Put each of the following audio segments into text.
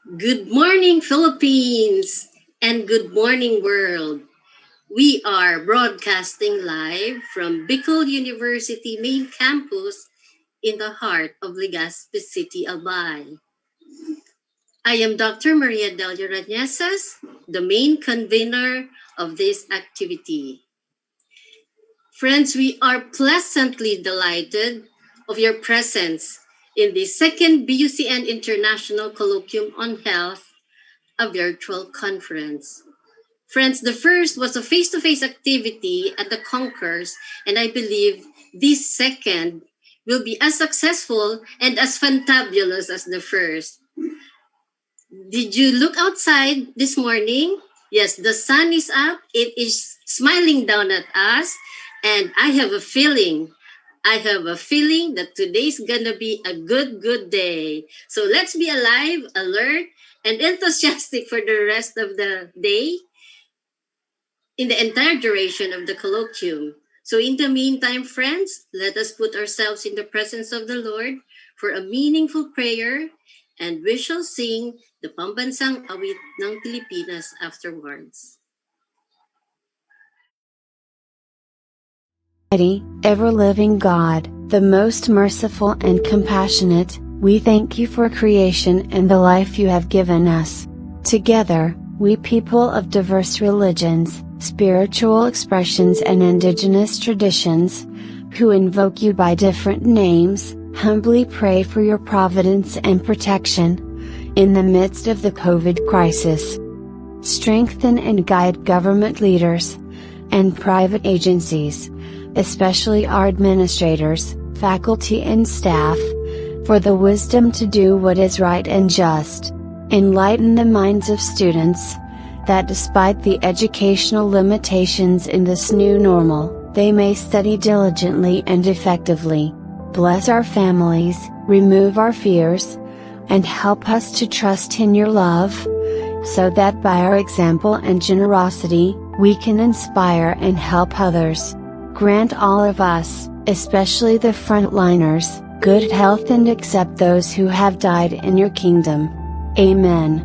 Good morning, Philippines, and good morning, world. We are broadcasting live from Bicol University main campus in the heart of Legazpi City, Albay. I am Dr. Maria Del Rañesas, the main convener of this activity. Friends, we are pleasantly delighted of your presence in the second BUCN International Colloquium on Health, a virtual conference. Friends, the first was a face-to-face activity at the Concourse, and I believe this second will be as successful and as fantabulous as the first. Did you look outside this morning? Yes, the sun is up. It is smiling down at us, and I have a feeling that today's gonna be a good day. So let's be alive, alert, and enthusiastic for the rest of the day in the entire duration of the colloquium. So, in the meantime, friends, let us put ourselves in the presence of the Lord for a meaningful prayer, and we shall sing the Pambansang Awit ng Pilipinas afterwards. Almighty, ever-living God, the most merciful and compassionate, we thank you for creation and the life you have given us. Together, we people of diverse religions, spiritual expressions and indigenous traditions, who invoke you by different names, humbly pray for your providence and protection, in the midst of the COVID crisis. Strengthen and guide government leaders, and private agencies, especially our administrators, faculty and staff, for the wisdom to do what is right and just. Enlighten the minds of students, that despite the educational limitations in this new normal, they may study diligently and effectively. Bless our families, remove our fears, and help us to trust in your love, so that by our example and generosity, we can inspire and help others. Grant all of us, especially the frontliners, good health and accept those who have died in your kingdom. Amen.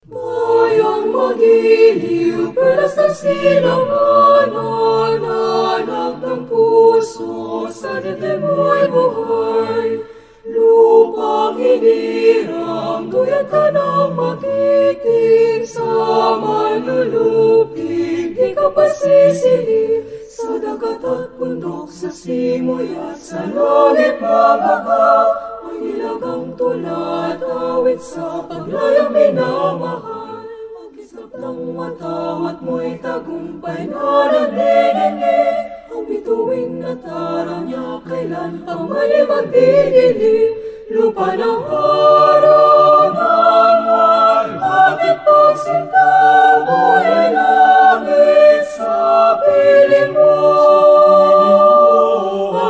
Bayang magiliw, perlas ng silanganan, anak ng puso, sa dibdib mo'y buhay. Lupang hinirang, duyan ka ng magiting, sa manlulupig, di ka pasisili. Sa dagat at bundok, sa simoy at sa langit mabaga, may nilagang tulad, awit sa paglayang minamahal. Pag-islap ng matawat mo'y tagumpay na naglilili. Ang bituin at araw niya kailan pang mali magdidilim. Lupa ng araw ng ating pagsinta, mo'y langit sa piling mo.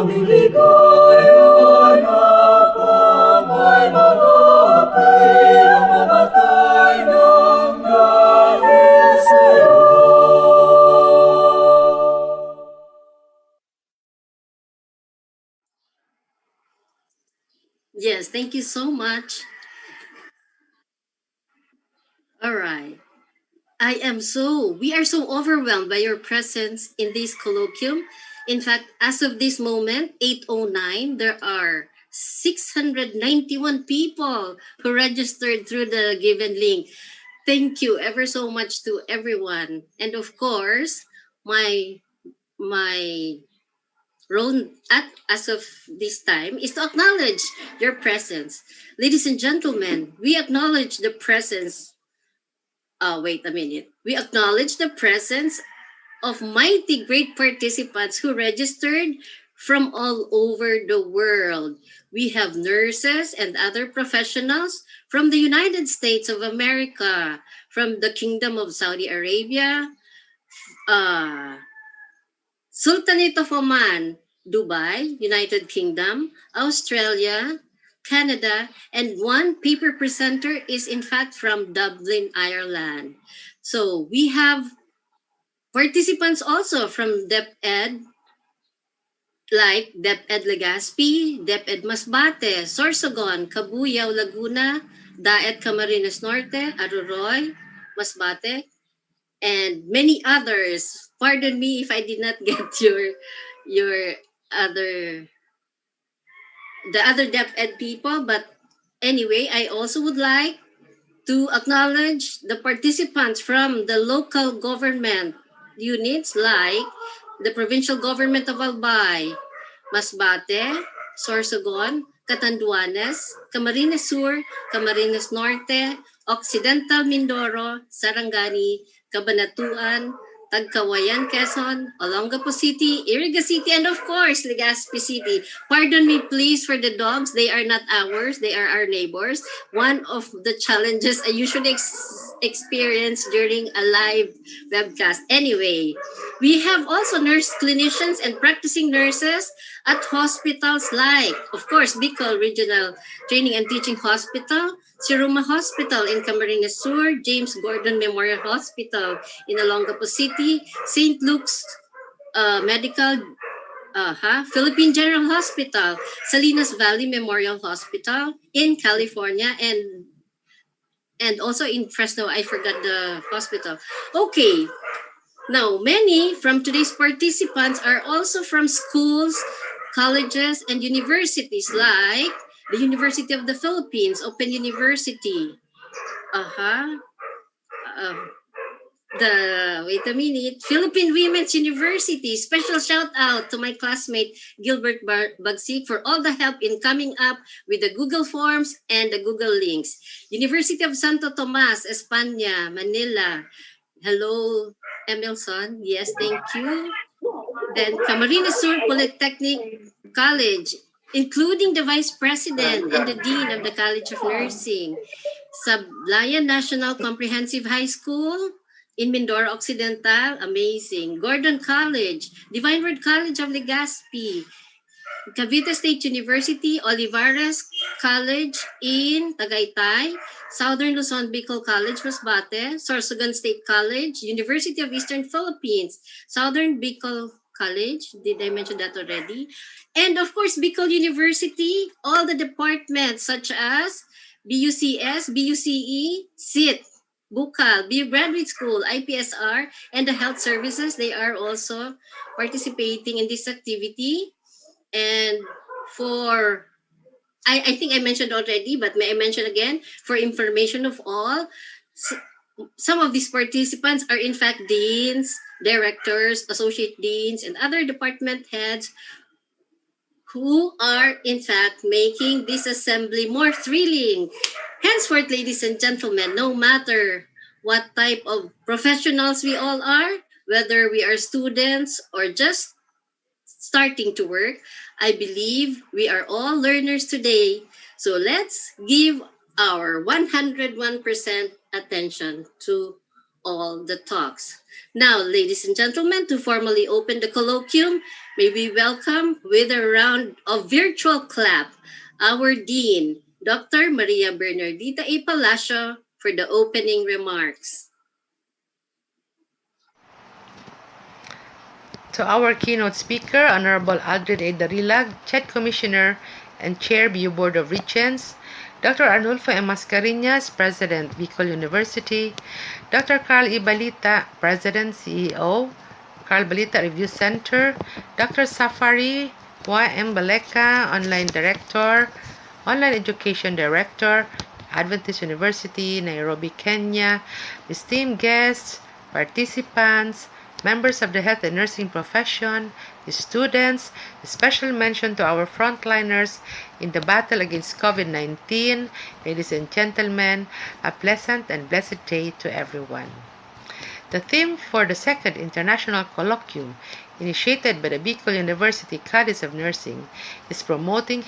Aming ligaya na pamay mga pirang mamatay ng dahil sa'yo. Yes, thank you so much. All right. We are so overwhelmed by your presence in this colloquium. In fact, as of this moment, 8:09, there are 691 people who registered through the given link. Thank you ever so much to everyone. And of course, my role as of this time is to acknowledge your presence. Ladies and gentlemen, we acknowledge the presence. Wait a minute. We acknowledge the presence of mighty great participants who registered from all over the world. We have nurses and other professionals from the United States of America, from the Kingdom of Saudi Arabia, Sultanate of Oman, Dubai, United Kingdom, Australia, Canada, and one paper presenter is in fact from Dublin, Ireland. So we have participants also from DepEd, like DepEd Legazpi, DepEd Masbate, Sorsogon, Cabuyao, Laguna, DaEd Camarines Norte, Aroroy, Masbate, and many others. Pardon me if I did not get your other the other DepEd people, but anyway, I also would like to acknowledge the participants from the local government units like the provincial government of Albay, Masbate, Sorsogon, Catanduanes, Camarines Sur, Camarines Norte, Occidental Mindoro, Sarangani, Cabanatuan, Tagkawayan, Quezon, Olongapo City, Iriga City, and of course, Legazpi City. Pardon me, please, for the dogs. They are not ours. They are our neighbors. One of the challenges I usually experience during a live webcast. Anyway, we have also nurse clinicians and practicing nurses at hospitals like, of course, Bicol Regional Training and Teaching Hospital, Siruma Hospital in Camarines Sur, James Gordon Memorial Hospital in Olongapo City, St. Luke's Medical Philippine General Hospital, Salinas Valley Memorial Hospital in California, and also in Fresno. I forgot the hospital. Okay, now many from today's participants are also from schools, colleges, and universities like the University of the Philippines, Open University. Uh-huh. Wait a minute, Philippine Women's University. Special shout out to my classmate Gilbert Bagsik for all the help in coming up with the Google Forms and the Google links. University of Santo Tomas, España, Manila. Hello, Emelson. Yes, thank you. Then Camarines Sur Polytechnic College, including the Vice President and the Dean of the College of Nursing. Sablayan National Comprehensive High School in Mindoro Occidental, amazing. Gordon College, Divine Word College of Legazpi, Cavite State University, Olivares College in Tagaytay, Southern Luzon Bicol College, Masbate, Sorsogon State College, University of Eastern Philippines, Southern Bicol College, did I mention that already? And of course, Bicol University, all the departments such as BUCS, BUCE, SIT, BUCAL, BU Graduate School, IPSR, and the health services, they are also participating in this activity. And for, I think I mentioned already, but may I mention again, for information of all, some of these participants are in fact deans, directors, associate deans, and other department heads who are in fact making this assembly more thrilling. Henceforth, ladies and gentlemen, no matter what type of professionals we all are, whether we are students or just starting to work, I believe we are all learners today. So let's give our 101% attention to all the talks. Now, ladies and gentlemen, to formally open the colloquium, may we welcome with a round of virtual clap our Dean, Dr. Maria Bernardita A. Palacio, for the opening remarks. To our keynote speaker, Honorable Aldred A. Darilag, Chet Commissioner and Chair, BU Board of Regents, Dr. Arnulfo M. Mascareñas, President, Bicol University, Dr. Carl E. Balita, President, CEO, Carl Balita Review Center, Dr. Safari Y. M. Baleka, Online Director, Online Education Director, Adventist University, Nairobi, Kenya, esteemed guests, participants, members of the health and nursing profession, students, special mention to our frontliners in the battle against COVID-19. Ladies and gentlemen, a pleasant and blessed day to everyone. The theme for the second International Colloquium, initiated by the Bicol University College of Nursing, is promoting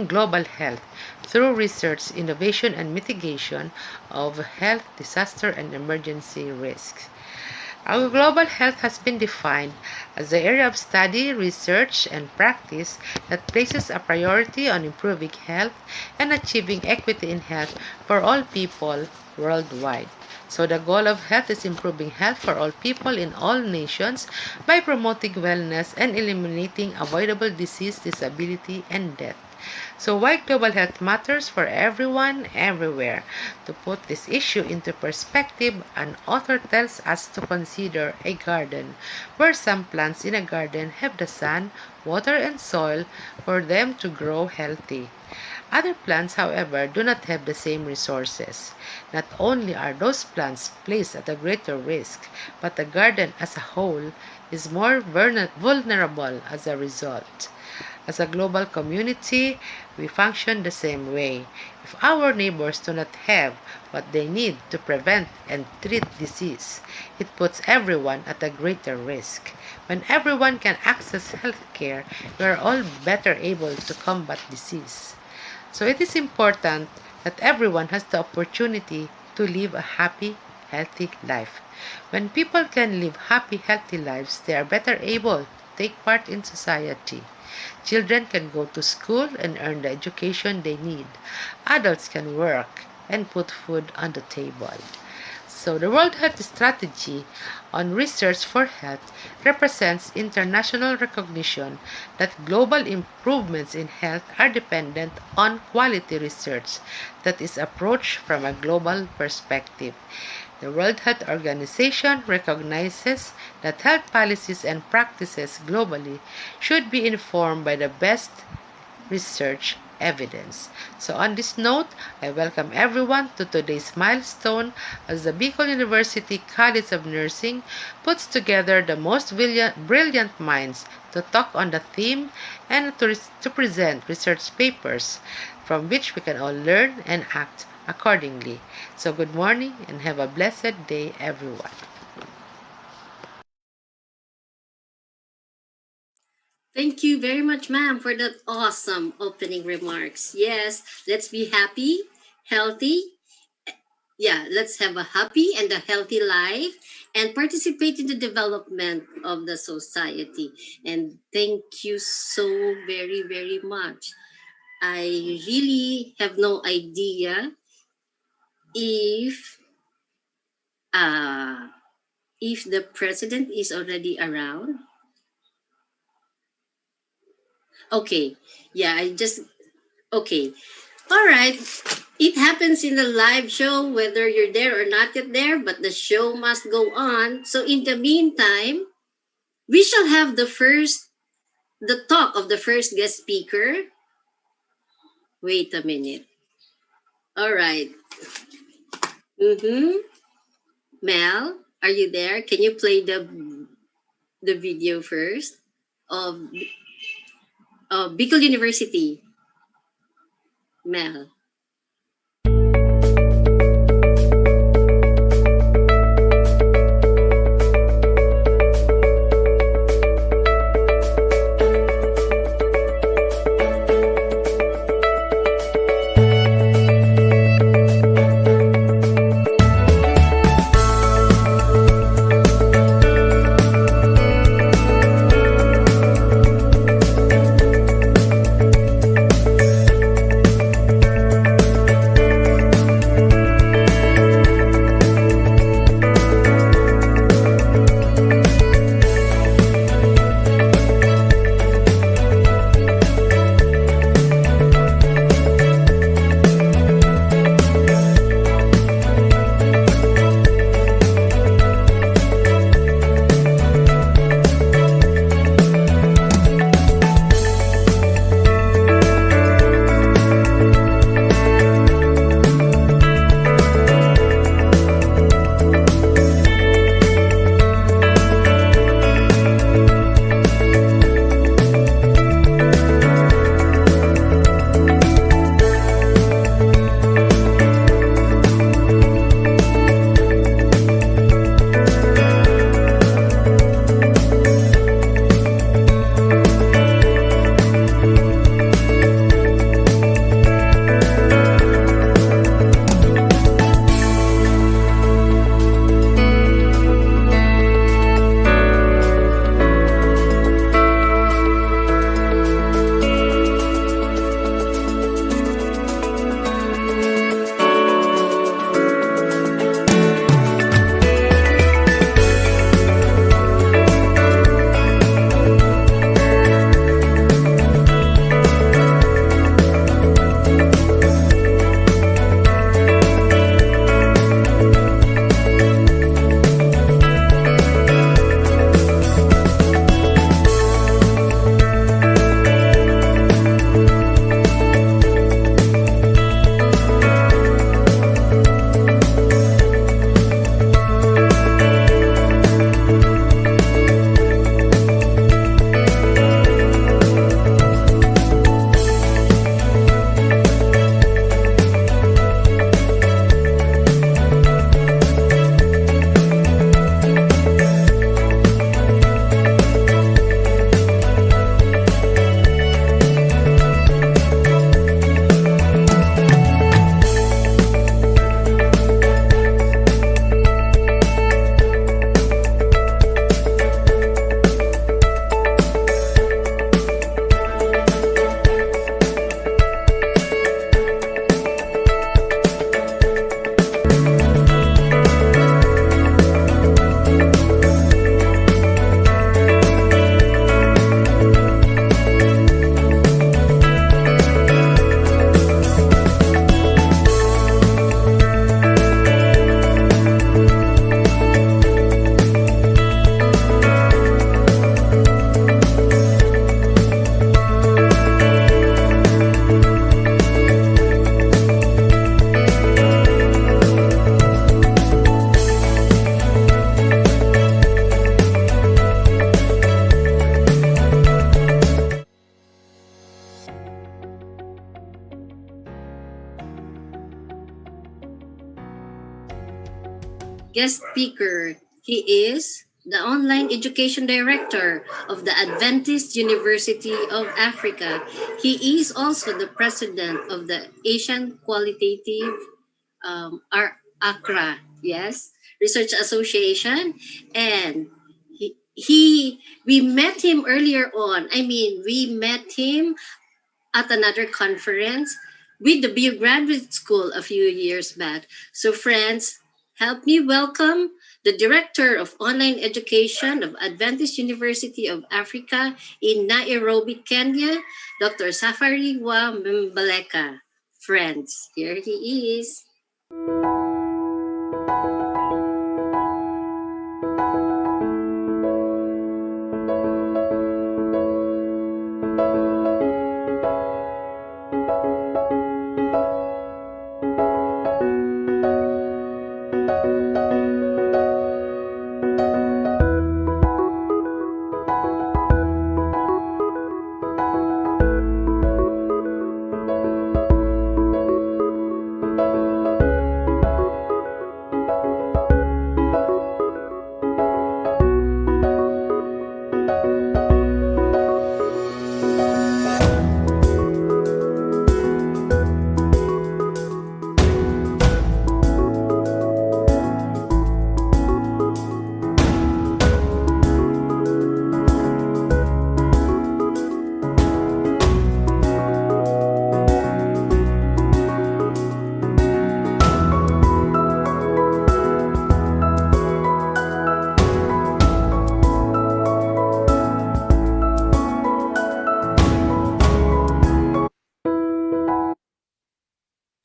global health through research, innovation, and mitigation of health, disaster, and emergency risks. Our global health has been defined as the area of study, research, and practice that places a priority on improving health and achieving equity in health for all people worldwide. So the goal of health is improving health for all people in all nations by promoting wellness and eliminating avoidable disease, disability, and death. So why global health matters for everyone, everywhere. To put this issue into perspective, an author tells us to consider a garden, where some plants in a garden have the sun, water, and soil for them to grow healthy. Other plants, however, do not have the same resources. Not only are those plants placed at a greater risk, but the garden as a whole is more vulnerable as a result. As a global community, we function the same way. If our neighbors do not have what they need to prevent and treat disease, it puts everyone at a greater risk. When everyone can access health care, we are all better able to combat disease. So it is important that everyone has the opportunity to live a happy, healthy life. When people can live happy, healthy lives, they are better able to take part in society. Children can go to school and earn the education they need. Adults can work and put food on the table. So the World Health Strategy on Research for Health represents international recognition that global improvements in health are dependent on quality research that is approached from a global perspective. The World Health Organization recognizes that health policies and practices globally should be informed by the best research evidence. So on this note, I welcome everyone to today's milestone as the Bicol University College of Nursing puts together the most brilliant minds to talk on the theme and to present research papers from which we can all learn and act accordingly. So good morning and have a blessed day, everyone. Thank you very much, ma'am, for that awesome opening remarks. Yes, let's be happy, healthy. Yeah, let's have a happy and a healthy life and participate in the development of the society. And thank you so very, very much. I really have no idea if uh if the president is already around. Okay. Yeah, I just okay. All right. It happens in a live show, whether you're there or not yet there, but the show must go on. So in the meantime, we shall have the talk of the first guest speaker. Wait a minute. All right. Mm-hmm. Mel, are you there? Can you play the video first of Bicol University? Mel. guest speaker. He is the online education director of the Adventist University of Africa. He is also the president of the Asian Qualitative ACRA, yes, Research Association. And we met him earlier on. We met him at another conference with the BU Graduate School a few years back. So, friends, help me welcome the Director of Online Education of Adventist University of Africa in Nairobi, Kenya, Dr. Safariwa Mbaleka. Friends, here he is.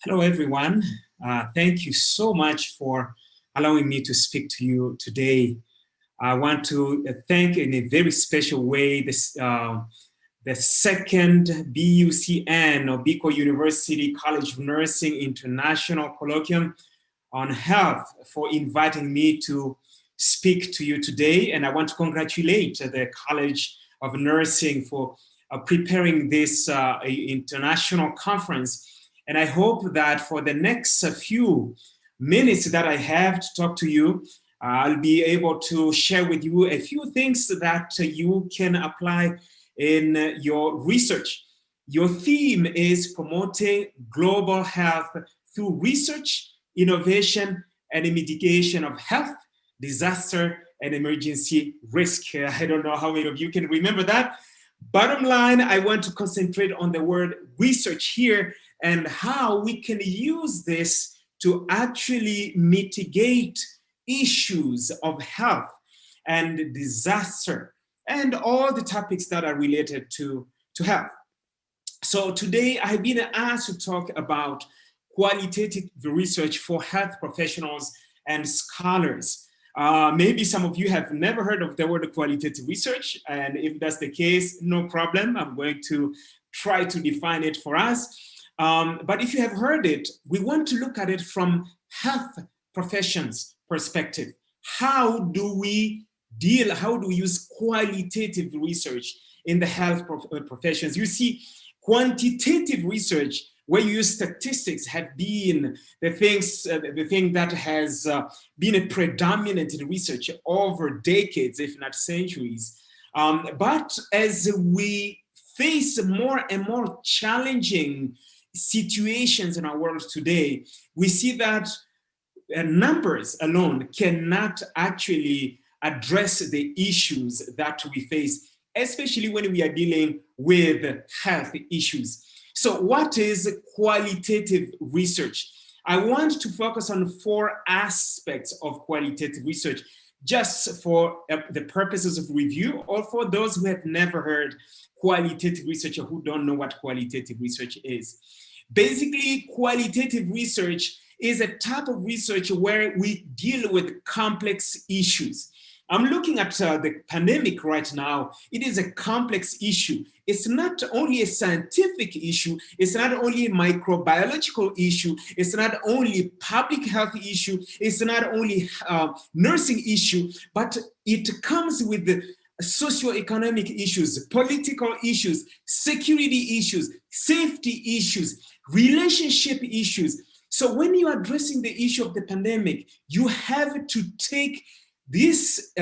Hello, everyone. Thank you so much for allowing me to speak to you today. I want to thank in a very special way the second BUCN, or Bicol University College of Nursing International Colloquium on Health, for inviting me to speak to you today. And I want to congratulate the College of Nursing for preparing this international conference. And I hope that for the next few minutes that I have to talk to you, I'll be able to share with you a few things that you can apply in your research. Your theme is promoting global health through research, innovation, and mitigation of health, disaster, and emergency risk. I don't know how many of you can remember that. Bottom line, I want to concentrate on the word research here and how we can use this to actually mitigate issues of health and disaster and all the topics that are related to health. So today I've been asked to talk about qualitative research for health professionals and scholars. Maybe some of you have never heard of the word qualitative research, and if that's the case, no problem. I'm going to try to define it for us. But if you have heard it, we want to look at it from health professions perspective. How do we use qualitative research in the health professions? You see, quantitative research, where you use statistics, have been the thing that has been predominant in research over decades, if not centuries. But as we face more and more challenging situations in our world today, we see that numbers alone cannot actually address the issues that we face, especially when we are dealing with health issues. So what is qualitative research? I want to focus on 4 aspects of qualitative research, just for the purposes of review, or for those who have never heard qualitative research or who don't know what qualitative research is. Basically, qualitative research is a type of research where we deal with complex issues. I'm looking at the pandemic right now. It is a complex issue. It's not only a scientific issue. It's not only a microbiological issue. It's not only a public health issue. It's not only a nursing issue, but it comes with the socioeconomic issues, political issues, security issues, safety issues, relationship issues. So when you are addressing the issue of the pandemic, you have to take this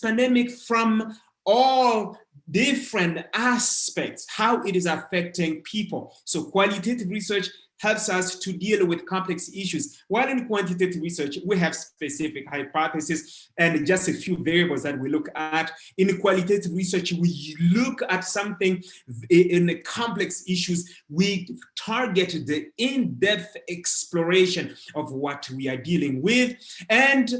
pandemic from all different aspects, how it is affecting people. So qualitative research helps us to deal with complex issues, while in quantitative research, we have specific hypotheses and just a few variables that we look at. In qualitative research, we look at something in the complex issues. We target the in-depth exploration of what we are dealing with. And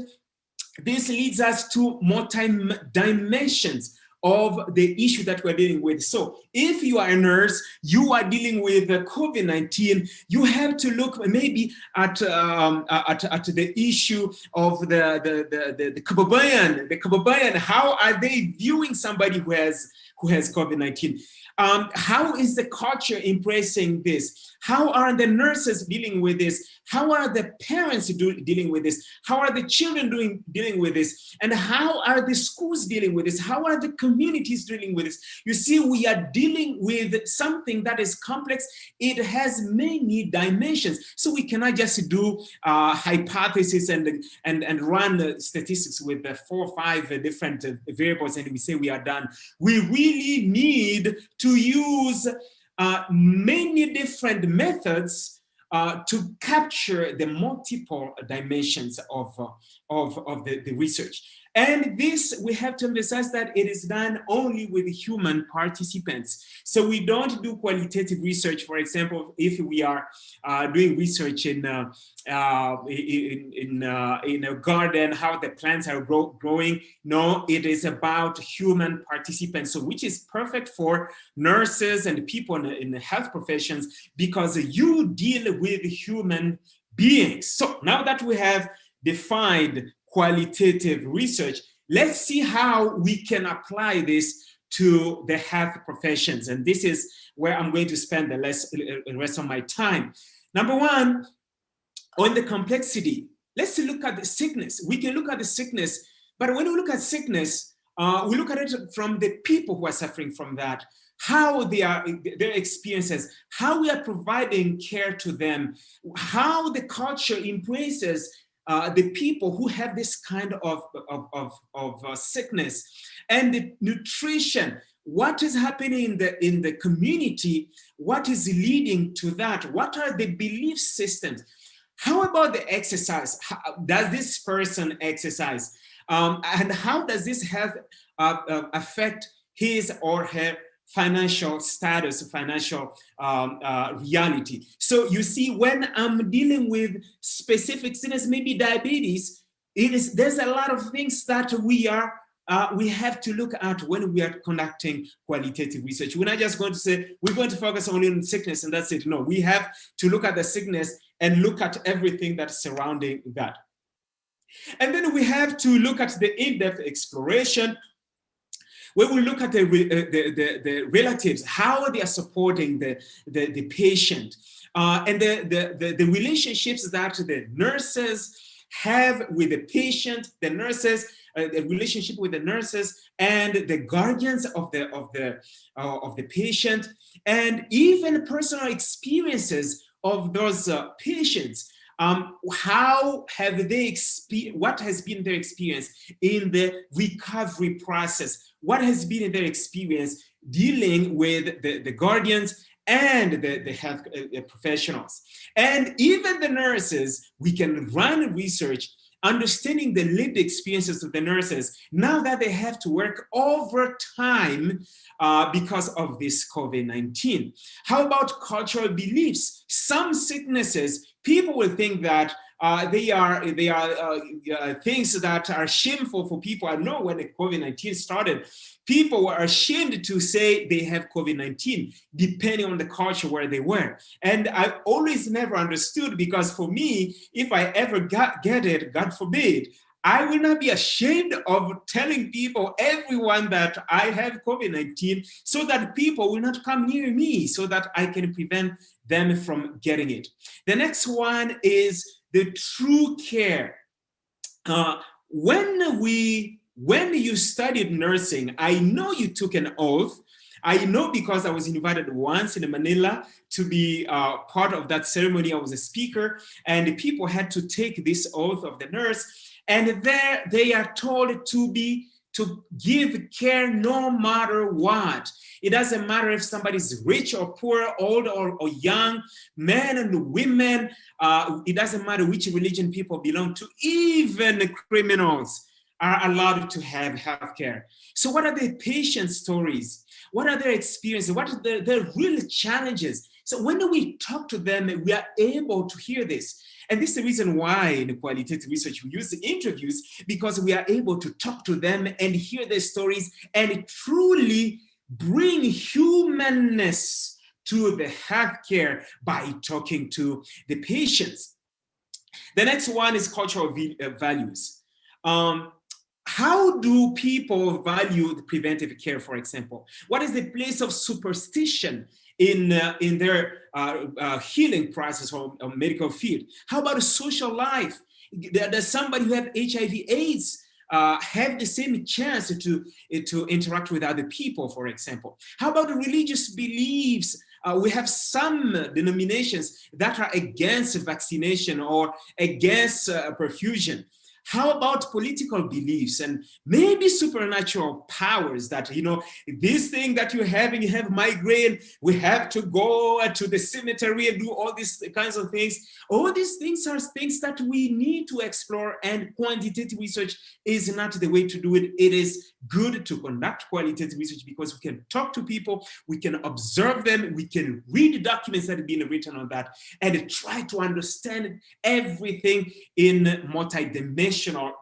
this leads us to multi-dimensions of the issue that we're dealing with. So if you are a nurse, you are dealing with COVID-19, you have to look maybe at the issue of the Kababayan. How are they viewing somebody who has COVID-19? How is the culture embracing this? How are the nurses dealing with this? How are the parents dealing with this? How are the children dealing with this? And how are the schools dealing with this? How are the communities dealing with this? You see, we are dealing with something that is complex. It has many dimensions. So we cannot just do hypothesis and run statistics with the 4 or 5 different variables and we say we are done. We really need to use many different methods to capture the multiple dimensions of the research. And this, we have to emphasize that it is done only with human participants. So we don't do qualitative research. For example, if we are doing research in a garden, how the plants are growing. No, it is about human participants. So which is perfect for nurses and people in the health professions, because you deal with human beings. So now that we have defined qualitative research, let's see how we can apply this to the health professions. And this is where I'm going to spend the rest of my time. Number one, on the complexity, let's look at the sickness. We can look at the sickness, but when we look at sickness, we look at it from the people who are suffering from that, how their experiences, how we are providing care to them, how the culture embraces the people who have this kind of sickness, and the nutrition. What is happening in the community? What is leading to that? What are the belief systems? How about the exercise? Does this person exercise? And how does this health affect his or her financial status, financial reality? So you see, when I'm dealing with specific sickness, maybe diabetes, there's a lot of things that we have to look at when we are conducting qualitative research. We're not just going to say, we're going to focus only on sickness and that's it. No, we have to look at the sickness and look at everything that's surrounding that. And then we have to look at the in-depth exploration, where we look at the relatives, how they are supporting the patient, and the relationships that the nurses have with the patient, the nurses, the relationship with the nurses and the guardians of the patient, and even personal experiences of those patients. How have they what has been their experience in the recovery process? What has been their experience dealing with the guardians and the health professionals? And even the nurses, we can run research understanding the lived experiences of the nurses now that they have to work overtime because of this COVID-19. How about cultural beliefs? Some sicknesses, people will think that they are things that are shameful for people. I know when the COVID-19 started, people were ashamed to say they have COVID-19, depending on the culture where they were. And I always never understood, because for me, if I ever get it, God forbid, I will not be ashamed of telling people, everyone, that I have COVID-19, so that people will not come near me, so that I can prevent them from getting it. The next one is the true care. When you studied nursing, I know you took an oath. I know because I was invited once in Manila to be part of that ceremony. I was a speaker, and the people had to take this oath of the nurse, and there they are told to give care no matter what. It doesn't matter if somebody's rich or poor, old or young, men and women. It doesn't matter which religion people belong to. Even criminals are allowed to have health care. So what are the patient stories? What are their experiences? What are their real challenges? So when we talk to them, we are able to hear this. And this is the reason why in qualitative research we use the interviews, because we are able to talk to them and hear their stories and truly bring humanness to the healthcare by talking to the patients. The next one is cultural values. How do people value the preventive care, for example? What is the place of superstition in their healing process or medical field? How about a social life? Does somebody who have HIV/AIDS have the same chance to interact with other people, for example? How about the religious beliefs? We have some denominations that are against vaccination or against perfusion. How about political beliefs and maybe supernatural powers that, you know, this thing that you're having, you have migraine, we have to go to the cemetery and do all these kinds of things. All these things are things that we need to explore, and quantitative research is not the way to do it. It is good to conduct qualitative research because we can talk to people, we can observe them, we can read documents that have been written on that, and try to understand everything in multidimensional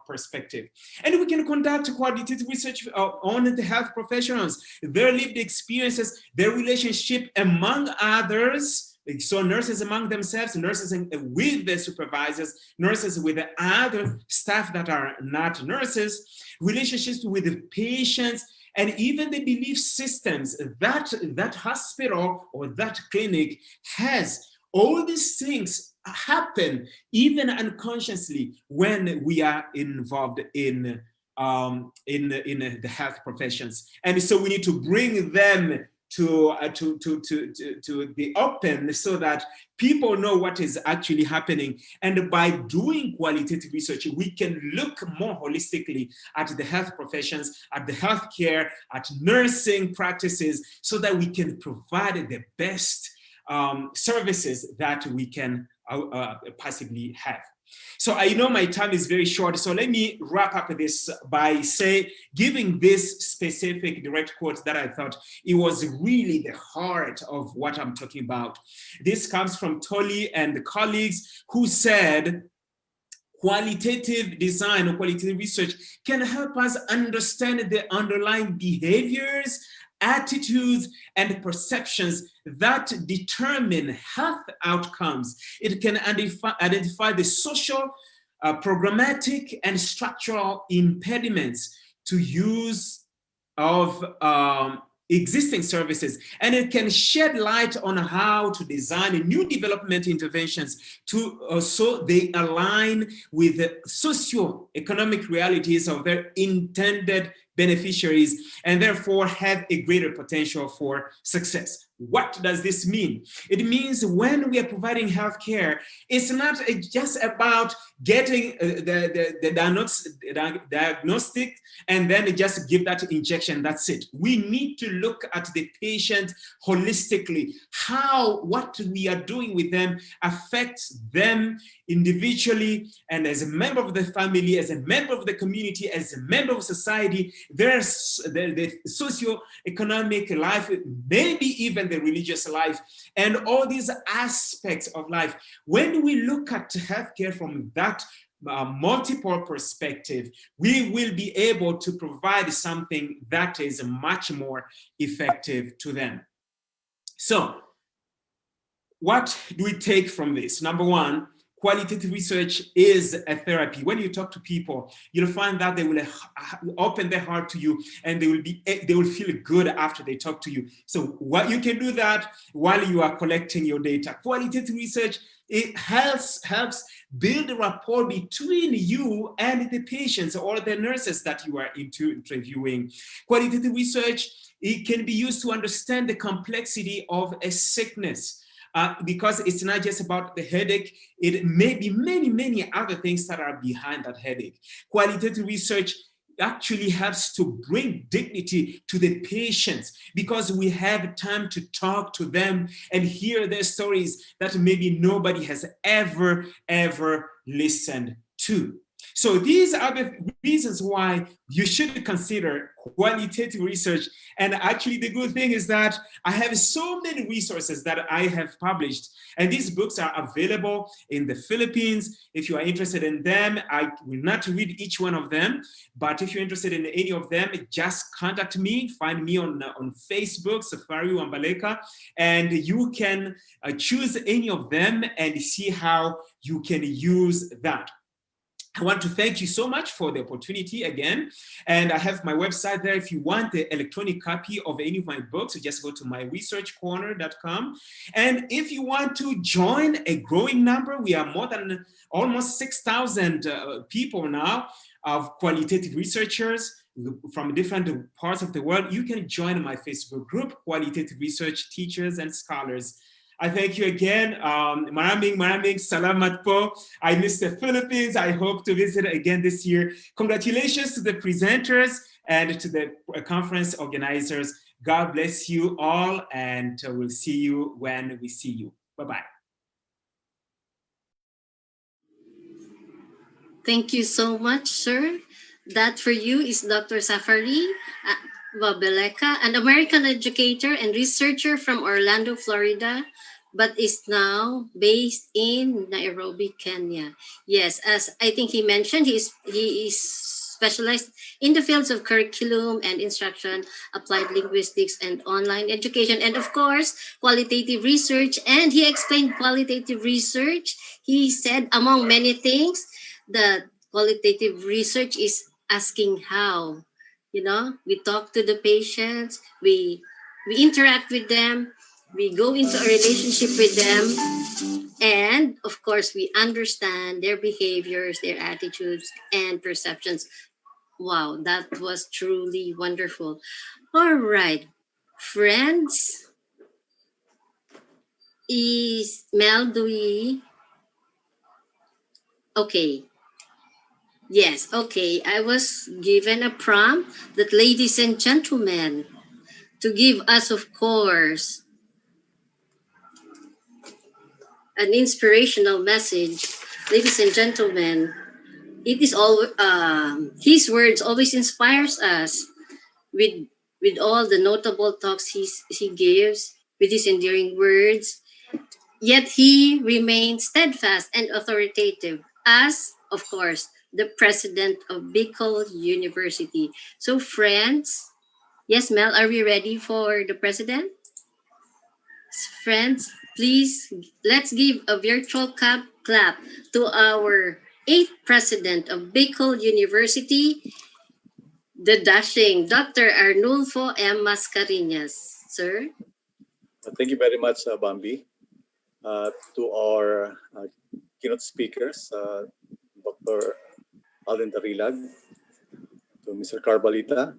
perspective. And we can conduct qualitative research on the health professionals, their lived experiences, their relationship among others. So nurses among themselves, nurses with their supervisors, nurses with the other staff that are not nurses, relationships with the patients, and even the belief systems that hospital or that clinic has. All these things happen even unconsciously when we are involved in the health professions. And so we need to bring them to the open so that people know what is actually happening. And by doing qualitative research, we can look more holistically at the health professions, at the healthcare, at nursing practices, so that we can provide the best services that we can possibly have. So I know my time is very short, so let me wrap up this by giving this specific direct quote that I thought it was really the heart of what I'm talking about. This comes from Tolley and colleagues, who said, qualitative design or qualitative research can help us understand the underlying behaviors, attitudes, and perceptions that determine health outcomes. It can identify the social, programmatic, and structural impediments to use of existing services, and it can shed light on how to design new development interventions so they align with the socio-economic realities of their intended beneficiaries, and therefore have a greater potential for success. What does this mean? It means when we are providing healthcare, it's not just about getting the diagnostic and then just give that injection, that's it. We need to look at the patient holistically. What we are doing with them affects them individually, and as a member of the family, as a member of the community, as a member of society. There's the socio-economic life, maybe even the religious life, and all these aspects of life. When we look at healthcare from that multiple perspective, we will be able to provide something that is much more effective to them. So, what do we take from this? Number one, qualitative research is a therapy. When you talk to people, you'll find that they will open their heart to you, and they will feel good after they talk to you. So what you can do that while you are collecting your data. Qualitative research, it helps build a rapport between you and the patients or the nurses that you are interviewing. Qualitative research It can be used to understand the complexity of a sickness. Because it's not just about the headache, it may be many, many other things that are behind that headache. Qualitative research actually helps to bring dignity to the patients because we have time to talk to them and hear their stories that maybe nobody has ever listened to. So these are the reasons why you should consider qualitative research. And actually, the good thing is that I have so many resources that I have published, and these books are available in the Philippines. If you are interested in them, I will not read each one of them, but if you're interested in any of them, just contact me. Find me on Facebook, Safari Wambaleka, and you can choose any of them and see how you can use that. I want to thank you so much for the opportunity again. And I have my website there. If you want the electronic copy of any of my books, just go to myresearchcorner.com. And if you want to join a growing number, we are more than almost 6,000 people now of qualitative researchers from different parts of the world. You can join my Facebook group, Qualitative Research Teachers and Scholars. I thank you again. Maraming salamat po. I miss the Philippines. I hope to visit again this year. Congratulations to the presenters and to the conference organizers. God bless you all, and we'll see you when we see you. Bye-bye. Thank you so much, sir. That for you is Dr. Safari Wabeleka, an American educator and researcher from Orlando, Florida, but is now based in Nairobi, Kenya. Yes, as I think he mentioned, he is specialized in the fields of curriculum and instruction, applied linguistics, and online education, and of course, qualitative research. And he explained qualitative research. He said, among many things, that qualitative research is asking how. We talk to the patients, we interact with them, we go into a relationship with them, and of course we understand their behaviors, their attitudes and perceptions. Wow, that was truly wonderful. All right, friends, is Mel, do we okay? Yes, okay. I was given a prompt that, ladies and gentlemen, to give us, of course, an inspirational message. Ladies and gentlemen, it is all his words always inspires us with all the notable talks he gives, with his endearing words. Yet he remains steadfast and authoritative as, of course, the president of Bicol University. So, friends, yes, Mel, are we ready for the president? Friends, please let's give a virtual clap to our eighth president of Bicol University, the dashing Dr. Arnulfo M. Mascareñas. Sir? Thank you very much, Bambi. To our keynote speakers, Dr. Alden Darilag, to Mr. Carbalita,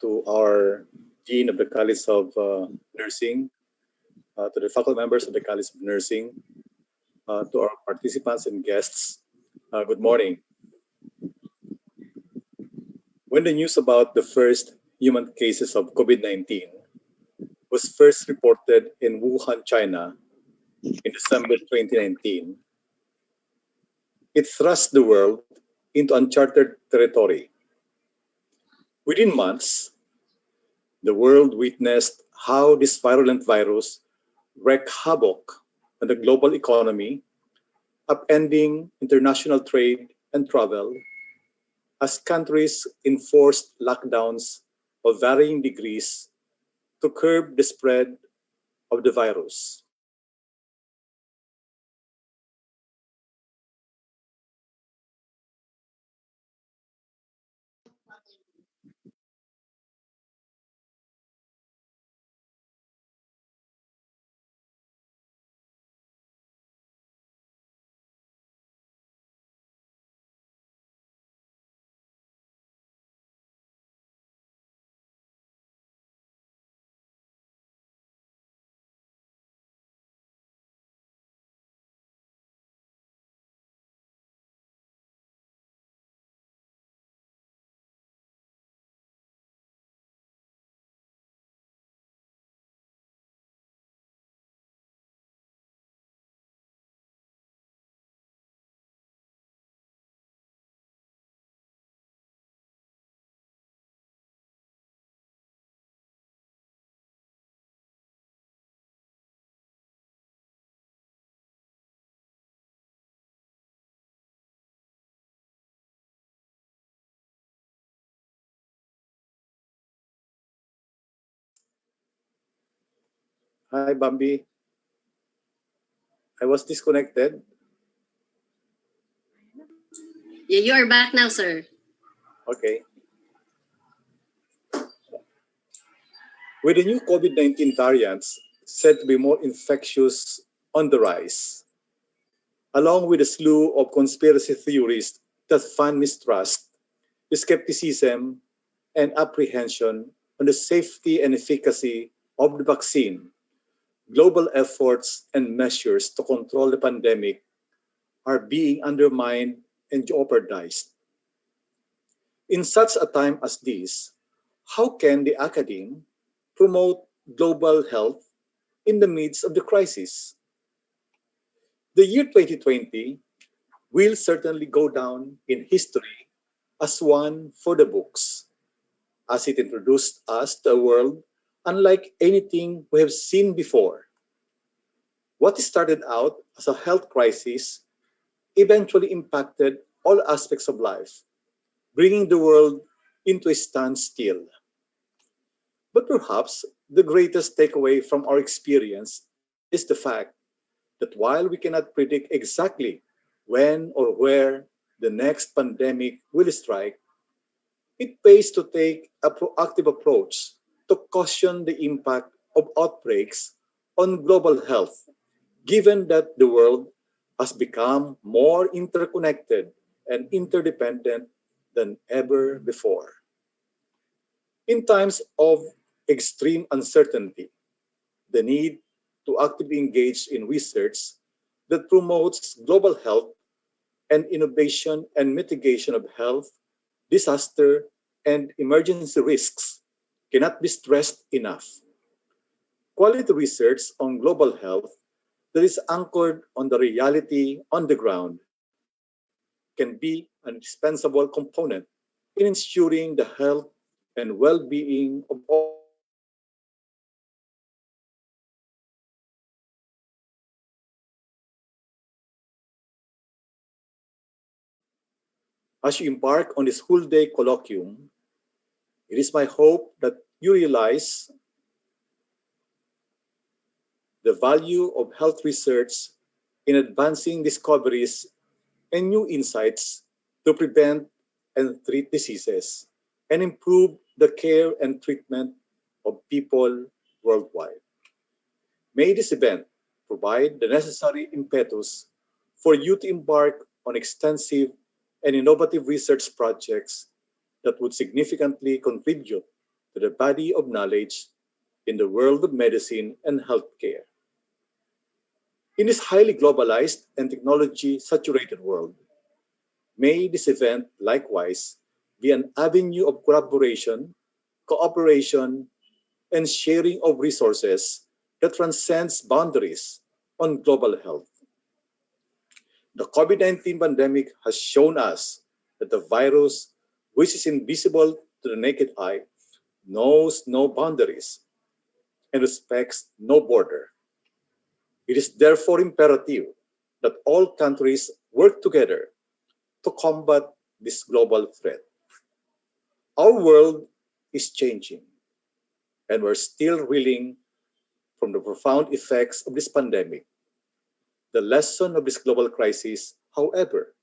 to our Dean of the College of Nursing, to the faculty members of the College of Nursing, to our participants and guests, good morning. When the news about the first human cases of COVID-19 was first reported in Wuhan, China, in December 2019, it thrust the world into uncharted territory. Within months, the world witnessed how this virulent virus wreaked havoc on the global economy, upending international trade and travel as countries enforced lockdowns of varying degrees to curb the spread of the virus. Hi, Bambi. I was disconnected. Yeah, you are back now, sir. Okay. With the new COVID 19 variants said to be more infectious on the rise, along with a slew of conspiracy theories that fan mistrust, skepticism, and apprehension on the safety and efficacy of the vaccine, global efforts and measures to control the pandemic are being undermined and jeopardized. In such a time as this, how can the academe promote global health in the midst of the crisis? The year 2020 will certainly go down in history as one for the books, as it introduced us to a world unlike anything we have seen before. What started out as a health crisis eventually impacted all aspects of life, bringing the world into a standstill. But perhaps the greatest takeaway from our experience is the fact that while we cannot predict exactly when or where the next pandemic will strike, it pays to take a proactive approach to caution the impact of outbreaks on global health, given that the world has become more interconnected and interdependent than ever before. In times of extreme uncertainty, the need to actively engage in research that promotes global health and innovation and mitigation of health, disaster, and emergency risks cannot be stressed enough. Quality research on global health that is anchored on the reality on the ground can be an indispensable component in ensuring the health and well-being of all citizens worldwide. As you embark on this whole day colloquium, it is my hope that you realize the value of health research in advancing discoveries and new insights to prevent and treat diseases and improve the care and treatment of people worldwide. May this event provide the necessary impetus for you to embark on extensive and innovative research projects that would significantly contribute to the body of knowledge in the world of medicine and healthcare. In this highly globalized and technology saturated world, may this event likewise be an avenue of collaboration, cooperation, and sharing of resources that transcends boundaries on global health. The COVID 19 pandemic has shown us that the virus, which is invisible to the naked eye, knows no boundaries and respects no border. It is therefore imperative that all countries work together to combat this global threat. Our world is changing, and we're still reeling from the profound effects of this pandemic. The lesson of this global crisis, however,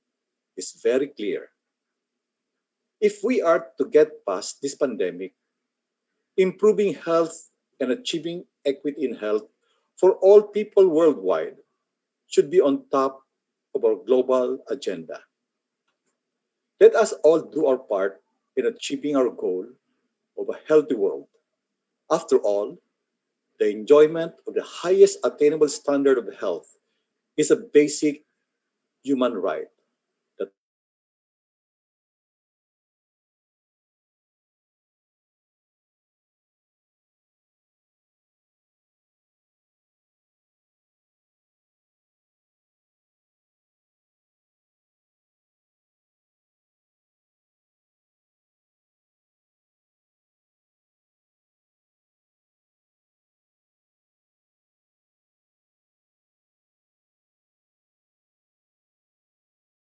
is very clear. If we are to get past this pandemic, improving health and achieving equity in health for all people worldwide should be on top of our global agenda. Let us all do our part in achieving our goal of a healthy world. After all, the enjoyment of the highest attainable standard of health is a basic human right that must be guaranteed to all citizens worldwide.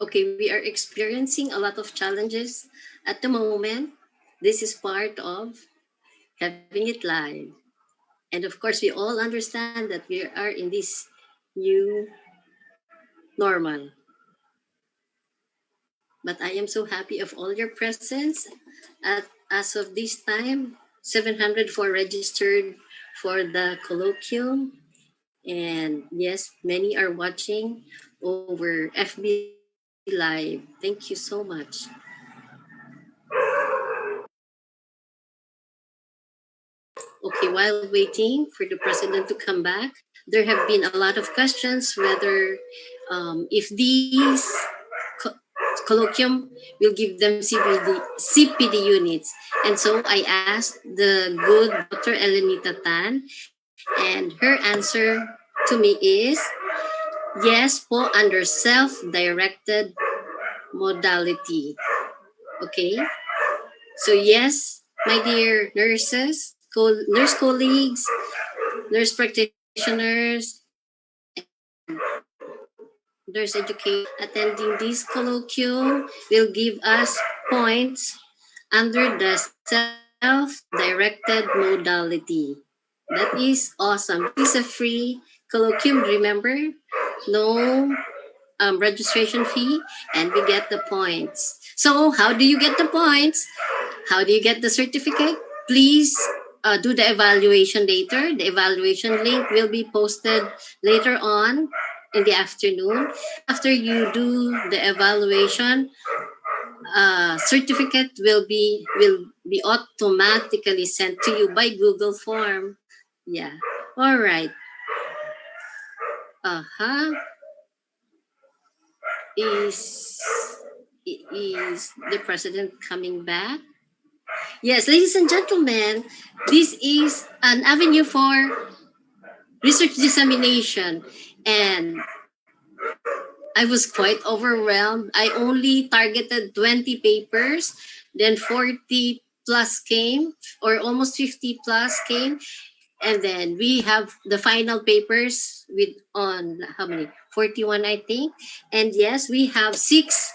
Okay, we are experiencing a lot of challenges at the moment. This is part of having it live. And of course, we all understand that we are in this new normal. But I am so happy of all your presence. As of this time, 704 registered for the colloquium. And yes, many are watching over FB Live. Thank you so much. Okay, while waiting for the president to come back, there have been a lot of questions whether if these co- colloquium will give them CPD units. And so I asked the good Dr. Elenita Tan, and her answer to me is yes po under self-directed modality. Okay? So yes, my dear nurses, nurse colleagues, nurse practitioners, nurse educators attending this colloquium will give us points under the self-directed modality. That is awesome. This is a free colloquium, remember? No registration fee, and we get the points. So, how do you get the points? How do you get the certificate? Please do the evaluation later. The evaluation link will be posted later on in the afternoon. After you do the evaluation, certificate will be automatically sent to you by Google Form. Yeah. All right. Uh-huh. Is is the president coming back? Yes, ladies and gentlemen, this is an avenue for research dissemination, and I was quite overwhelmed. I only targeted 20 papers, then 40 plus came, or almost 50 plus came, and then we have the final papers with on how many? 41, I think. And yes, we have 6.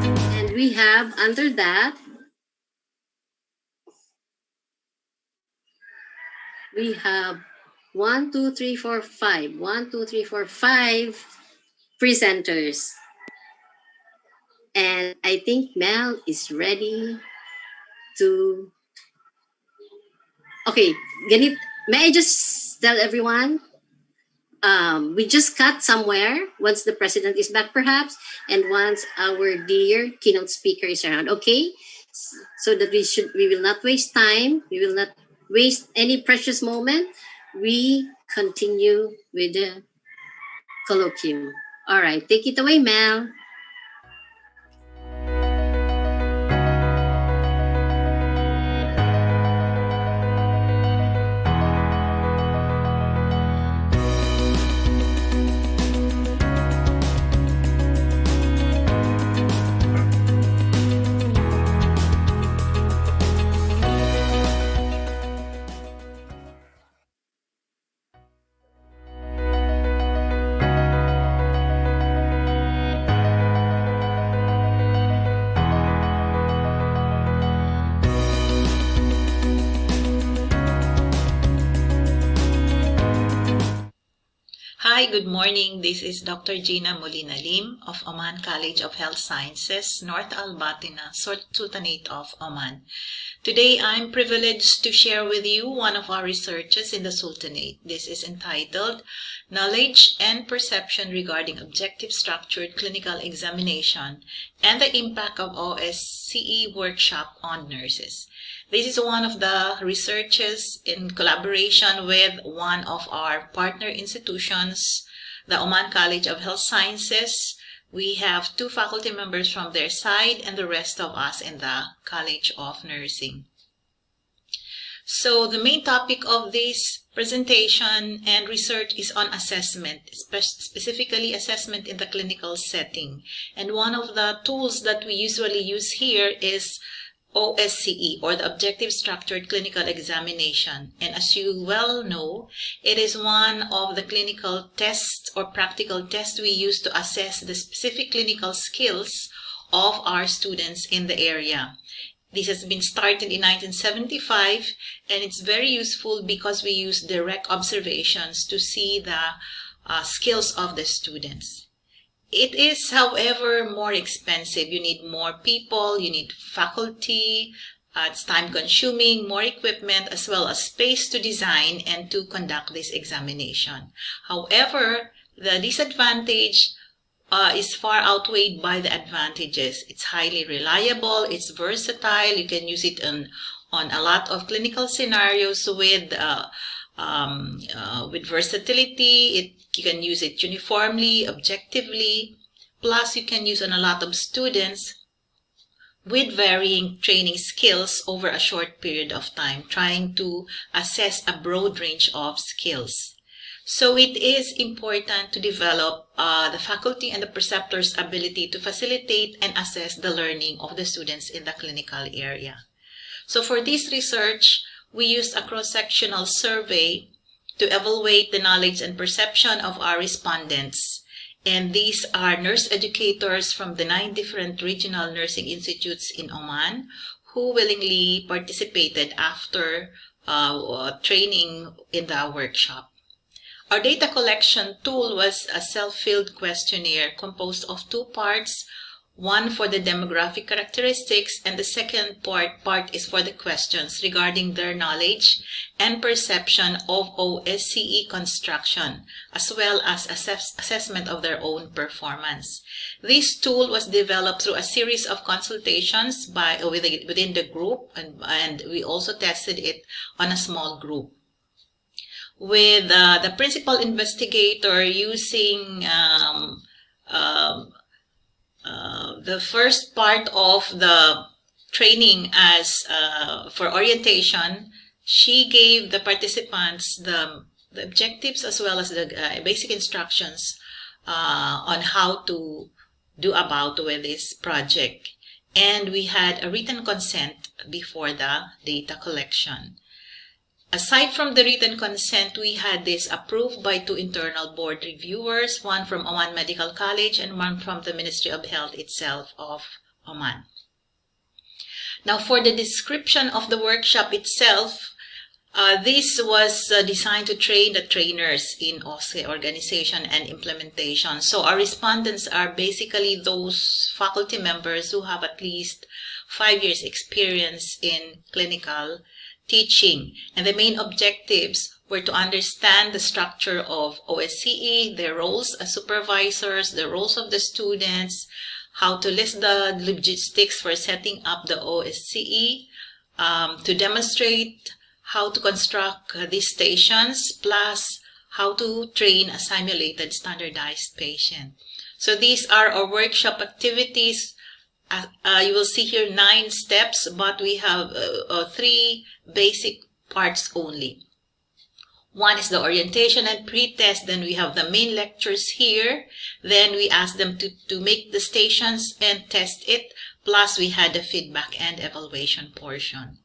And we have under that, we have 1, 2, 3, 4, 5 presenters. And I think Mel is ready to. Okay, ganit. May I just tell everyone? We just cut somewhere once the president is back, perhaps, and once our dear keynote speaker is around. Okay, so that we will not waste time. We will not waste any precious moment. We continue with the colloquium. All right, take it away, Mel. Hi, good morning. This is Dr. Gina Molina Lim of Oman College of Health Sciences, North Al Batina, Sultanate of Oman. Today, I'm privileged to share with you one of our researches in the Sultanate. This is entitled Knowledge and Perception Regarding Objective Structured Clinical Examination and the Impact of OSCE Workshop on Nurses. This is one of the researches in collaboration with one of our partner institutions, the Oman College of Health Sciences. We have 2 faculty members from their side and the rest of us in the College of Nursing. So the main topic of this presentation and research is on assessment, specifically assessment in the clinical setting. And one of the tools that we usually use here is OSCE, or the Objective Structured Clinical Examination. And as you well know, it is one of the clinical tests or practical tests we use to assess the specific clinical skills of our students in the area. This has been started in 1975, and it's very useful because we use direct observations to see the skills of the students. It is, however, more expensive. You need more people, you need faculty, it's time-consuming, more equipment, as well as space to design and to conduct this examination. However, the disadvantage is far outweighed by the advantages. It's highly reliable, it's versatile, you can use it on a lot of clinical scenarios with versatility. You can use it uniformly, objectively, plus you can use on a lot of students with varying training skills over a short period of time, trying to assess a broad range of skills. So it is important to develop the faculty and the preceptor's ability to facilitate and assess the learning of the students in the clinical area. So for this research, we used a cross-sectional survey to evaluate the knowledge and perception of our respondents. And these are nurse educators from the 9 different regional nursing institutes in Oman who willingly participated after training in the workshop. Our data collection tool was a self-filled questionnaire composed of 2 parts, one for the demographic characteristics, and the second part is for the questions regarding their knowledge and perception of OSCE construction, as well as assessment of their own performance. This tool was developed through a series of consultations within the group, and we also tested it on a small group, with the principal investigator using the first part of the training as for orientation. She gave the participants the objectives as well as the basic instructions on how to do about with this project. And we had a written consent before the data collection. Aside from the written consent, we had this approved by 2 internal board reviewers, one from Oman Medical College and one from the Ministry of Health itself of Oman. Now, for the description of the workshop itself, this was designed to train the trainers in OSCE organization and implementation. So our respondents are basically those faculty members who have at least 5 years experience in clinical teaching, and the main objectives were to understand the structure of OSCE, their roles as supervisors, the roles of the students, how to list the logistics for setting up the OSCE, to demonstrate how to construct these stations, plus how to train a simulated standardized patient. So these are our workshop activities. You will see here 9 steps, but we have 3 basic parts only. One is the orientation and pre-test. Then we have the main lectures here. Then we ask them to make the stations and test it. Plus we had the feedback and evaluation portion.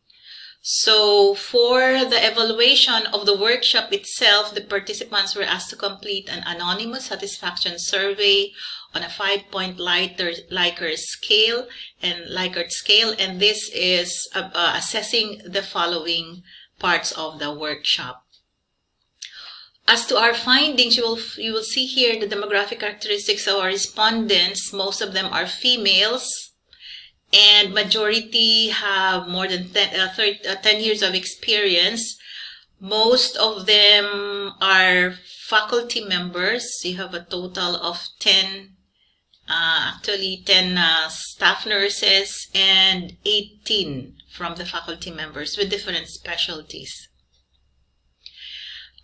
So for the evaluation of the workshop itself, the participants were asked to complete an anonymous satisfaction survey on a 5-point Likert scale, and this is assessing the following parts of the workshop. As to our findings, you will see here the demographic characteristics of our respondents. Most of them are females, and majority have more than 10 years of experience. Most of them are faculty members. You have a total of 10 staff nurses and 18 from the faculty members with different specialties.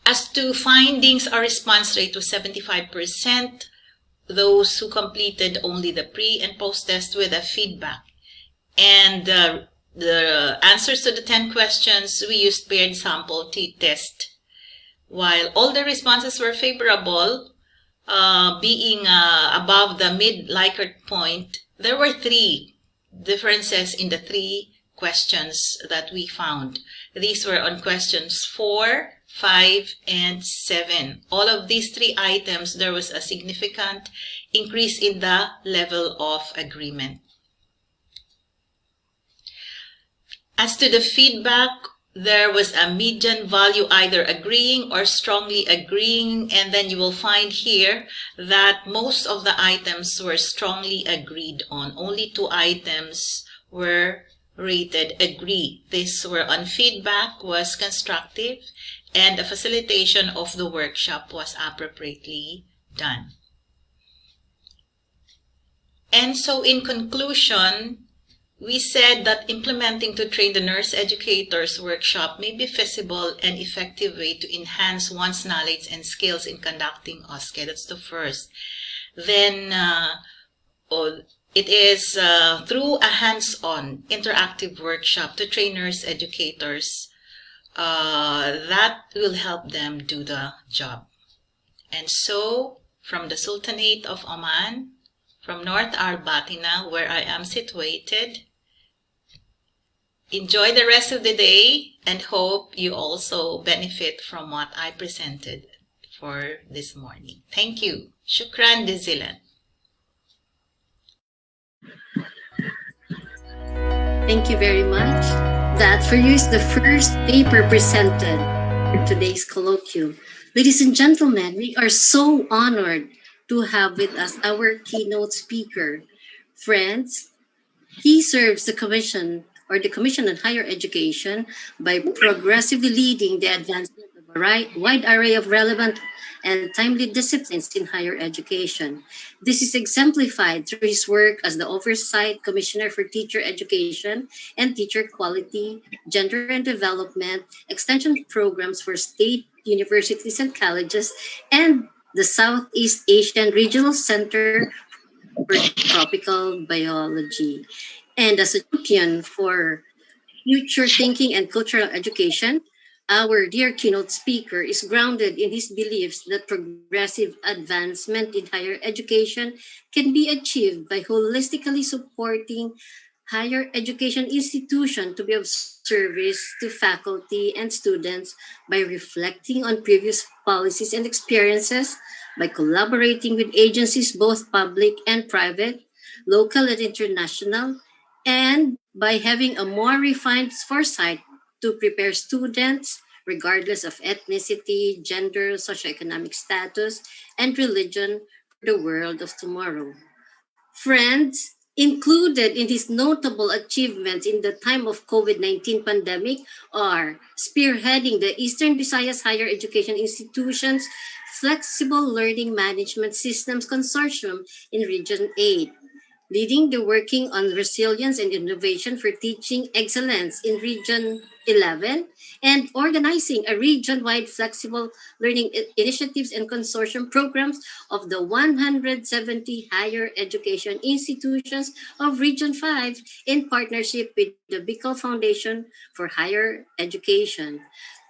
As to findings, our response rate was 75%. Those who completed only the pre and post test with a feedback. And the answers to the 10 questions, we used paired sample t-test. While all the responses were favorable, being above the mid-Likert point, there were 3 differences in the 3 questions that we found. These were on questions 4, 5, and 7. All of these 3 items, there was a significant increase in the level of agreement. As to the feedback, there was a median value either agreeing or strongly agreeing, and then you will find here that most of the items were strongly agreed on. Only 2 items were rated agree. These were on feedback was constructive, and the facilitation of the workshop was appropriately done. And so in conclusion, we said that implementing to train the nurse educators workshop may be a feasible and effective way to enhance one's knowledge and skills in conducting OSCE. That's the first. Then it is through a hands-on interactive workshop to train nurse educators that will help them do the job. And so from the Sultanate of Oman, from North Al-Batina, where I am situated, enjoy the rest of the day and hope you also benefit from what I presented for this morning. Thank you. Shukran jazilan. Thank you very much. That for you is the first paper presented for today's colloquium. Ladies and gentlemen, we are so honored to have with us our keynote speaker. Friends, he serves the Commission on Higher Education by progressively leading the advancement of a wide array of relevant and timely disciplines in higher education. This is exemplified through his work as the Oversight Commissioner for Teacher Education and Teacher Quality, Gender and Development, Extension Programs for State Universities and Colleges, and the Southeast Asian Regional Center for Tropical Biology. And as a champion for future thinking and cultural education, our dear keynote speaker is grounded in his beliefs that progressive advancement in higher education can be achieved by holistically supporting higher education institution to be of service to faculty and students by reflecting on previous policies and experiences, by collaborating with agencies both public and private, local and international, and by having a more refined foresight to prepare students regardless of ethnicity, gender, socioeconomic status, and religion for the world of tomorrow. Friends, included in these notable achievements in the time of COVID-19 pandemic are spearheading the Eastern Visayas Higher Education Institutions Flexible Learning Management Systems Consortium in Region 8, leading the working on resilience and innovation for teaching excellence in Region 11, and organizing a region-wide flexible learning initiatives and consortium programs of the 170 higher education institutions of Region 5 in partnership with the Bicol Foundation for Higher Education.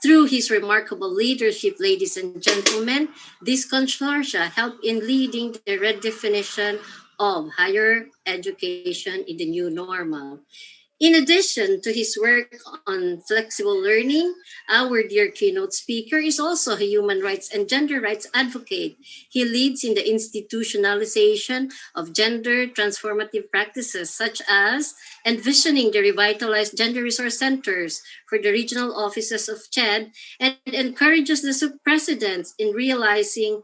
Through his remarkable leadership, ladies and gentlemen, this consortia helped in leading the redefinition of higher education in the new normal. In addition to his work on flexible learning, our dear keynote speaker is also a human rights and gender rights advocate. He leads in the institutionalization of gender transformative practices, such as envisioning the revitalized gender resource centers for the regional offices of CHED, and encourages the sub-presidents in realizing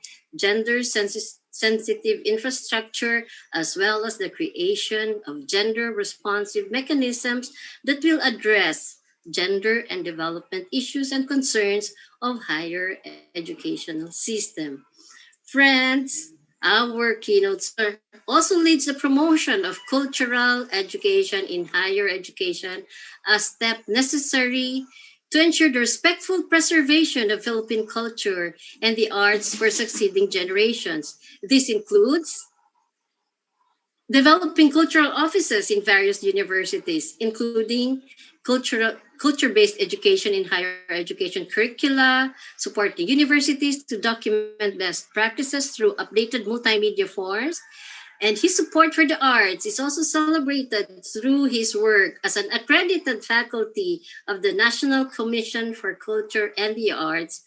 sensitive infrastructure, as well as the creation of gender responsive mechanisms that will address gender and development issues and concerns of higher educational system. Friends, our keynote speaker also leads the promotion of cultural education in higher education, a step necessary to ensure the respectful preservation of Philippine culture and the arts for succeeding generations. This includes developing cultural offices in various universities, including culture-based education in higher education curricula, supporting universities to document best practices through updated multimedia forms, and his support for the arts is also celebrated through his work as an accredited faculty of the National Commission for Culture and the Arts,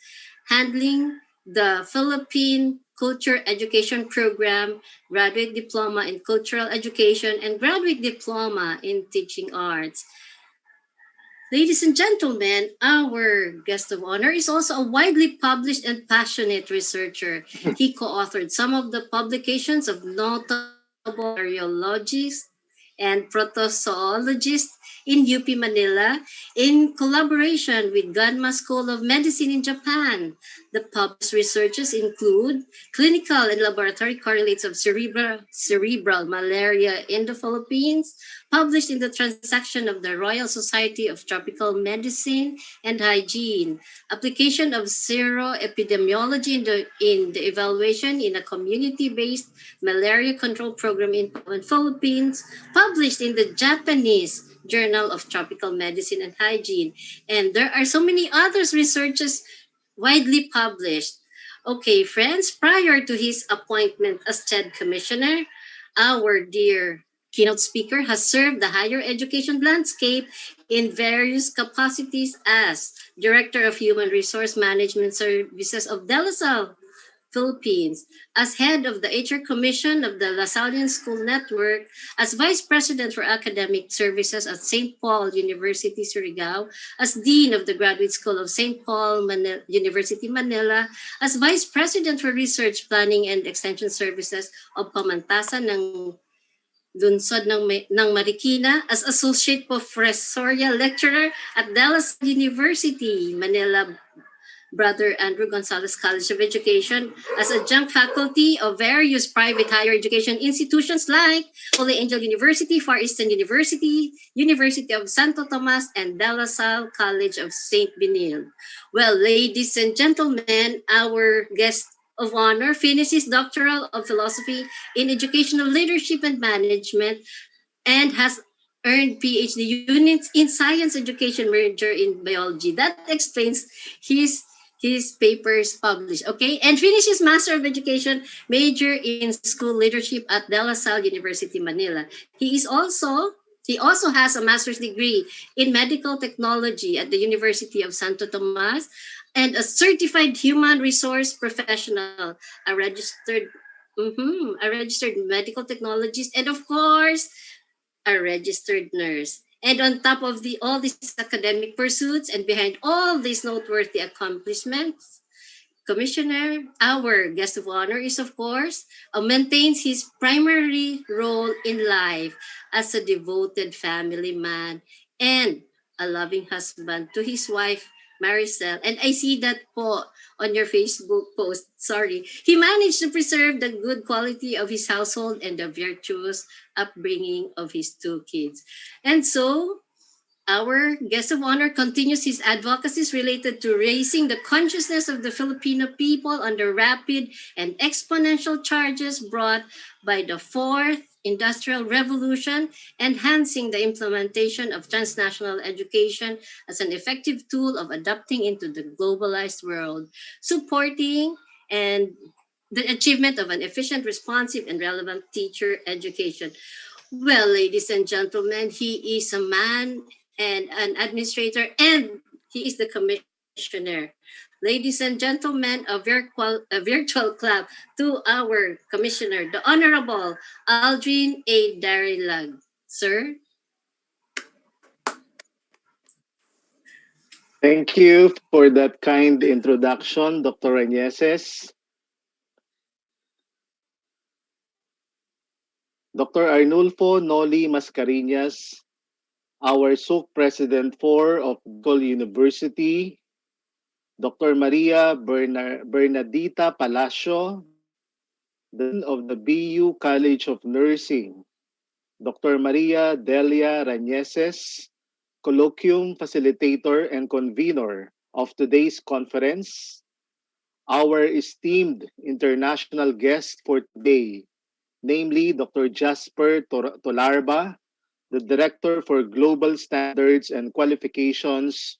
handling the Philippine Culture Education Program, Graduate Diploma in Cultural Education, and Graduate Diploma in Teaching Arts. Ladies and gentlemen, our guest of honor is also a widely published and passionate researcher. He co-authored some of the publications of notable bacteriologists and protozoologists in UP Manila in collaboration with Ganma School of Medicine in Japan. The published researches include clinical and laboratory correlates of cerebral malaria in the Philippines, published in the Transaction of the Royal Society of Tropical Medicine and Hygiene, application of seroepidemiology in the evaluation in a community-based malaria control program in the Philippines, published in the Japanese Journal of Tropical Medicine and Hygiene. And there are so many others researches widely published. Okay, friends, prior to his appointment as CHED Commissioner, our dear keynote speaker has served the higher education landscape in various capacities as Director of Human Resource Management Services of De La Salle, Philippines, as head of the HR Commission of the Lasallian School Network, as Vice President for Academic Services at St. Paul University, Surigao, as Dean of the Graduate School of St. Paul University, Manila, as Vice President for Research Planning and Extension Services of Pamantasan ng Lunsod ng Marikina, as Associate Professorial Lecturer at De La Salle University, Manila, Brother Andrew Gonzalez College of Education, as adjunct faculty of various private higher education institutions like Holy Angel University, Far Eastern University, University of Santo Tomas, and De La Salle College of St. Benil. Well, ladies and gentlemen, our guest of honor finished his doctoral of philosophy in educational leadership and management and has earned PhD units in science education major in biology. That explains his papers published, okay? And finished his Master of Education major in school leadership at De La Salle University, Manila. He also has a master's degree in medical technology at the University of Santo Tomas and a certified human resource professional, a registered medical technologist, and of course, a registered nurse. And on top of all these academic pursuits and behind all these noteworthy accomplishments, Commissioner, our guest of honor, is of course, maintains his primary role in life as a devoted family man and a loving husband to his wife, Maricel. And I see that po on your Facebook post. Sorry. He managed to preserve the good quality of his household and the virtuous upbringing of his two kids. And so, our guest of honor continues his advocacies related to raising the consciousness of the Filipino people on the rapid and exponential charges brought by the Fourth Industrial Revolution, enhancing the implementation of transnational education as an effective tool of adapting into the globalized world, supporting and the achievement of an efficient, responsive, and relevant teacher education. Well, ladies and gentlemen, he is a man and an administrator, and he is the commissioner. Ladies and gentlemen, a virtual clap to our commissioner, the Honorable Aldrin A. Darilag. Sir? Thank you for that kind introduction, Dr. Reñeses. Dr. Arnulfo Noli Mascareñas, our SUC President 4 of Bicol University, Dr. Maria Bernadita Palacio, the Dean of the BU College of Nursing, Dr. Maria Delia Rañeses, Colloquium Facilitator and Convener of today's conference, our esteemed international guest for today, namely Dr. Jasper Tolarba, the Director for Global Standards and Qualifications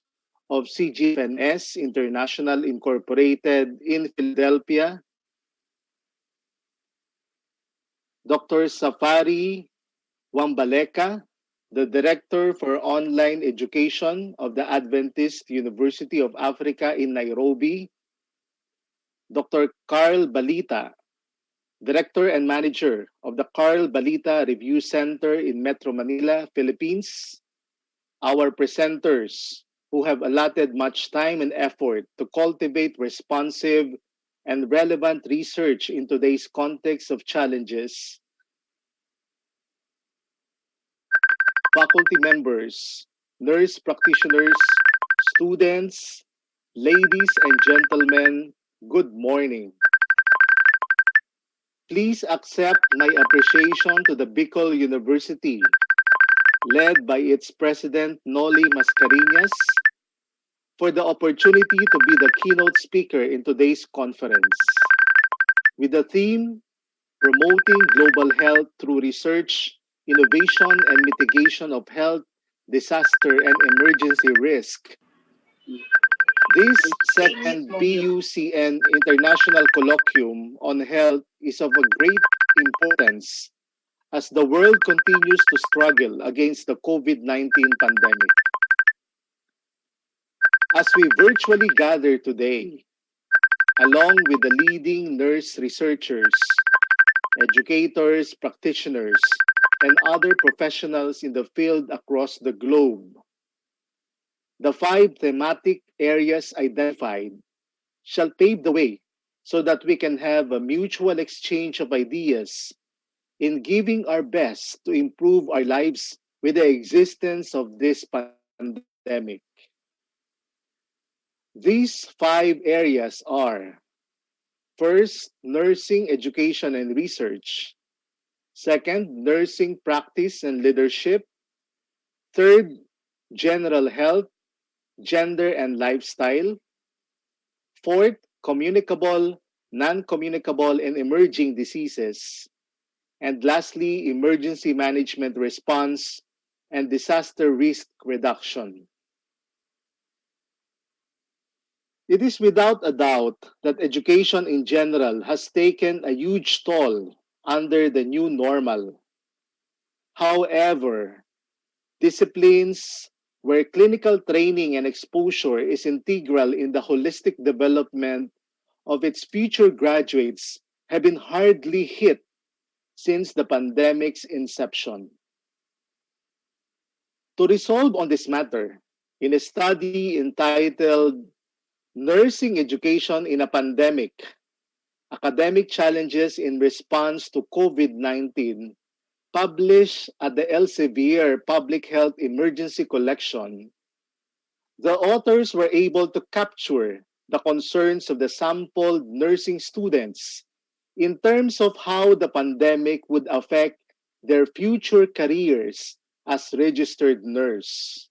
of CGFNS International Incorporated in Philadelphia, Dr. Safari Wambaleka, the Director for Online Education of the Adventist University of Africa in Nairobi, Dr. Carl Balita, Director and Manager of the Carl Balita Review Center in Metro Manila, Philippines, our presenters who have allotted much time and effort to cultivate responsive and relevant research in today's context of challenges, faculty members, nurse practitioners, students, ladies and gentlemen, good morning. Please accept my appreciation to the Bicol University, led by its President Noli Mascareñas, for the opportunity to be the keynote speaker in today's conference. With the theme, Promoting Global Health Through Research, Innovation, and Mitigation of Health, Disaster, and Emergency Risk, this second BUCN International Colloquium on Health is of a great importance as the world continues to struggle against the COVID-19 pandemic. As we virtually gather today, along with the leading nurse researchers, educators, practitioners, and other professionals in the field across the globe, the five thematic areas identified shall pave the way so that we can have a mutual exchange of ideas in giving our best to improve our lives with the existence of this pandemic. These five areas are: first, nursing education and research; second, nursing practice and leadership; third, general health, gender and lifestyle; fourth, communicable, non-communicable, and emerging diseases; and lastly, emergency management response and disaster risk reduction. It is without a doubt that education in general has taken a huge toll under the new normal. However, disciplines where clinical training and exposure is integral in the holistic development of its future graduates have been hardly hit since the pandemic's inception. To resolve on this matter, in a study entitled Nursing Education in a Pandemic, Academic Challenges in Response to COVID-19, published at the Elsevier Public Health Emergency Collection, the authors were able to capture the concerns of the sampled nursing students in terms of how the pandemic would affect their future careers as registered nurse.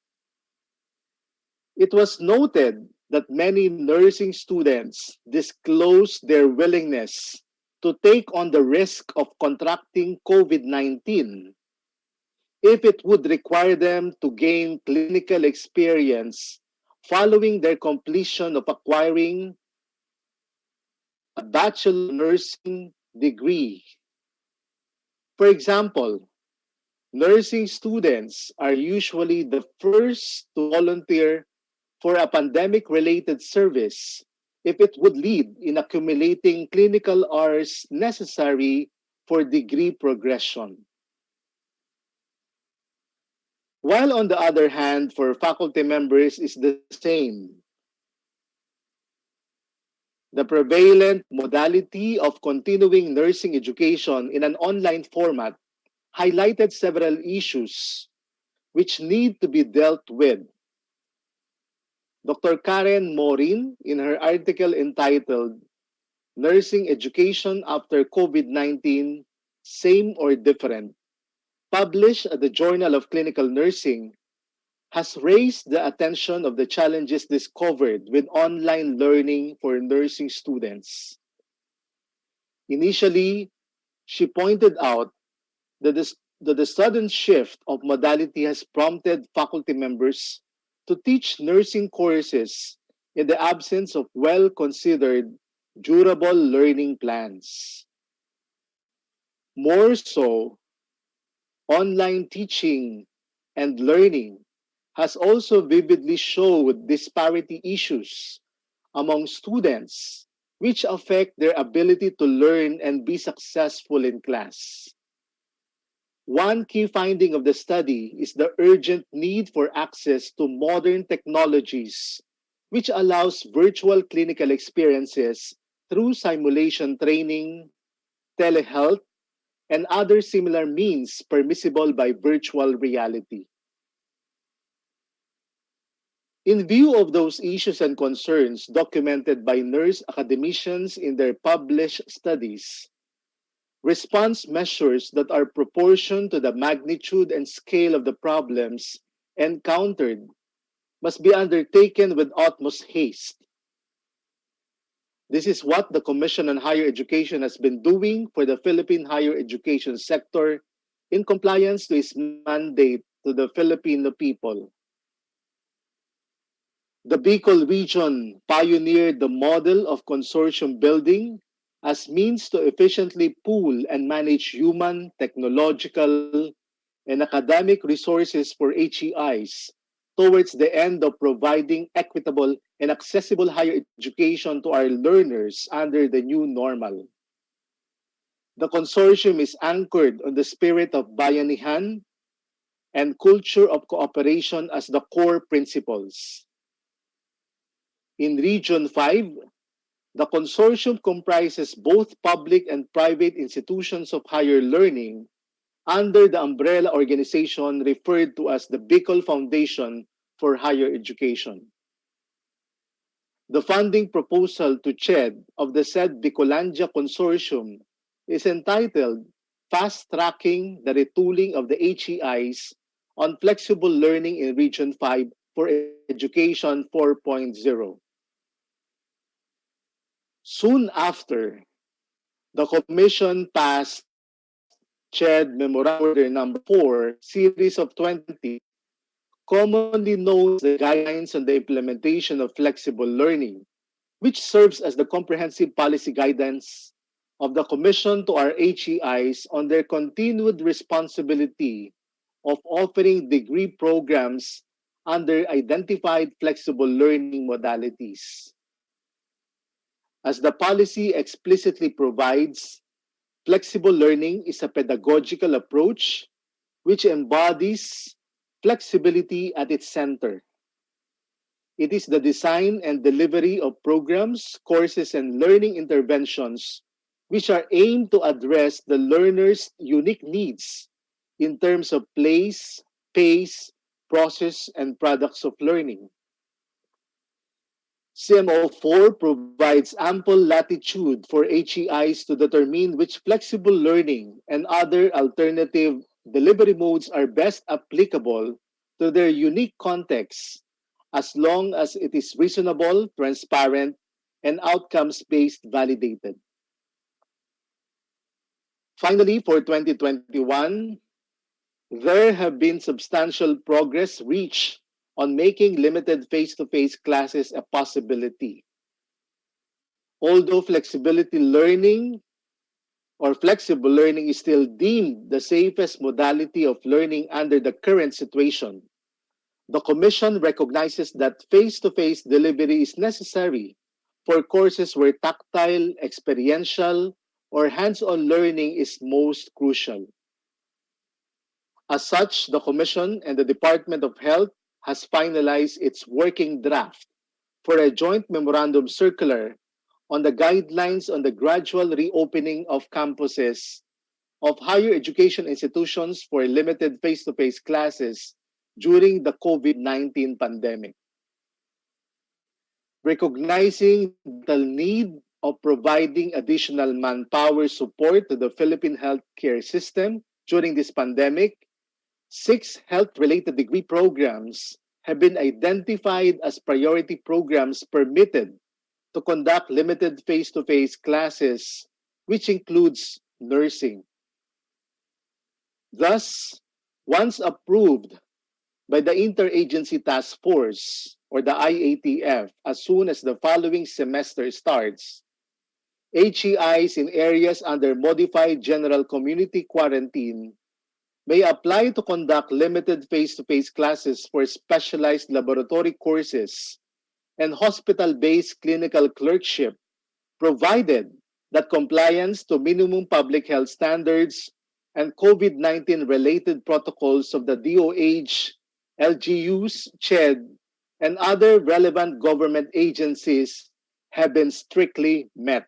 It was noted that many nursing students disclosed their willingness to take on the risk of contracting COVID-19 if it would require them to gain clinical experience following their completion of acquiring a Bachelor of Nursing degree. For example, Nursing students are usually the first to volunteer for a pandemic related service if it would lead in accumulating clinical hours necessary for degree progression. While on the other hand, for faculty members is the same. The prevalent modality of continuing nursing education in an online format highlighted several issues which need to be dealt with. Dr. Karen Morin, in her article entitled Nursing Education After COVID-19, Same or Different, published at the Journal of Clinical Nursing, has raised the attention of the challenges discovered with online learning for nursing students. Initially, she pointed out that the sudden shift of modality has prompted faculty members to teach nursing courses in the absence of well considered, durable learning plans. More so, online teaching and learning has also vividly showed disparity issues among students, which affect their ability to learn and be successful in class. One key finding of the study is the urgent need for access to modern technologies, which allows virtual clinical experiences through simulation training, telehealth, and other similar means permissible by virtual reality. In view of those issues and concerns documented by nurse academicians in their published studies, response measures that are proportioned to the magnitude and scale of the problems encountered must be undertaken with utmost haste. This is what the Commission on Higher Education has been doing for the Philippine higher education sector in compliance to its mandate to the Filipino people. The Bicol region pioneered the model of consortium building as means to efficiently pool and manage human, technological, and academic resources for HEIs towards the end of providing equitable and accessible higher education to our learners under the new normal. The consortium is anchored on the spirit of bayanihan and culture of cooperation as the core principles. In Region 5, the consortium comprises both public and private institutions of higher learning under the umbrella organization referred to as the Bicol Foundation for Higher Education. The funding proposal to CHED of the said Bicolandia Consortium is entitled Fast Tracking the Retooling of the HEIs on Flexible Learning in Region 5 for Education 4.0. Soon after, the Commission passed CHED Memorandum Order Number 4, Series of 20, commonly known as the Guidelines on the Implementation of Flexible Learning, which serves as the comprehensive policy guidance of the Commission to our HEIs on their continued responsibility of offering degree programs under identified flexible learning modalities. As the policy explicitly provides, flexible learning is a pedagogical approach which embodies flexibility at its center. It is the design and delivery of programs, courses, and learning interventions which are aimed to address the learner's unique needs in terms of place, pace, process, and products of learning. CMO4 provides ample latitude for HEIs to determine which flexible learning and other alternative delivery modes are best applicable to their unique contexts as long as it is reasonable, transparent, and outcomes-based validated. Finally, for 2021, there have been substantial progress reached on making limited face-to-face classes a possibility. Although flexibility learning or flexible learning is still deemed the safest modality of learning under the current situation, the Commission recognizes that face to face delivery is necessary for courses where tactile, experiential, or hands on learning is most crucial. As such, the Commission and the Department of Health has finalized its working draft for a joint memorandum circular on the guidelines on the gradual reopening of campuses of higher education institutions for limited face to face classes during the COVID 19 pandemic. Recognizing the vital need of providing additional manpower support to the Philippine healthcare system during this pandemic, 6 health related degree programs have been identified as priority programs permitted to conduct limited face to face classes, which includes nursing. Thus, once approved by the Interagency Task Force or the IATF as soon as the following semester starts, HEIs in areas under modified general community quarantine may apply to conduct limited face-to-face classes for specialized laboratory courses and hospital-based clinical clerkship, provided that compliance to minimum public health standards and COVID-19 related protocols of the DOH, LGUs, CHED, and other relevant government agencies have been strictly met.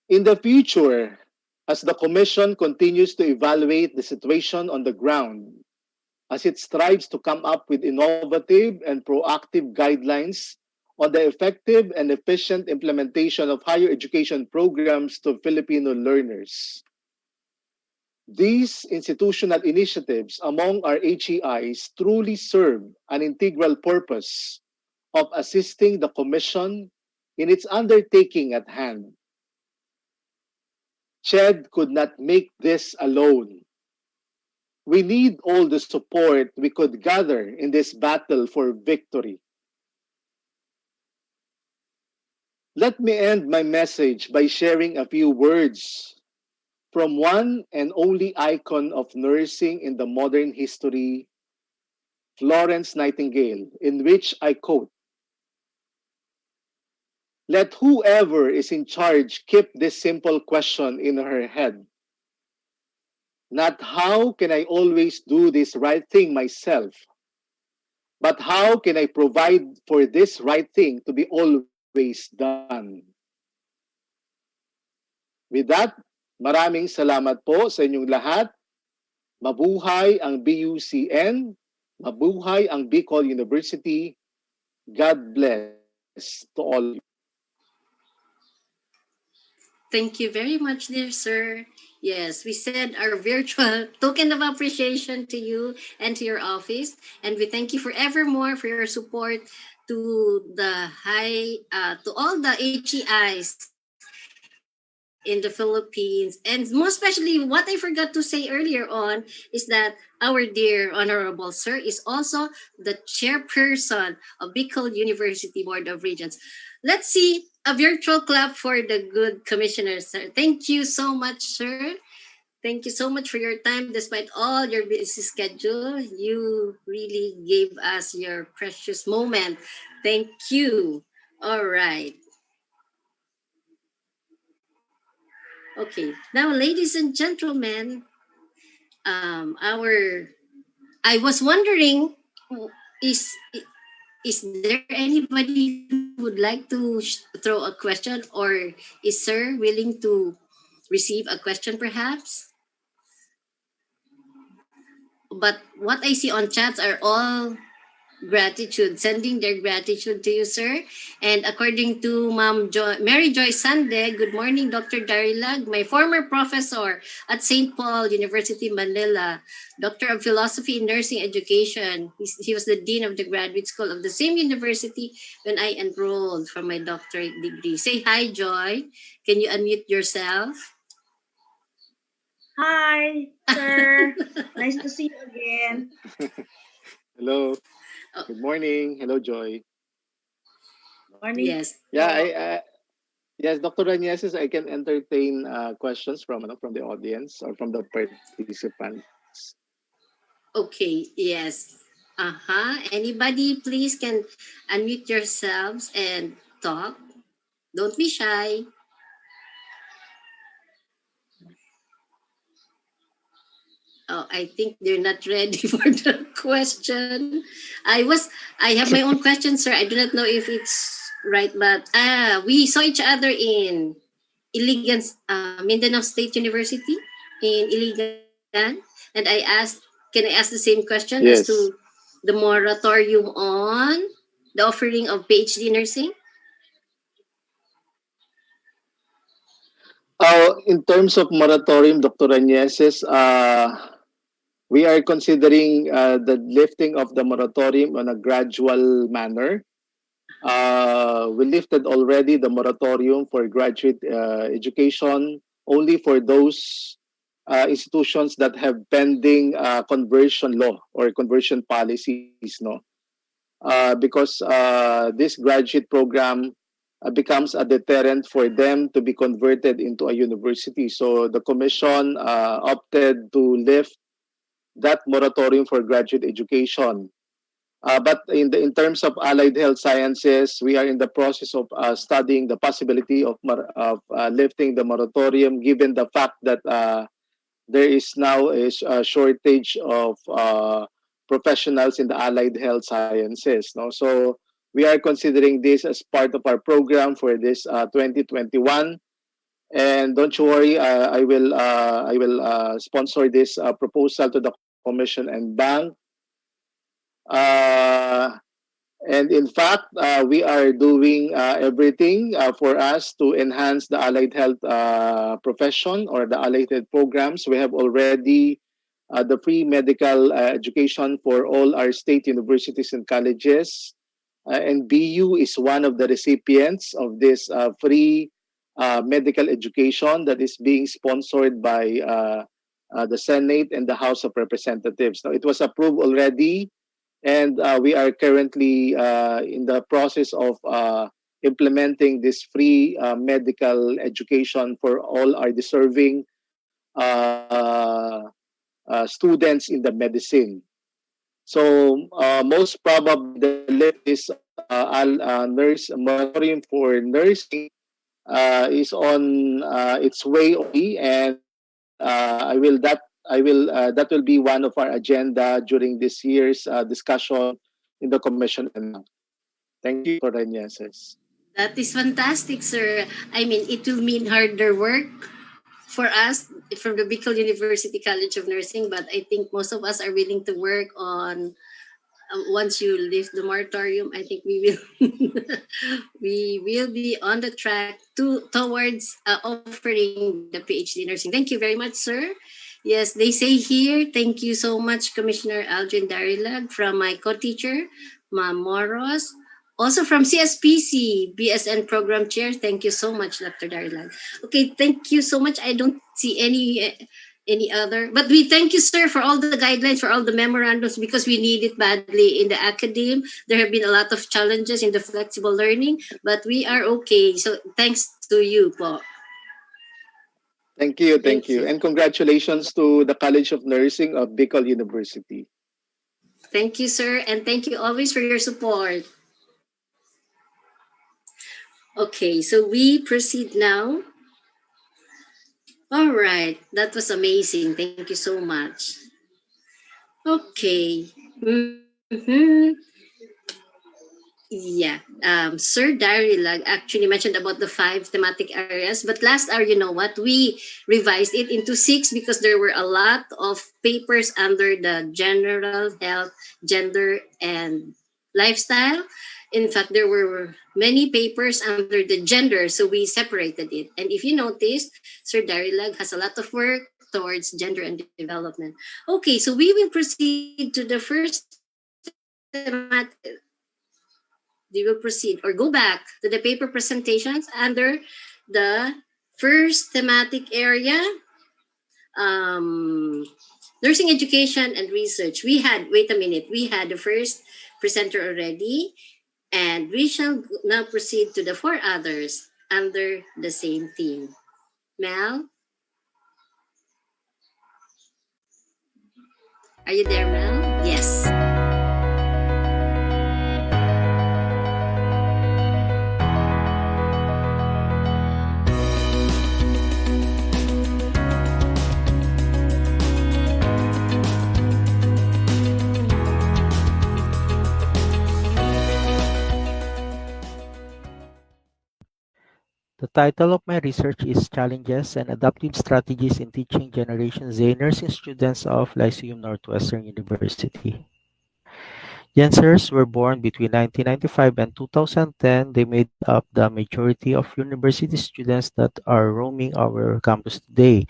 In the future, as the Commission continues to evaluate the situation on the ground, as it strives to come up with innovative and proactive guidelines on the effective and efficient implementation of higher education programs to Filipino learners. These institutional initiatives among our HEIs truly serve an integral purpose of assisting the Commission in its undertaking at hand. CHED could not make this alone. We need all the support we could gather in this battle for victory. Let me end my message by sharing a few words from one and only icon of nursing in the modern history, Florence Nightingale, in which I quote, "Let whoever is in charge keep this simple question in her head. Not how can I always do this right thing myself, but how can I provide for this right thing to be always done?" With that, maraming salamat po sa inyong lahat. Mabuhay ang BUCN, mabuhay ang Bicol University. God bless to all of you. Thank you very much, dear sir. Yes, we send our virtual token of appreciation to you and to your office, and we thank you forevermore for your support to the to all the HEIs in the Philippines, and most especially what I forgot to say earlier on is that our dear honorable sir is also the chairperson of Bicol University Board of Regents. Let's see a virtual clap for the good commissioner, sir. Thank you so much, sir. Thank you so much for your time despite all your busy schedule. You really gave us your precious moment. Thank you. All right. Okay. Now, ladies and gentlemen, our I was wondering, is is there anybody who would like to throw a question, or is sir willing to receive a question perhaps? But what I see on chats are all gratitude, sending their gratitude to you, sir. And according to Mary Joy Sande, good morning, Dr. Darilag, my former professor at St. Paul University, Manila, Doctor of Philosophy in Nursing Education. He was the Dean of the Graduate School of the same university when I enrolled for my doctorate degree. Say hi, Joy. Can you unmute yourself? Hi, sir. Nice to see you again. Hello. Oh, Good morning. Hello, Joy. Morning yes. Yeah, po. Yes, Dr. Ranieses, I can entertain questions from the audience or from the participants. Okay, yes. Anybody, please can unmute yourselves and talk. Don't be shy. Oh, I think they're not ready for the question. I have my own question, sir. I do not know if it's right, but we saw each other in Iligan, Mindanao State University in Iligan, and can I ask the same question as to Yes. the moratorium on the offering of PhD nursing? In terms of moratorium, Dr. Ranieses, we are considering the lifting of the moratorium on a gradual manner. We lifted already the moratorium for graduate education only for those institutions that have pending conversion law or conversion policies, no? Because this graduate program becomes a deterrent for them to be converted into a university. So the commission opted to lift that moratorium for graduate education. But in terms of allied health sciences, we are in the process of studying the possibility of lifting the moratorium, given the fact that there is now a shortage of professionals in the allied health sciences. No, so we are considering this as part of our program for this 2021. And don't you worry, I will sponsor this proposal to the commission and bank. Uh, and in fact, we are doing everything for us to enhance the allied health profession or the allied health programs. We have already the free medical education for all our state universities and colleges. And BU is one of the recipients of this free medical education that is being sponsored by the Senate and the House of Representatives. Now, it was approved already, and we are currently in the process of implementing this free medical education for all our deserving students in the medicine. So most probably the lift of this nurse moratorium for nursing is on its way already, and that will be one of our agenda during this year's discussion in the commission and bank. Thank you, Dr. Reneses. That is fantastic, sir. I mean, it will mean harder work for us from the Bicol University College of Nursing, but I think most of us are willing to work on once you lift the moratorium. I think we will we will be on the track towards offering the PhD nursing. Thank you very much, sir. Yes, they say here, thank you so much, Commissioner Aldrin Darilag, from my co-teacher, Ma'am Moros. Also from CSPC, BSN Program Chair, thank you so much, Dr. Darilag. Okay, thank you so much. I don't see any other, but we thank you, sir, for all the guidelines, for all the memorandums, because we need it badly in the academe. There have been a lot of challenges in the flexible learning, but we are okay. So thanks to you, po. Thank Thank you. you. And congratulations to the College of Nursing of Bicol University. Thank you, sir, and thank you always for your support. Okay, so we proceed now. All right, that was amazing. Thank you so much. Okay. Mm-hmm. Yeah. Sir Darilag actually mentioned about the 5 thematic areas, but last hour, you know what? We revised it into 6 because there were a lot of papers under the general health, gender, and lifestyle. In fact, there were many papers under the gender, so we separated it. And if you noticed, Sir Darilag has a lot of work towards gender and development. Okay, so we will proceed to the first thematic. They will proceed or go back to the paper presentations under the first thematic area, um, nursing education and research. Wait a minute, we had the first presenter already, and we shall now proceed to the 4 others. under the same theme. Mel, are you there, Mel? Yes. The title of my research is Challenges and Adaptive Strategies in Teaching Generation Z Nursing Students of Lyceum Northwestern University. Jensers were born between 1995 and 2010. They made up the majority of university students that are roaming our campus today.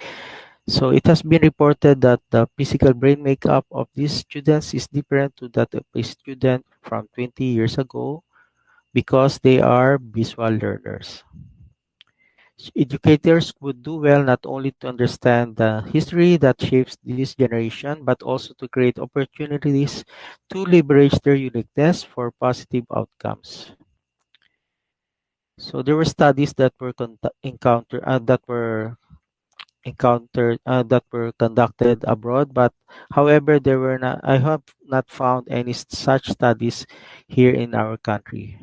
So it has been reported that the physical brain makeup of these students is different to that of a student from 20 years ago because they are visual learners. Educators would do well not only to understand the history that shapes this generation, but also to create opportunities to leverage their uniqueness for positive outcomes. So there were studies that were that were conducted abroad, but however, there were not. I have not found any such studies here in our country.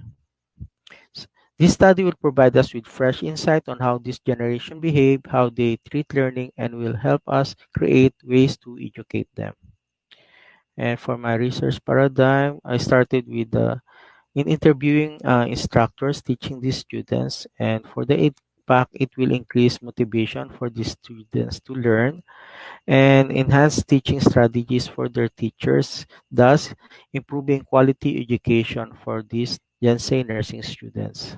This study will provide us with fresh insight on how this generation behave, how they treat learning, and will help us create ways to educate them. And for my research paradigm, I started with in interviewing instructors teaching these students, and for the impact, it will increase motivation for these students to learn and enhance teaching strategies for their teachers, thus improving quality education for these Yansei nursing students.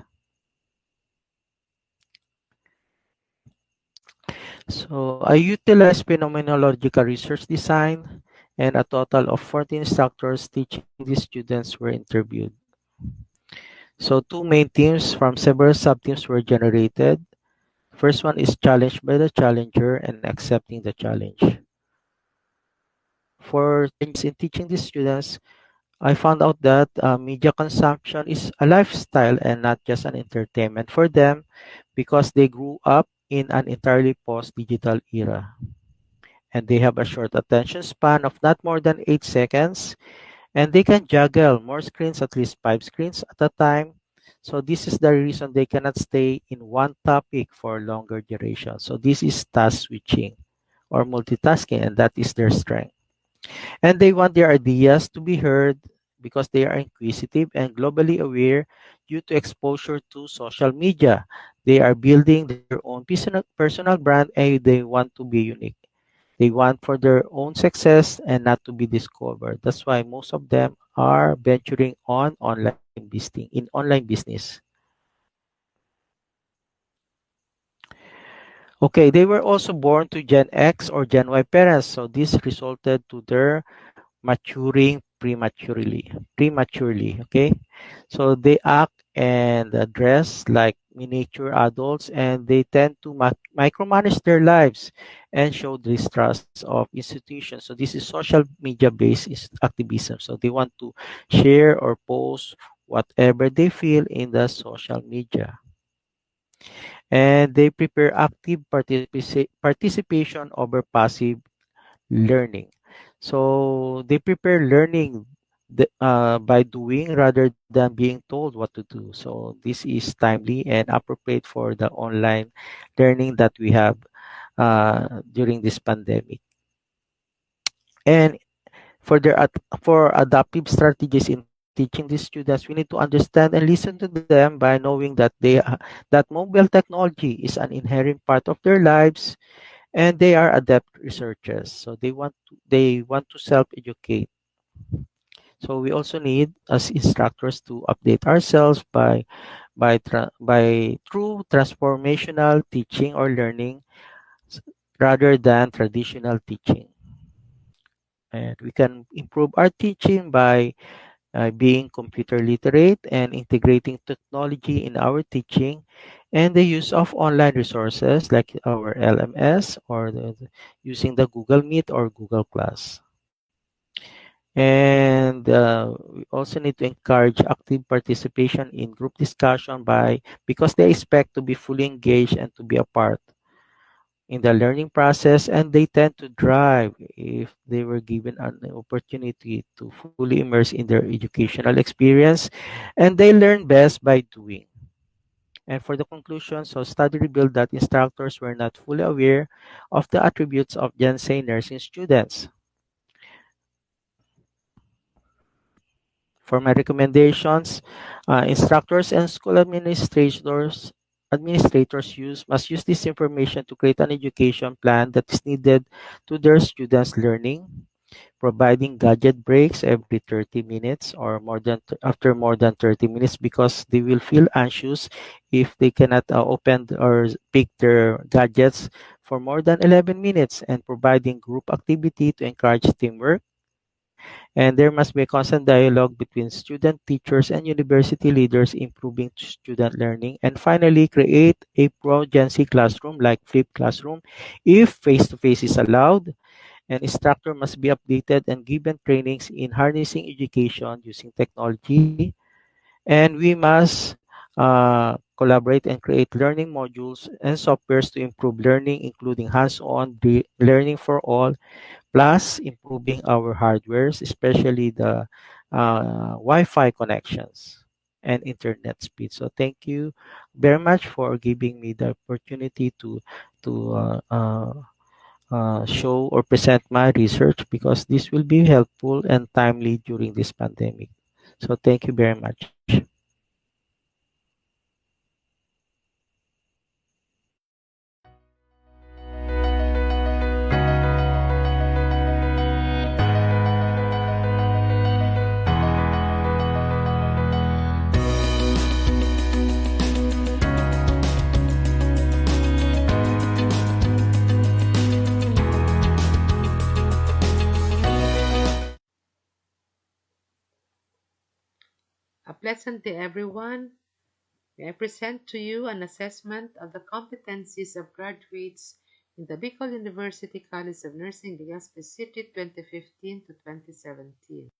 So I utilized phenomenological research design, and a total of 14 instructors teaching these students were interviewed. So two main teams from several sub-teams were generated. First one is challenged by the challenger and accepting the challenge. For challenges in teaching these students, I found out that media consumption is a lifestyle and not just an entertainment for them because they grew up in an entirely post-digital era. And they have a short attention span of not more than 8 seconds, and they can juggle more screens, at least 5 screens at a time. So this is the reason they cannot stay in one topic for longer duration. So this is task switching or multitasking, and that is their strength. And they want their ideas to be heard because they are inquisitive and globally aware due to exposure to social media. They are building their own personal brand, and they want to be unique. They want for their own success and not to be discovered. That's why most of them are venturing on online business. Okay, they were also born to Gen X or Gen Y parents, so this resulted to their maturing prematurely. Okay, so they act and dress like miniature adults, and they tend to micromanage their lives and show distrust of institutions. So this is social media based activism, so they want to share or post whatever they feel in the social media, and they prepare active participation over passive learning. So they prepare learning by doing rather than being told what to do. So this is timely and appropriate for the online learning that we have during this pandemic. And for adaptive strategies in teaching these students, we need to understand and listen to them by knowing that that mobile technology is an inherent part of their lives, and they are adept researchers, so they want to self-educate. So we also need as instructors to update ourselves by through transformational teaching or learning rather than traditional teaching. And we can improve our teaching by being computer literate and integrating technology in our teaching, and the use of online resources like our LMS or using the Google Meet or Google Class. And we also need to encourage active participation in group discussion by because they expect to be fully engaged and to be a part in the learning process, and they tend to drive if they were given an opportunity to fully immerse in their educational experience, and they learn best by doing. And for the conclusion, so study revealed that instructors were not fully aware of the attributes of Gen Z nursing students. For my recommendations, instructors and school administrators must use this information to create an education plan that is needed to their students' learning, providing gadget breaks every 30 minutes or after more than 30 minutes because they will feel anxious if they cannot open or pick their gadgets for more than 11 minutes, and providing group activity to encourage teamwork. And there must be a constant dialogue between student, teachers, and university leaders, improving student learning. And finally, create a pro-Gen-Z classroom like flipped classroom if face-to-face is allowed. An instructor must be updated and given trainings in harnessing education using technology. And we must collaborate and create learning modules and softwares to improve learning, including hands-on learning for all, plus improving our hardwares, especially the Wi-Fi connections and internet speed. So thank you very much for giving me the opportunity to show or present my research, because this will be helpful and timely during this pandemic. So thank you very much. A pleasant day, everyone. May I present to you an assessment of the competencies of graduates in the Bicol University College of Nursing, Legazpi City, 2015 to 2017.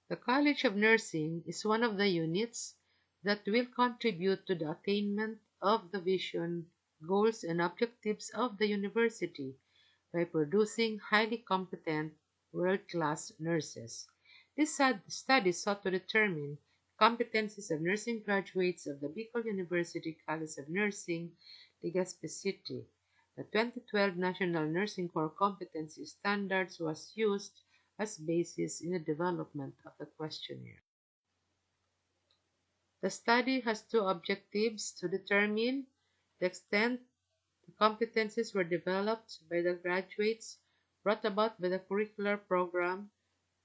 The College of Nursing is one of the units that will contribute to the attainment of the vision, goals, and objectives of the university by producing highly competent, world-class nurses. This study sought to determine competencies of nursing graduates of the Bicol University College of Nursing, Legazpi City. The 2012 National Nursing Corps Competency Standards was used as basis in the development of the questionnaire. The study has two objectives: to determine the extent the competencies were developed by the graduates, brought about by the curricular program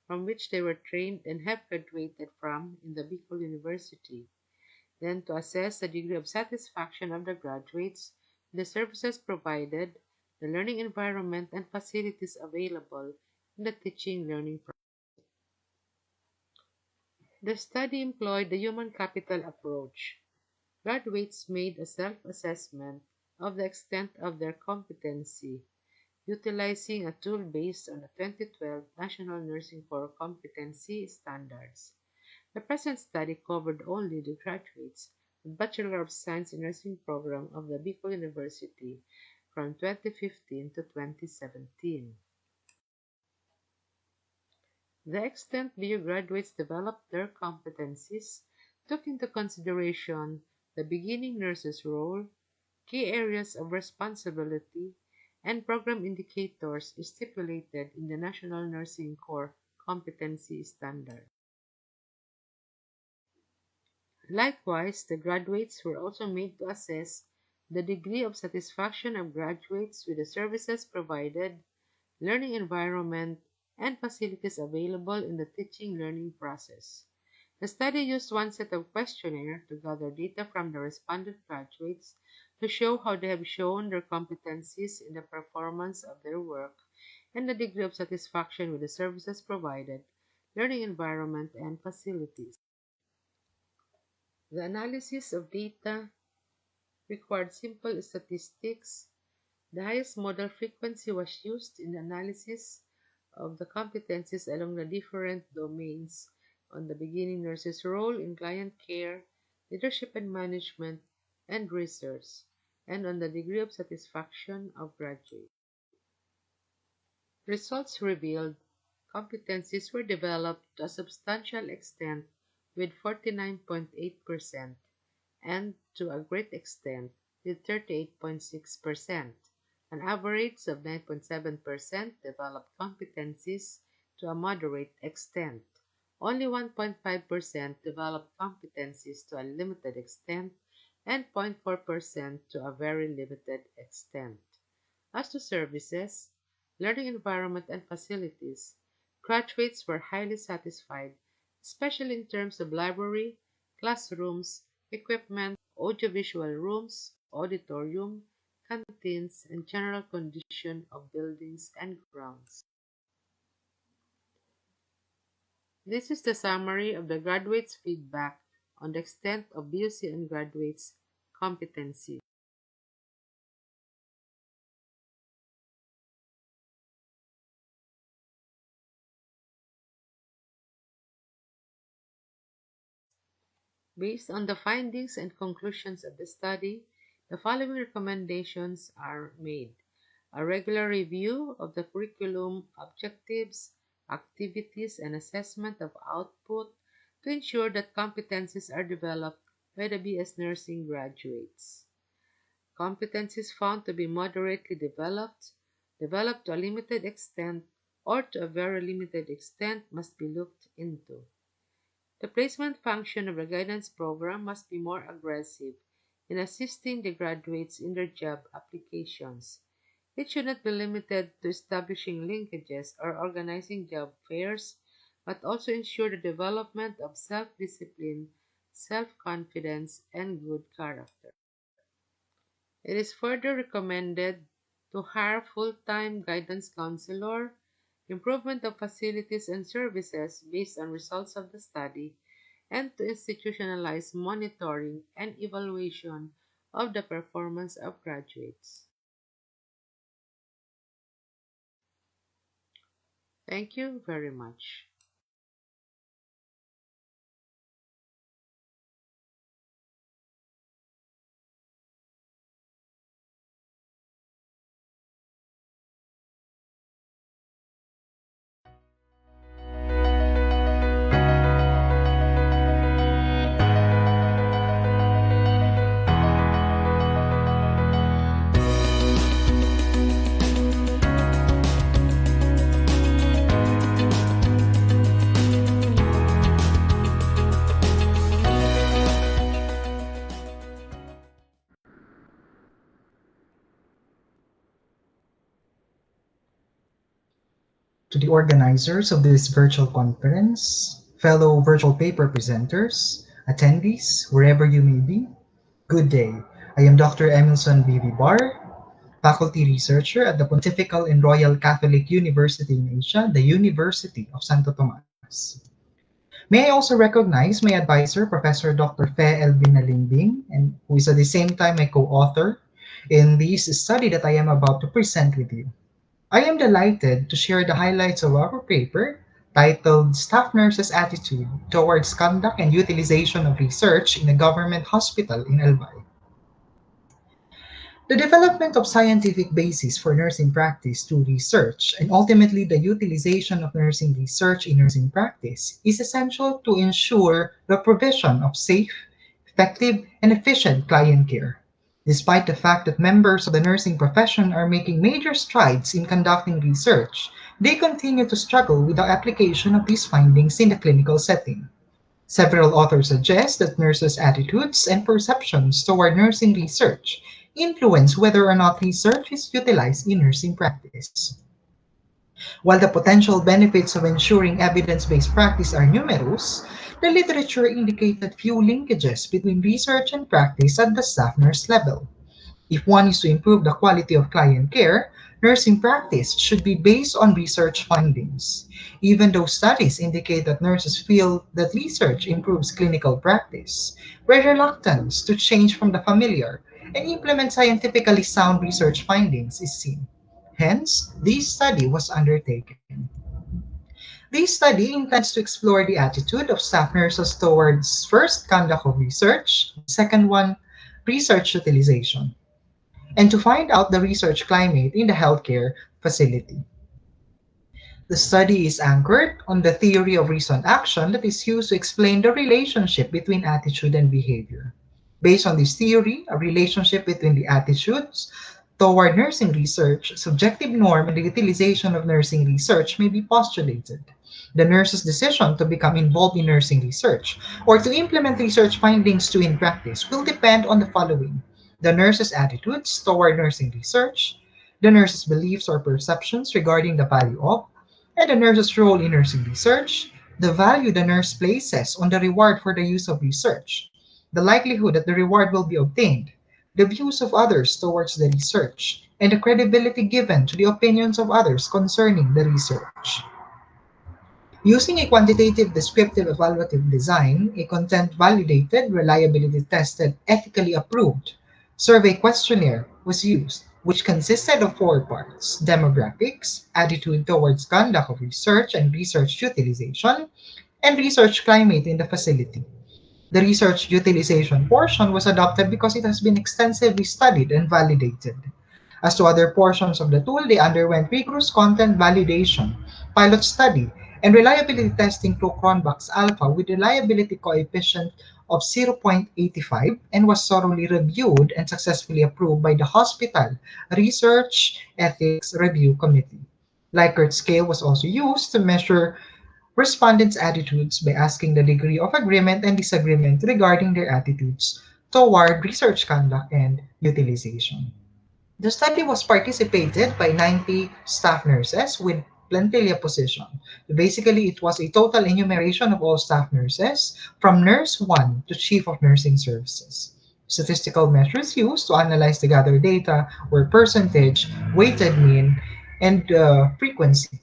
from which they were trained and have graduated from in the Bicol University. Then to assess the degree of satisfaction of the graduates with the services provided, the learning environment and facilities available in the teaching learning process. The study employed the human capital approach. Graduates made a self-assessment of the extent of their competency, utilizing a tool based on the 2012 National Nursing Corps Competency Standards. The present study covered only the graduates of Bachelor of Science in Nursing program of the Bicol University from 2015 to 2017. The extent BU graduates developed their competencies took into consideration the beginning nurse's role, key areas of responsibility, and program indicators stipulated in the National Nursing Corps Competency Standard. Likewise, the graduates were also made to assess the degree of satisfaction of graduates with the services provided, learning environment, and facilities available in the teaching learning process. The study used one set of questionnaire to gather data from the respondent graduates to show how they have shown their competencies in the performance of their work and the degree of satisfaction with the services provided, learning environment, and facilities. The analysis of data required simple statistics, The highest modal frequency was used in the analysis of the competencies along the different domains on the beginning nurse's role in client care, leadership and management, and research, and on the degree of satisfaction of graduates. Results revealed competencies were developed to a substantial extent with 49.8% and to a great extent with 38.6%. An average of 9.7% developed competencies to a moderate extent. Only 1.5% developed competencies to a limited extent and 0.4% to a very limited extent. As to services, learning environment and facilities, graduates were highly satisfied, especially in terms of library, classrooms, equipment, audiovisual rooms, auditorium, canteens, and general condition of buildings and grounds. This is the summary of the graduates' feedback on the extent of BUCN graduates' competency. Based on the findings and conclusions of the study, the following recommendations are made: a regular review of the curriculum objectives, activities, and assessment of output to ensure that competencies are developed by the BS nursing graduates. Competencies found to be moderately developed to a limited extent, or to a very limited extent must be looked into. The placement function of the guidance program must be more aggressive in assisting the graduates in their job applications. It should not be limited to establishing linkages or organizing job fairs, but also ensure the development of self-discipline, self-confidence, and good character. It is further recommended to hire full-time guidance counselor, improvement of facilities and services based on results of the study, and to institutionalize monitoring and evaluation of the performance of graduates. Thank you very much. To the organizers of this virtual conference, fellow virtual paper presenters, attendees, wherever you may be, good day. I am Dr. Emilson B.V. Barr, faculty researcher at the Pontifical and Royal Catholic University in Asia, the University of Santo Tomas. May I also recognize my advisor, Professor Dr. Fe Elvin Lingbing, and who is at the same time my co-author in this study that I am about to present with you. I am delighted to share the highlights of our paper titled Staff Nurses' Attitude Towards Conduct and Utilization of Research in a Government Hospital in Albay. The development of scientific basis for nursing practice through research and ultimately the utilization of nursing research in nursing practice is essential to ensure the provision of safe, effective, and efficient client care. Despite the fact that members of the nursing profession are making major strides in conducting research, they continue to struggle with the application of these findings in the clinical setting. Several authors suggest that nurses' attitudes and perceptions toward nursing research influence whether or not research is utilized in nursing practice. While the potential benefits of ensuring evidence based practice are numerous, the literature indicates that few linkages between research and practice at the staff nurse level. If one is to improve the quality of client care, nursing practice should be based on research findings. Even though studies indicate that nurses feel that research improves clinical practice, their reluctance to change from the familiar and implement scientifically sound research findings is seen. Hence, this study was undertaken. This study intends to explore the attitude of staff nurses towards first conduct of research, the second one, research utilization, and to find out the research climate in the healthcare facility. The study is anchored on the theory of reason action that is used to explain the relationship between attitude and behavior. Based on this theory, a relationship between the attitudes toward nursing research, subjective norm, and the utilization of nursing research may be postulated. The nurse's decision to become involved in nursing research or to implement research findings to in practice will depend on the following: the nurse's attitudes toward nursing research, the nurse's beliefs or perceptions regarding the value of, and the nurse's role in nursing research, the value the nurse places on the reward for the use of research, the likelihood that the reward will be obtained, the views of others towards the research, and the credibility given to the opinions of others concerning the research. Using a quantitative descriptive evaluative design, a content validated, reliability tested, ethically approved survey questionnaire was used, which consisted of four parts: demographics, attitude towards conduct of research and research utilization, and research climate in the facility. The research utilization portion was adopted because it has been extensively studied and validated. As to other portions of the tool, they underwent rigorous content validation, pilot study, and reliability testing through Cronbach's Alpha with reliability coefficient of 0.85 and was thoroughly reviewed and successfully approved by the Hospital Research Ethics Review Committee. Likert scale was also used to measure respondents' attitudes by asking the degree of agreement and disagreement regarding their attitudes toward research conduct and utilization. The study was participated by 90 staff nurses with plantilla position. Basically, it was a total enumeration of all staff nurses from nurse 1 to chief of nursing services. Statistical measures used to analyze the gathered data were percentage, weighted mean, and frequency.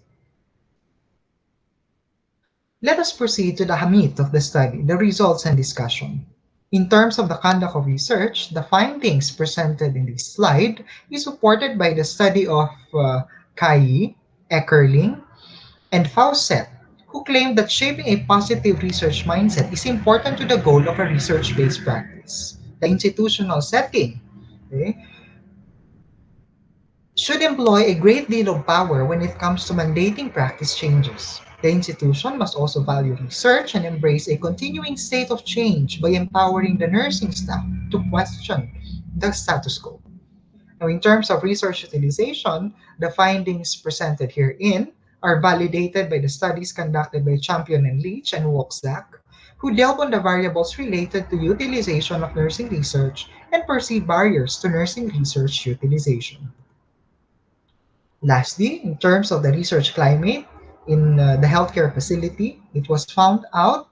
Let us proceed to the meat of the study, the results and discussion. In terms of the conduct of research, the findings presented in this slide is supported by the study of Kai, Eckerling, and Fawcett, who claimed that shaping a positive research mindset is important to the goal of a research-based practice. The institutional setting, okay, should employ a great deal of power when it comes to mandating practice changes. The institution must also value research and embrace a continuing state of change by empowering the nursing staff to question the status quo. Now, in terms of research utilization, the findings presented herein are validated by the studies conducted by Champion and Leach and Wolczak, who delve on the variables related to utilization of nursing research and perceived barriers to nursing research utilization. Lastly, in terms of the research climate in the healthcare facility, it was found out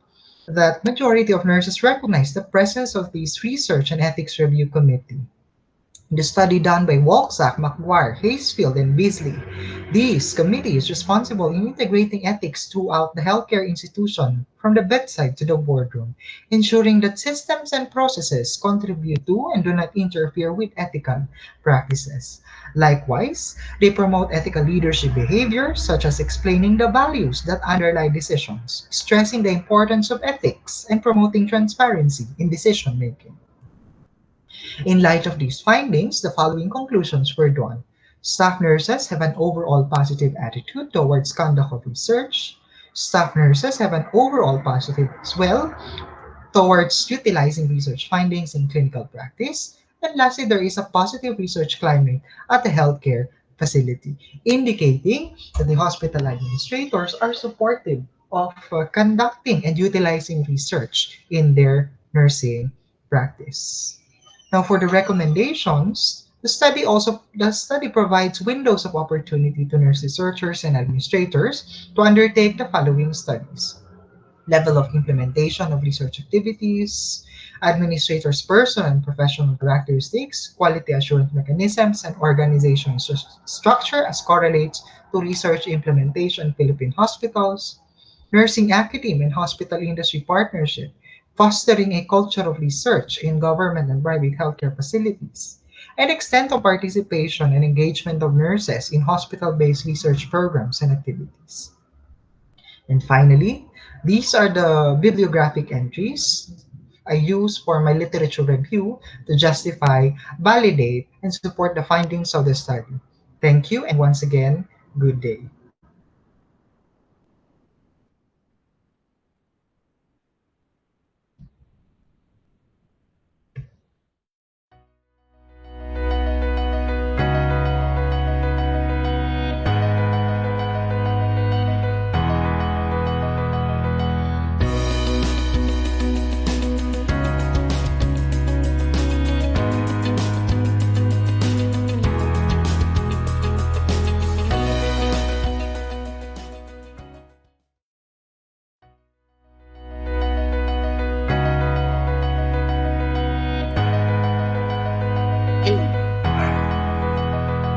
that majority of nurses recognize the presence of this research and ethics review committee. The study done by Walczak, McGuire, Haysfield, and Beasley, this committee is responsible in integrating ethics throughout the healthcare institution, from the bedside to the boardroom, ensuring that systems and processes contribute to and do not interfere with ethical practices. Likewise, they promote ethical leadership behavior, such as explaining the values that underlie decisions, stressing the importance of ethics, and promoting transparency in decision making. In light of these findings, the following conclusions were drawn. Staff nurses have an overall positive attitude towards conduct of research. Staff nurses have an overall positive as well towards utilizing research findings in clinical practice. And lastly, there is a positive research climate at the healthcare facility, indicating that the hospital administrators are supportive of conducting and utilizing research in their nursing practice. Now, for the recommendations, the study provides windows of opportunity to nurse researchers and administrators to undertake the following studies: level of implementation of research activities, administrators' personal and professional characteristics, quality assurance mechanisms, and organizational structure as correlates to research implementation in Philippine hospitals, nursing academe and hospital industry partnership, fostering a culture of research in government and private healthcare facilities, and extent of participation and engagement of nurses in hospital-based research programs and activities. And finally, these are the bibliographic entries I use for my literature review to justify, validate, and support the findings of the study. Thank you, and once again, good day.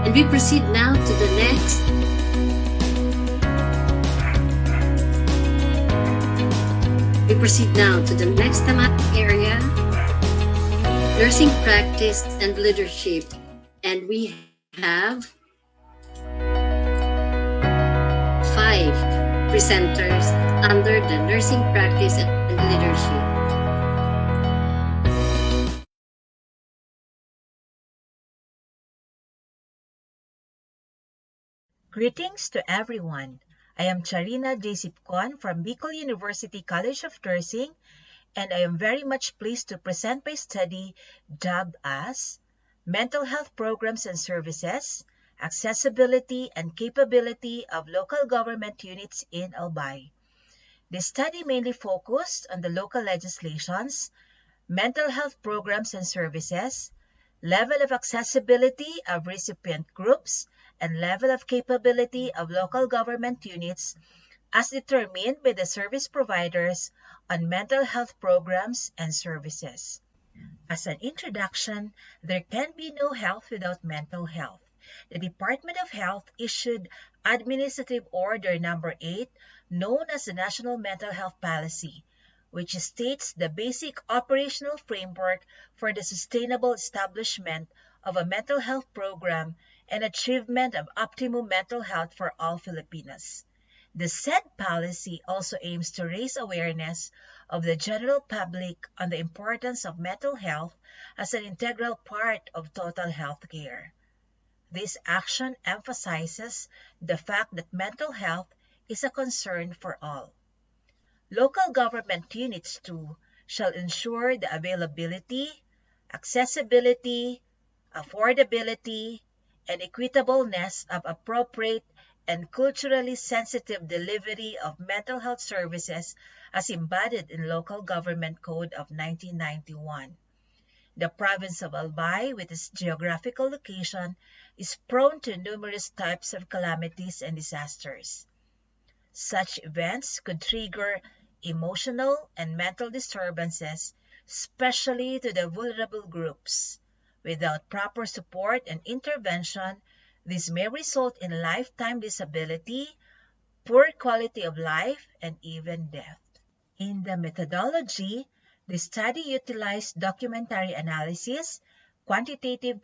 And we proceed now to the next. We proceed now to the next thematic area, nursing practice and leadership. And we have 5 presenters under the nursing practice and leadership. Greetings to everyone. I am Charina J. Sipcon from Bicol University College of Nursing, and I am very much pleased to present my study dubbed as Mental Health Programs and Services, Accessibility and Capability of Local Government Units in Albay. This study mainly focused on the local legislations, mental health programs and services, level of accessibility of recipient groups, and level of capability of local government units as determined by the service providers on mental health programs and services. As an introduction, there can be no health without mental health. The Department of Health issued Administrative Order Number 8, known as the National Mental Health Policy, which states the basic operational framework for the sustainable establishment of a mental health program and achievement of optimum mental health for all Filipinos. The said policy also aims to raise awareness of the general public on the importance of mental health as an integral part of total health care. This action emphasizes the fact that mental health is a concern for all. Local government units, too, shall ensure the availability, accessibility, affordability, and equitableness of appropriate and culturally sensitive delivery of mental health services as embodied in Local Government Code of 1991. The province of Albay, with its geographical location, is prone to numerous types of calamities and disasters. Such events could trigger emotional and mental disturbances, especially to the vulnerable groups. Without proper support and intervention, this may result in lifetime disability, poor quality of life, and even death. In the methodology, the study utilized documentary analysis, qualitative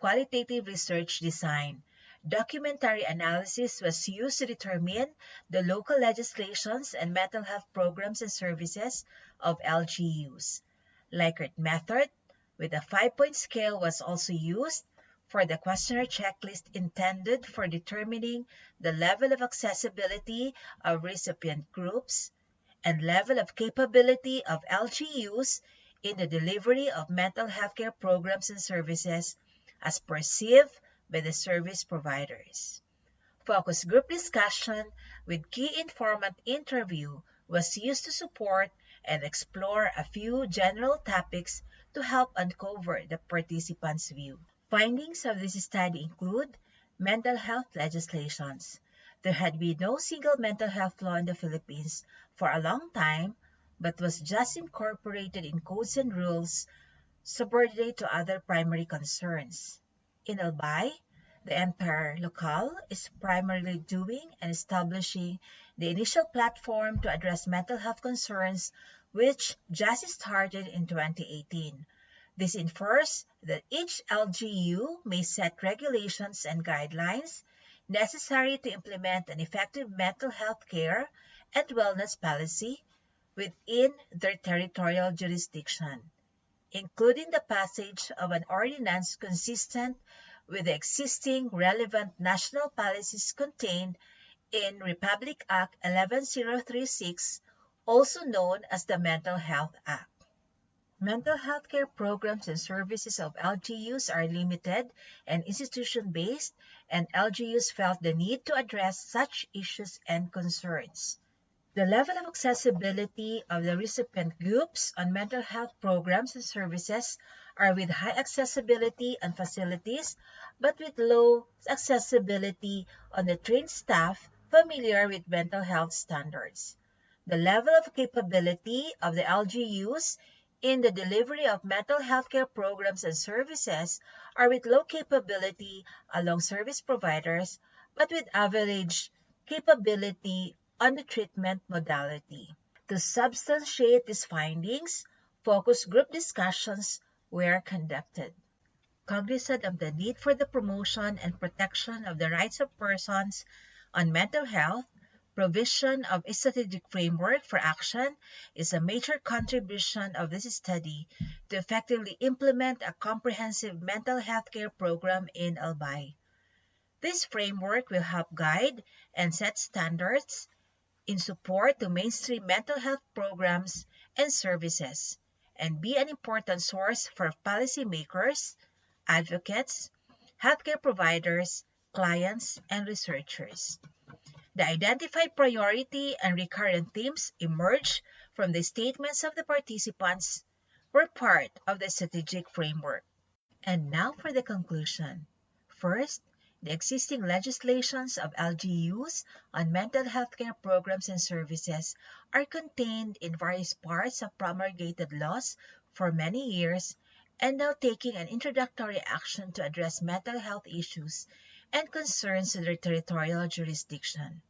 research design. Documentary analysis was used to determine the local legislations and mental health programs and services of LGUs. Likert method with a 5-point scale was also used for the questionnaire checklist intended for determining the level of accessibility of recipient groups and level of capability of LGUs in the delivery of mental health care programs and services as perceived by the service providers. Focus group discussion with key informant interview was used to support and explore a few general topics to help uncover the participants' view. Findings of this study include mental health legislations. There had been no single mental health law in the Philippines for a long time, but was just incorporated in codes and rules subordinate to other primary concerns. In Albay, the entire locale is primarily doing and establishing the initial platform to address mental health concerns which just started in 2018. This infers that each LGU may set regulations and guidelines necessary to implement an effective mental health care and wellness policy within their territorial jurisdiction, including the passage of an ordinance consistent with the existing relevant national policies contained in Republic Act 11036, also known as the Mental Health Act. Mental health care programs and services of LGUs are limited and institution-based, and LGUs felt the need to address such issues and concerns. The level of accessibility of the recipient groups on mental health programs and services are with high accessibility on facilities, but with low accessibility on the trained staff familiar with mental health standards. The level of capability of the LGUs in the delivery of mental health care programs and services are with low capability along service providers, but with average capability on the treatment modality. To substantiate these findings, focus group discussions were conducted. Cognizant of the need for the promotion and protection of the rights of persons on mental health, provision of a strategic framework for action is a major contribution of this study to effectively implement a comprehensive mental health care program in Albay. This framework will help guide and set standards in support to mainstream mental health programs and services, and be an important source for policymakers, advocates, healthcare providers, clients, and researchers. The identified priority and recurrent themes emerged from the statements of the participants were part of the strategic framework. And now for the conclusion. First, the existing legislations of LGUs on mental health care programs and services are contained in various parts of promulgated laws for many years and now taking an introductory action to address mental health issues and concerns to their territorial jurisdiction.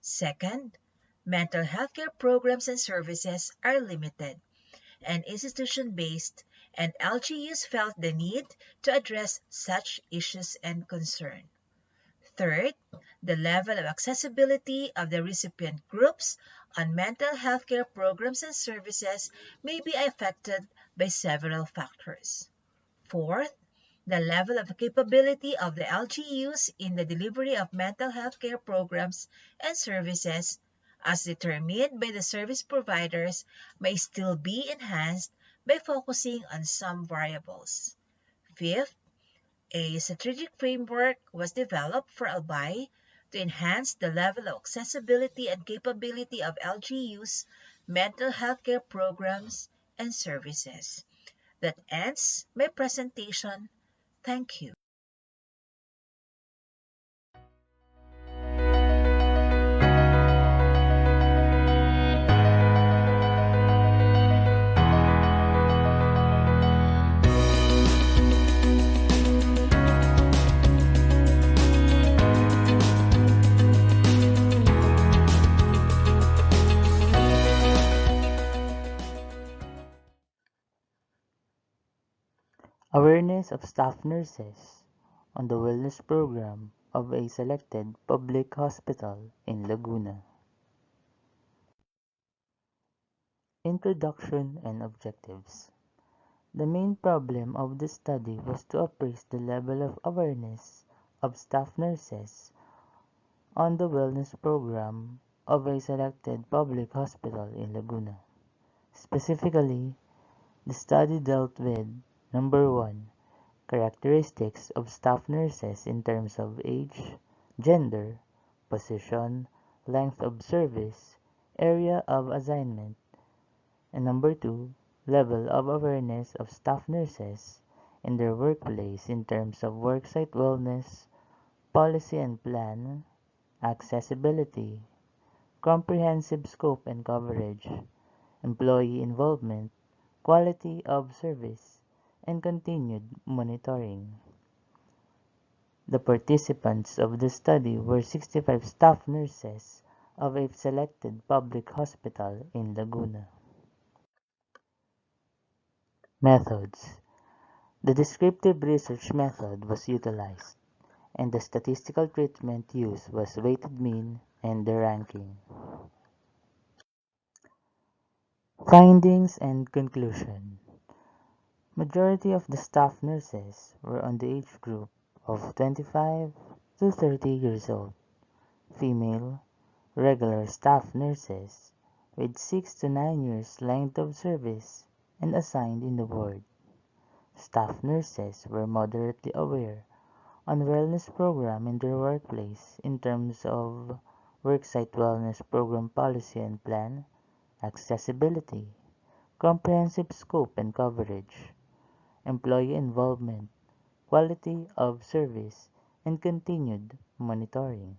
Second, mental health care programs and services are limited and institution-based, and LGUs felt the need to address such issues and concern. Third, the level of accessibility of the recipient groups on mental health care programs and services may be affected by several factors. Fourth, the level of capability of the LGUs in the delivery of mental health care programs and services, as determined by the service providers, may still be enhanced by focusing on some variables. Fifth, a strategic framework was developed for Albay to enhance the level of accessibility and capability of LGUs, mental health care programs, and services. That ends my presentation. Thank you. Awareness of staff nurses on the wellness program of a selected public hospital in Laguna. Introduction and objectives. The main problem of the study was to appraise the level of awareness of staff nurses on the wellness program of a selected public hospital in Laguna. Specifically, the study dealt with number 1, characteristics of staff nurses in terms of age, gender, position, length of service, area of assignment, and number 2, level of awareness of staff nurses in their workplace in terms of worksite wellness, policy and plan, accessibility, comprehensive scope and coverage, employee involvement, quality of service, and continued monitoring. The participants of the study were 65 staff nurses of a selected public hospital in Laguna. Methods. The descriptive research method was utilized, and the statistical treatment used was weighted mean and the ranking. Findings and conclusion. Majority of the staff nurses were on the age group of 25 to 30 years old. Female, regular staff nurses with 6 to 9 years length of service and assigned in the ward. Staff nurses were moderately aware on wellness program in their workplace in terms of worksite wellness program policy and plan, accessibility, comprehensive scope and coverage, employee involvement, quality of service, and continued monitoring.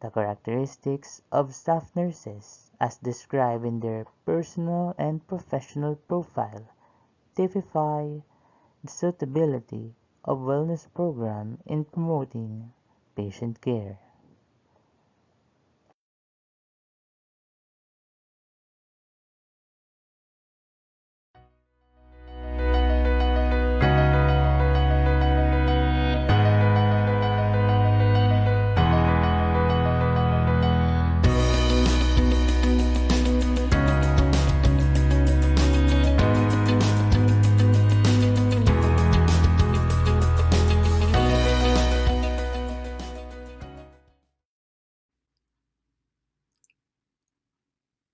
The characteristics of staff nurses, as described in their personal and professional profile, typify the suitability of wellness program in promoting patient care.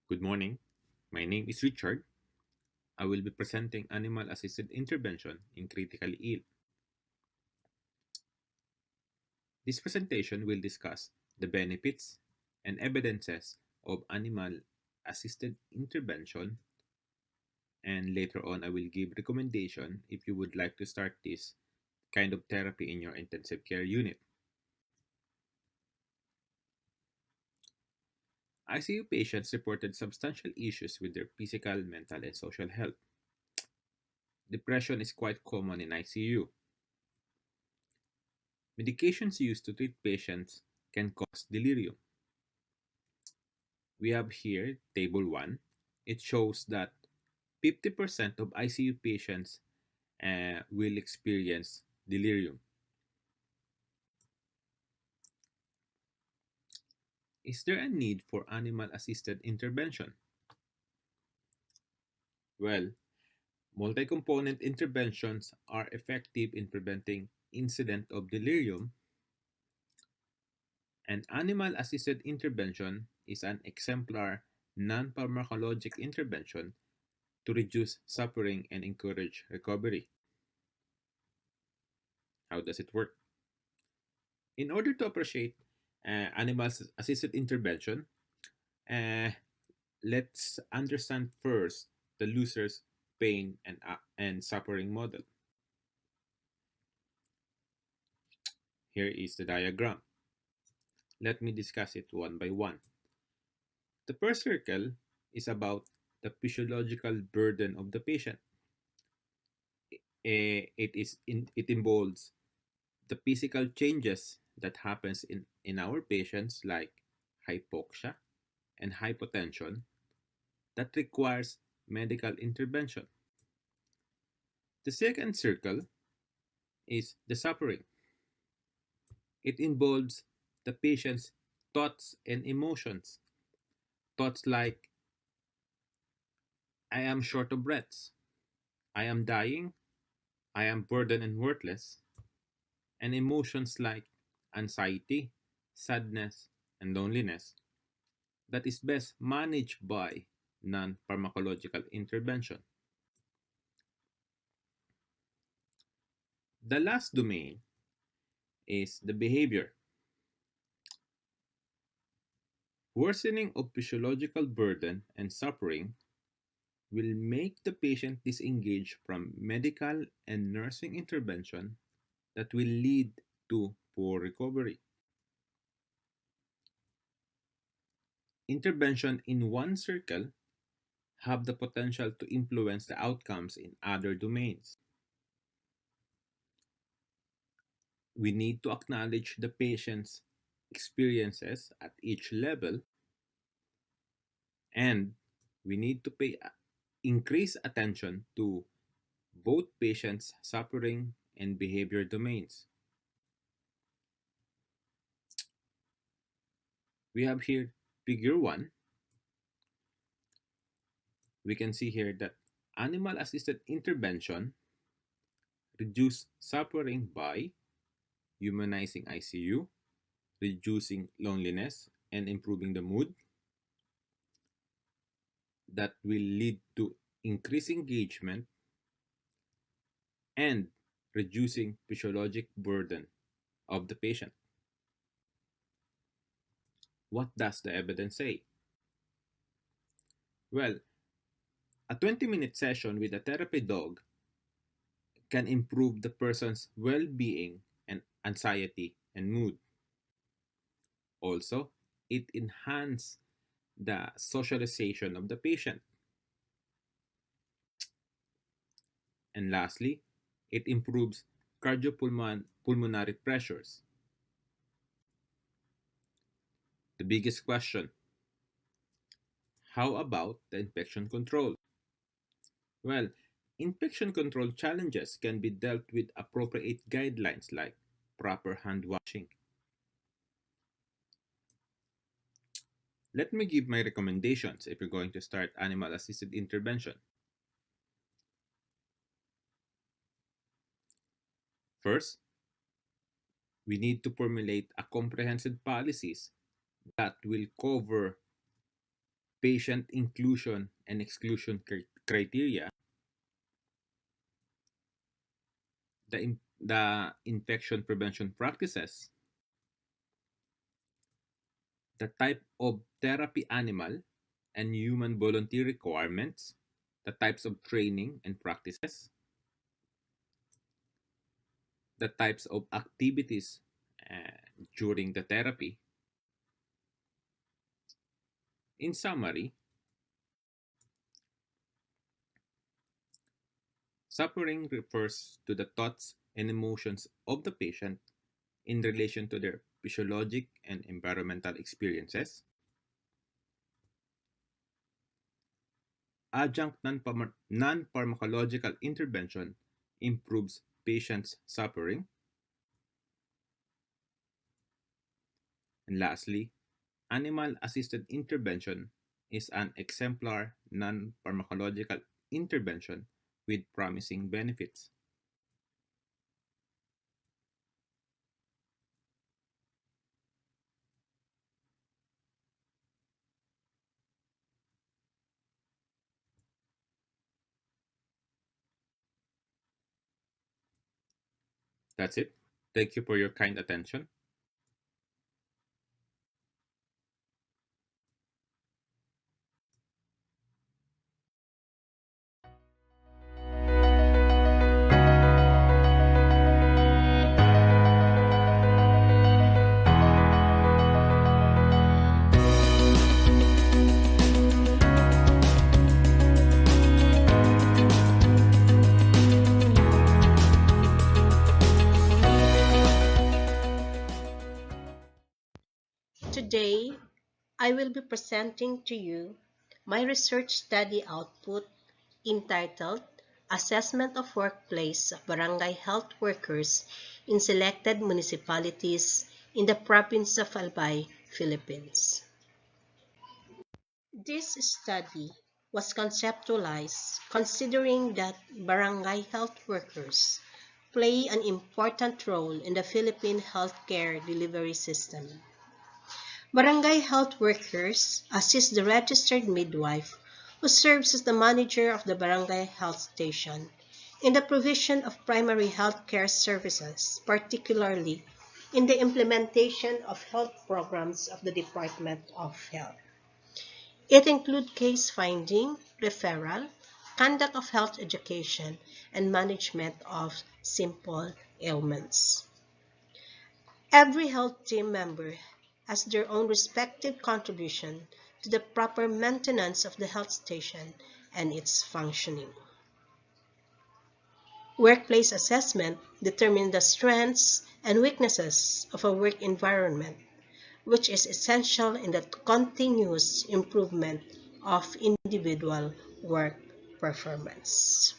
Good morning. My name is Richard. I will be presenting animal assisted intervention in critically ill. This presentation will discuss the benefits and evidences of animal assisted intervention, and later on I will give recommendation if you would like to start this kind of therapy in your intensive care unit. ICU patients reported substantial issues with their physical, mental, and social health. Depression is quite common in ICU. Medications used to treat patients can cause delirium. We have here table 1. It shows that 50% of ICU patients will experience delirium. Is there a need for animal assisted intervention? Well, multi-component interventions are effective in preventing incident of delirium, and animal assisted intervention is an exemplar non-pharmacologic intervention to reduce suffering and encourage recovery. How does it work? In order to appreciate animal assisted intervention, uh, let's understand first the loser's pain and suffering model. Here is the diagram. Let me discuss it one by one. The first circle is about the physiological burden of the patient. It involves the physical changes that happens in our patients like hypoxia and hypotension that requires medical intervention. The second circle is the suffering. It involves the patient's thoughts and emotions. Thoughts like, I am short of breaths, I am dying, I am burdened and worthless, and emotions like anxiety, sadness, and loneliness that is best managed by non pharmacological intervention. The last domain is the behavior. Worsening of physiological burden and suffering will make the patient disengage from medical and nursing intervention that will lead to poor recovery. Intervention in one circle have the potential to influence the outcomes in other domains. We need to acknowledge the patient's experiences at each level, and we need to pay increase attention to both patients' suffering and behavior domains. We have here figure 1. We can see here that animal assisted intervention reduce suffering by humanizing ICU, reducing loneliness, and improving the mood. That will lead to increased engagement and reducing physiologic burden of the patient. What does the evidence say? Well, a 20-minute session with a therapy dog can improve the person's well being and anxiety and mood. Also, it enhances the socialization of the patient. And lastly, it improves cardiopulmonary pressures. The biggest question: how about the infection control? Well, infection control challenges can be dealt with appropriate guidelines like proper hand washing. Let me give my recommendations if you're going to start animal assisted intervention. First, we need to formulate a comprehensive policies that will cover patient inclusion and exclusion criteria, the infection prevention practices, the type of therapy animal and human volunteer requirements, the types of training and practices, the types of activities during the therapy. In summary, suffering refers to the thoughts and emotions of the patient in relation to their physiologic and environmental experiences. Adjunct non-pharmacological intervention improves patients' suffering. And lastly, animal-assisted intervention is an exemplar non-pharmacological intervention with promising benefits. That's it. Thank you for your kind attention. Today, I will be presenting to you my research study output entitled Assessment of Workplace of Barangay Health Workers in Selected Municipalities in the Province of Albay, Philippines. This study was conceptualized considering that barangay health workers play an important role in the Philippine healthcare delivery system. Barangay health workers assist the registered midwife who serves as the manager of the barangay health station in the provision of primary health care services, particularly in the implementation of health programs of the Department of Health. It includes case finding, referral, conduct of health education, and management of simple ailments. Every health team member has their own respective contribution to the proper maintenance of the health station and its functioning. Workplace assessment determines the strengths and weaknesses of a work environment, which is essential in the continuous improvement of individual work performance.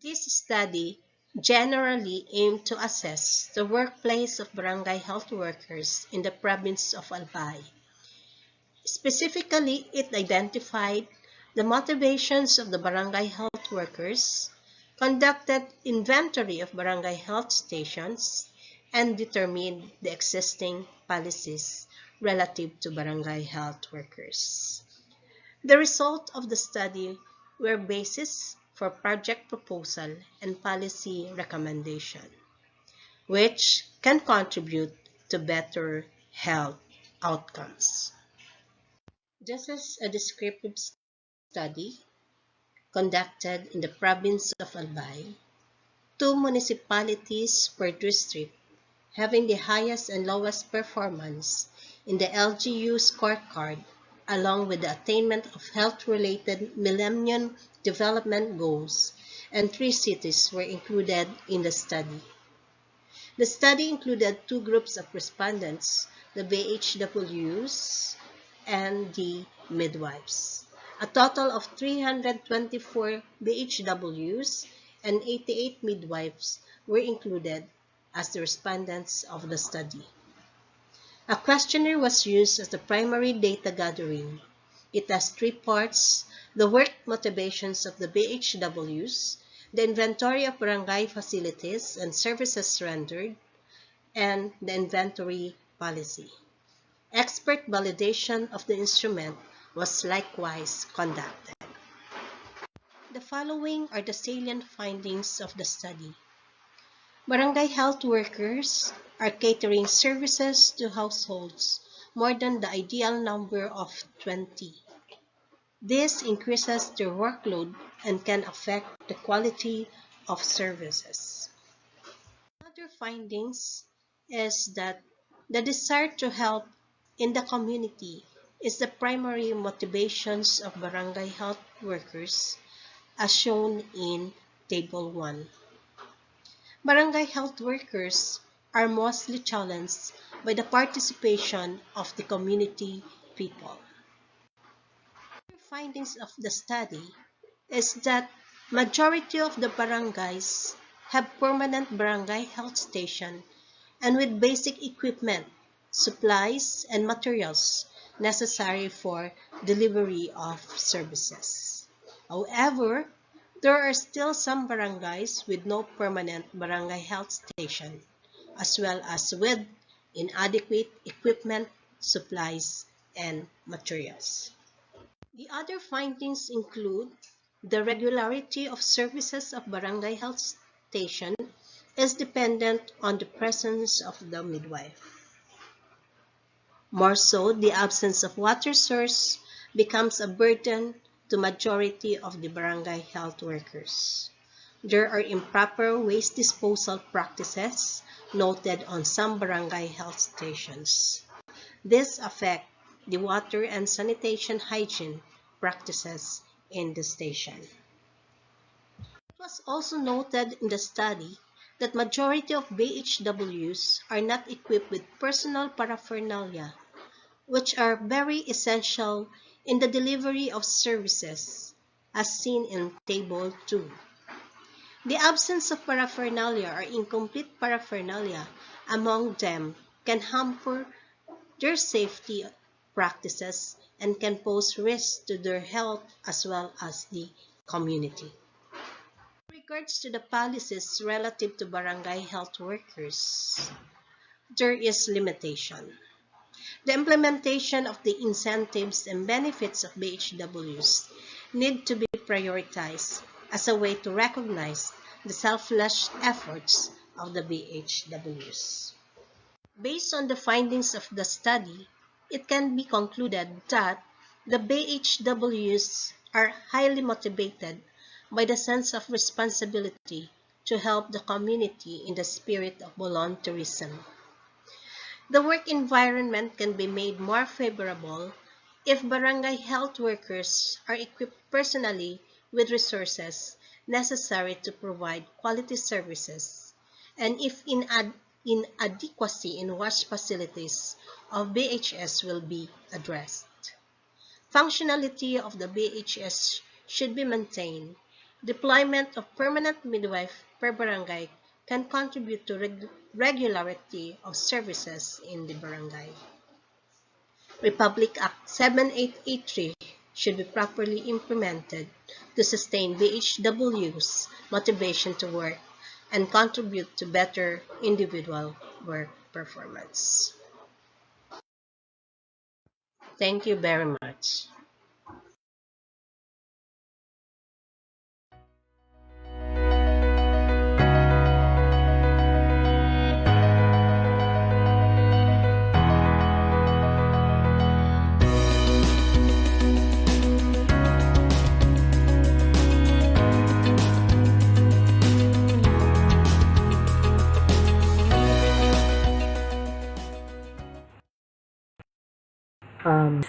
This study generally aimed to assess the workplace of barangay health workers in the province of Albay. Specifically, it identified the motivations of the barangay health workers, conducted inventory of barangay health stations, and determined the existing policies relative to barangay health workers. The result of the study were basis for project proposal and policy recommendation, which can contribute to better health outcomes. Just as a descriptive study conducted in the province of Albay, two municipalities per district having the highest and lowest performance in the LGU scorecard, along with the attainment of health-related Millennium Development Goals, and three cities were included in the study. The study included two groups of respondents, the BHWs and the midwives. A total of 324 BHWs and 88 midwives were included as the respondents of the study. A questionnaire was used as the primary data gathering. It has three parts: the work motivations of the BHWs, the inventory of barangay facilities and services rendered, and the inventory policy. Expert validation of the instrument was likewise conducted. The following are the salient findings of the study. Barangay health workers are catering services to households more than the ideal number of 20. This increases their workload and can affect the quality of services. Other findings is that the desire to help in the community is the primary motivations of barangay health workers, as shown in Table 1. Barangay health workers are mostly challenged by the participation of the community people. The findings of the study is that majority of the barangays have permanent barangay health station and with basic equipment, supplies, and materials necessary for delivery of services. However, there are still some barangays with no permanent barangay health station, as well as with inadequate equipment, supplies, and materials. The other findings include the regularity of services of barangay health station is dependent on the presence of the midwife. More so, the absence of water source becomes a burden to majority of the barangay health workers. There are improper waste disposal practices noted on some barangay health stations. This affects the water and sanitation hygiene practices in the station. It was also noted in the study that majority of BHWs are not equipped with personal paraphernalia, which are very essential in the delivery of services, as seen in Table 2. The absence of paraphernalia or incomplete paraphernalia among them can hamper their safety practices and can pose risks to their health as well as the community. In regards to the policies relative to barangay health workers, there is limitation. The implementation of the incentives and benefits of BHWs need to be prioritized as a way to recognize the selfless efforts of the BHWs. Based on the findings of the study, it can be concluded that the BHWs are highly motivated by the sense of responsibility to help the community in the spirit of volunteerism. The work environment can be made more favorable if barangay health workers are equipped personally with resources necessary to provide quality services, and if inadequacy in wash facilities of BHS will be addressed. Functionality of the BHS should be maintained. Deployment of permanent midwife per barangay can contribute to regularity of services in the barangay. Republic Act 7883 should be properly implemented to sustain BHW's motivation to work and contribute to better individual work performance. Thank you very much.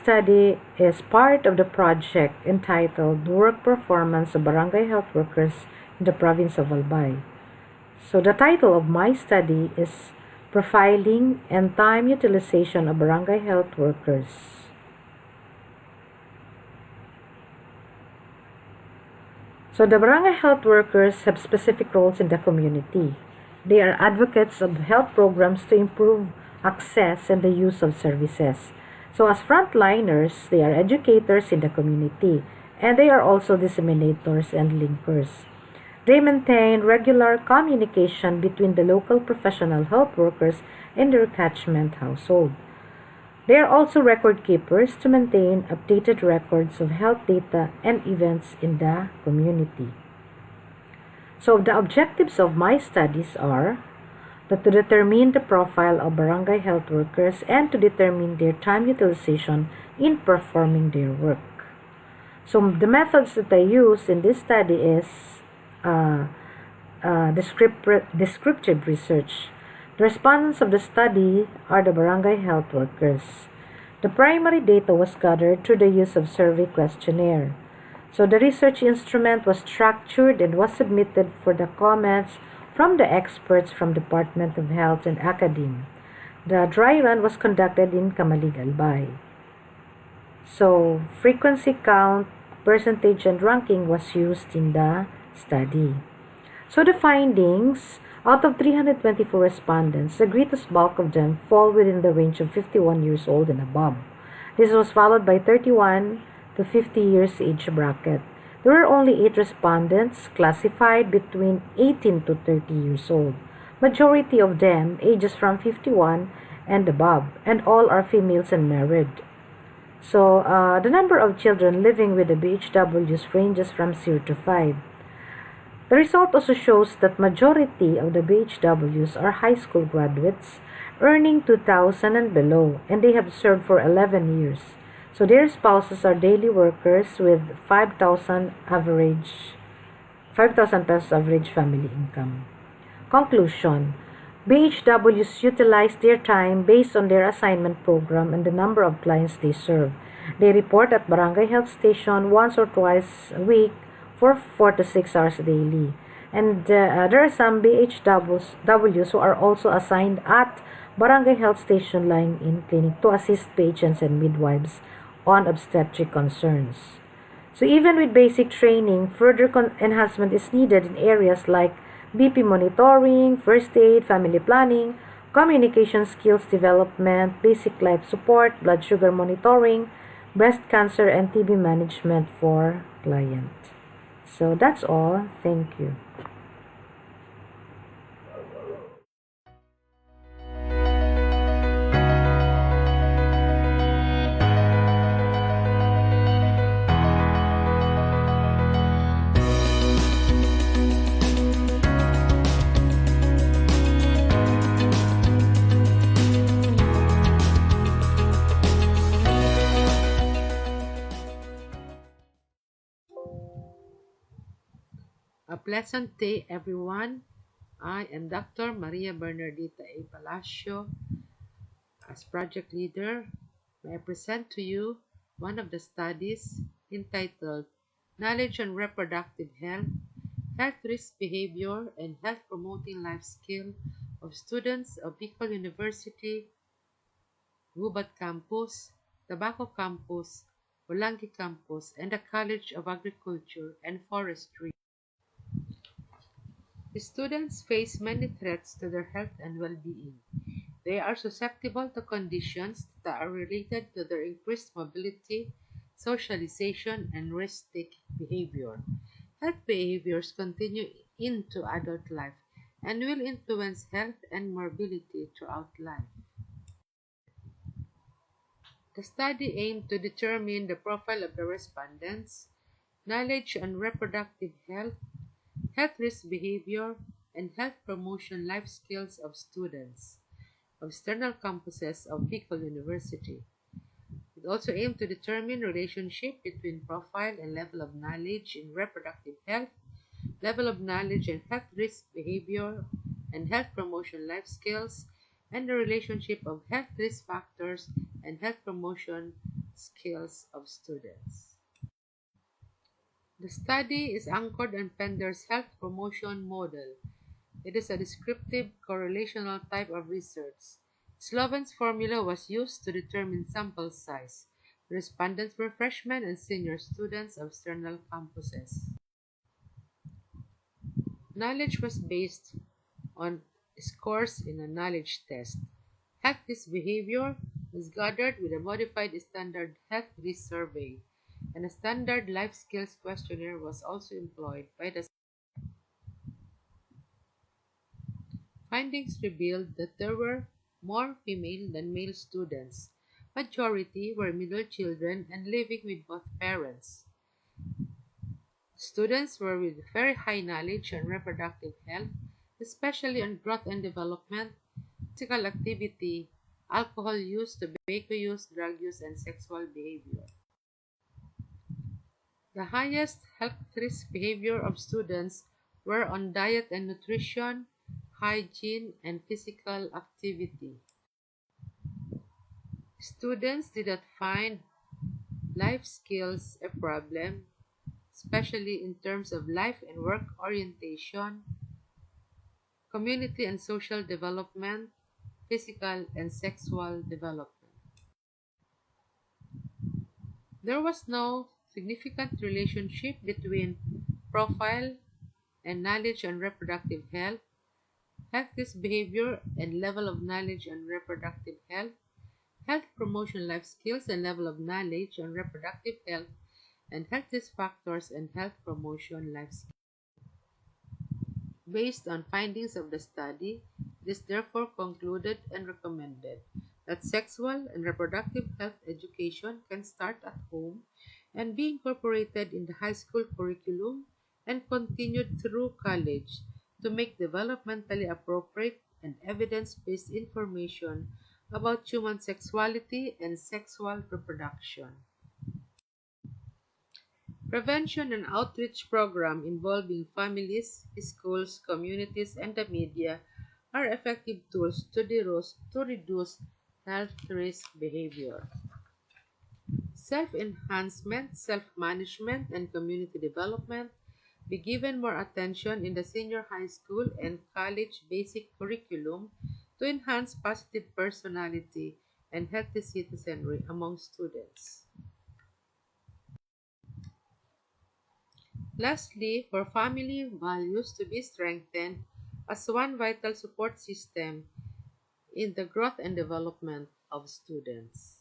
Study is part of the project entitled Work Performance of Barangay Health Workers in the Province of Albay. So the title of my study is Profiling and Time Utilization of Barangay Health Workers. So the barangay health workers have specific roles in the community. They are advocates of health programs to improve access and the use of services. So as frontliners, they are educators in the community, and they are also disseminators and linkers. They maintain regular communication between the local professional health workers and their catchment household. They are also record keepers to maintain updated records of health data and events in the community. So the objectives of my studies are that to determine the profile of barangay health workers and to determine their time utilization in performing their work. So the methods that I use in this study is descriptive research. The respondents of the study are the barangay health workers. The primary data was gathered through the use of survey questionnaire. So the research instrument was structured and was submitted for the comments from the experts from Department of Health and Academe. The dry run was conducted in Kamalig, Albay. So frequency count, percentage, and ranking was used in the study. So the findings, out of 324 respondents, the greatest bulk of them fall within the range of 51 years old and above. This was followed by 31 to 50 years age bracket. There were only 8 respondents classified between 18 to 30 years old. Majority of them ages from 51 and above, and all are females and married. So the number of children living with the BHWs ranges from 0 to 5. The result also shows that majority of the BHWs are high school graduates earning 2,000 and below, and they have served for 11 years. So their spouses are daily workers with 5,000 pesos average family income. Conclusion: BHWs utilize their time based on their assignment program and the number of clients they serve. They report at barangay health station once or twice a week for 4 to 6 hours daily. And there are some BHWs who are also assigned at barangay health station lying in clinic to assist patients and midwives on obstetric concerns. So even with basic training, further enhancement is needed in areas like BP monitoring, first aid, family planning, communication skills development, basic life support, blood sugar monitoring, breast cancer, and TB management for client. So that's all. Thank you. A pleasant day, everyone. I am Dr. Maria Bernardita A. Palacio. As project leader, may I present to you one of the studies entitled Knowledge on Reproductive Health, Health Risk Behavior, and Health Promoting Life Skill of students of Bicol University, Gubat Campus, Tabaco Campus, Olangi Campus, and the College of Agriculture and Forestry. Students face many threats to their health and well-being. They are susceptible to conditions that are related to their increased mobility, socialization, and risk-taking behavior. Health behaviors continue into adult life and will influence health and mobility throughout life. The study aimed to determine the profile of the respondents, knowledge on reproductive health, health risk behavior, and health promotion life skills of students of external campuses of Bicol University. It also aimed to determine relationship between profile and level of knowledge in reproductive health, level of knowledge in health risk behavior, and health promotion life skills, and the relationship of health risk factors and health promotion skills of students. The study is anchored on Pender's health promotion model. It is a descriptive correlational type of research. Sloven's formula was used to determine sample size. Respondents were freshmen and senior students of external campuses. Knowledge was based on scores in a knowledge test. Health risk behavior was gathered with a modified standard health risk survey, and a standard life skills questionnaire was also employed by the findings revealed that there were more female than male students. Majority were middle children and living with both parents. Students were with very high knowledge on reproductive health, especially on growth and development, physical activity, alcohol use, tobacco use, drug use, and sexual behavior. The highest health risk behavior of students were on diet and nutrition, hygiene, and physical activity. Students did not find life skills a problem, especially in terms of life and work orientation, community and social development, physical and sexual development. There was no significant relationship between profile and knowledge on reproductive health, health risk behavior and level of knowledge on reproductive health, health promotion life skills and level of knowledge on reproductive health, and health risk factors and health promotion life skills. Based on findings of the study, it is therefore concluded and recommended that sexual and reproductive health education can start at home and be incorporated in the high school curriculum and continued through college to make developmentally appropriate and evidence-based information about human sexuality and sexual reproduction. Prevention and outreach program involving families, schools, communities, and the media are effective tools to reduce health risk behavior. Self-enhancement, self-management, and community development be given more attention in the senior high school and college basic curriculum to enhance positive personality and healthy citizenry among students. Lastly, for family values to be strengthened as one vital support system in the growth and development of students.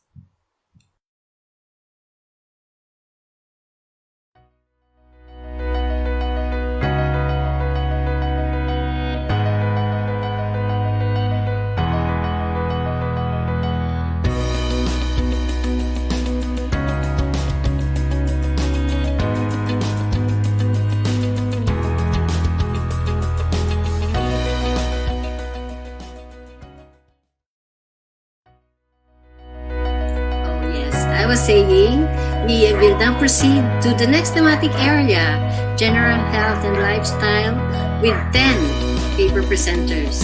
Oh, yes, I was saying we will now proceed to the next thematic area, general health and lifestyle, with 10 paper presenters.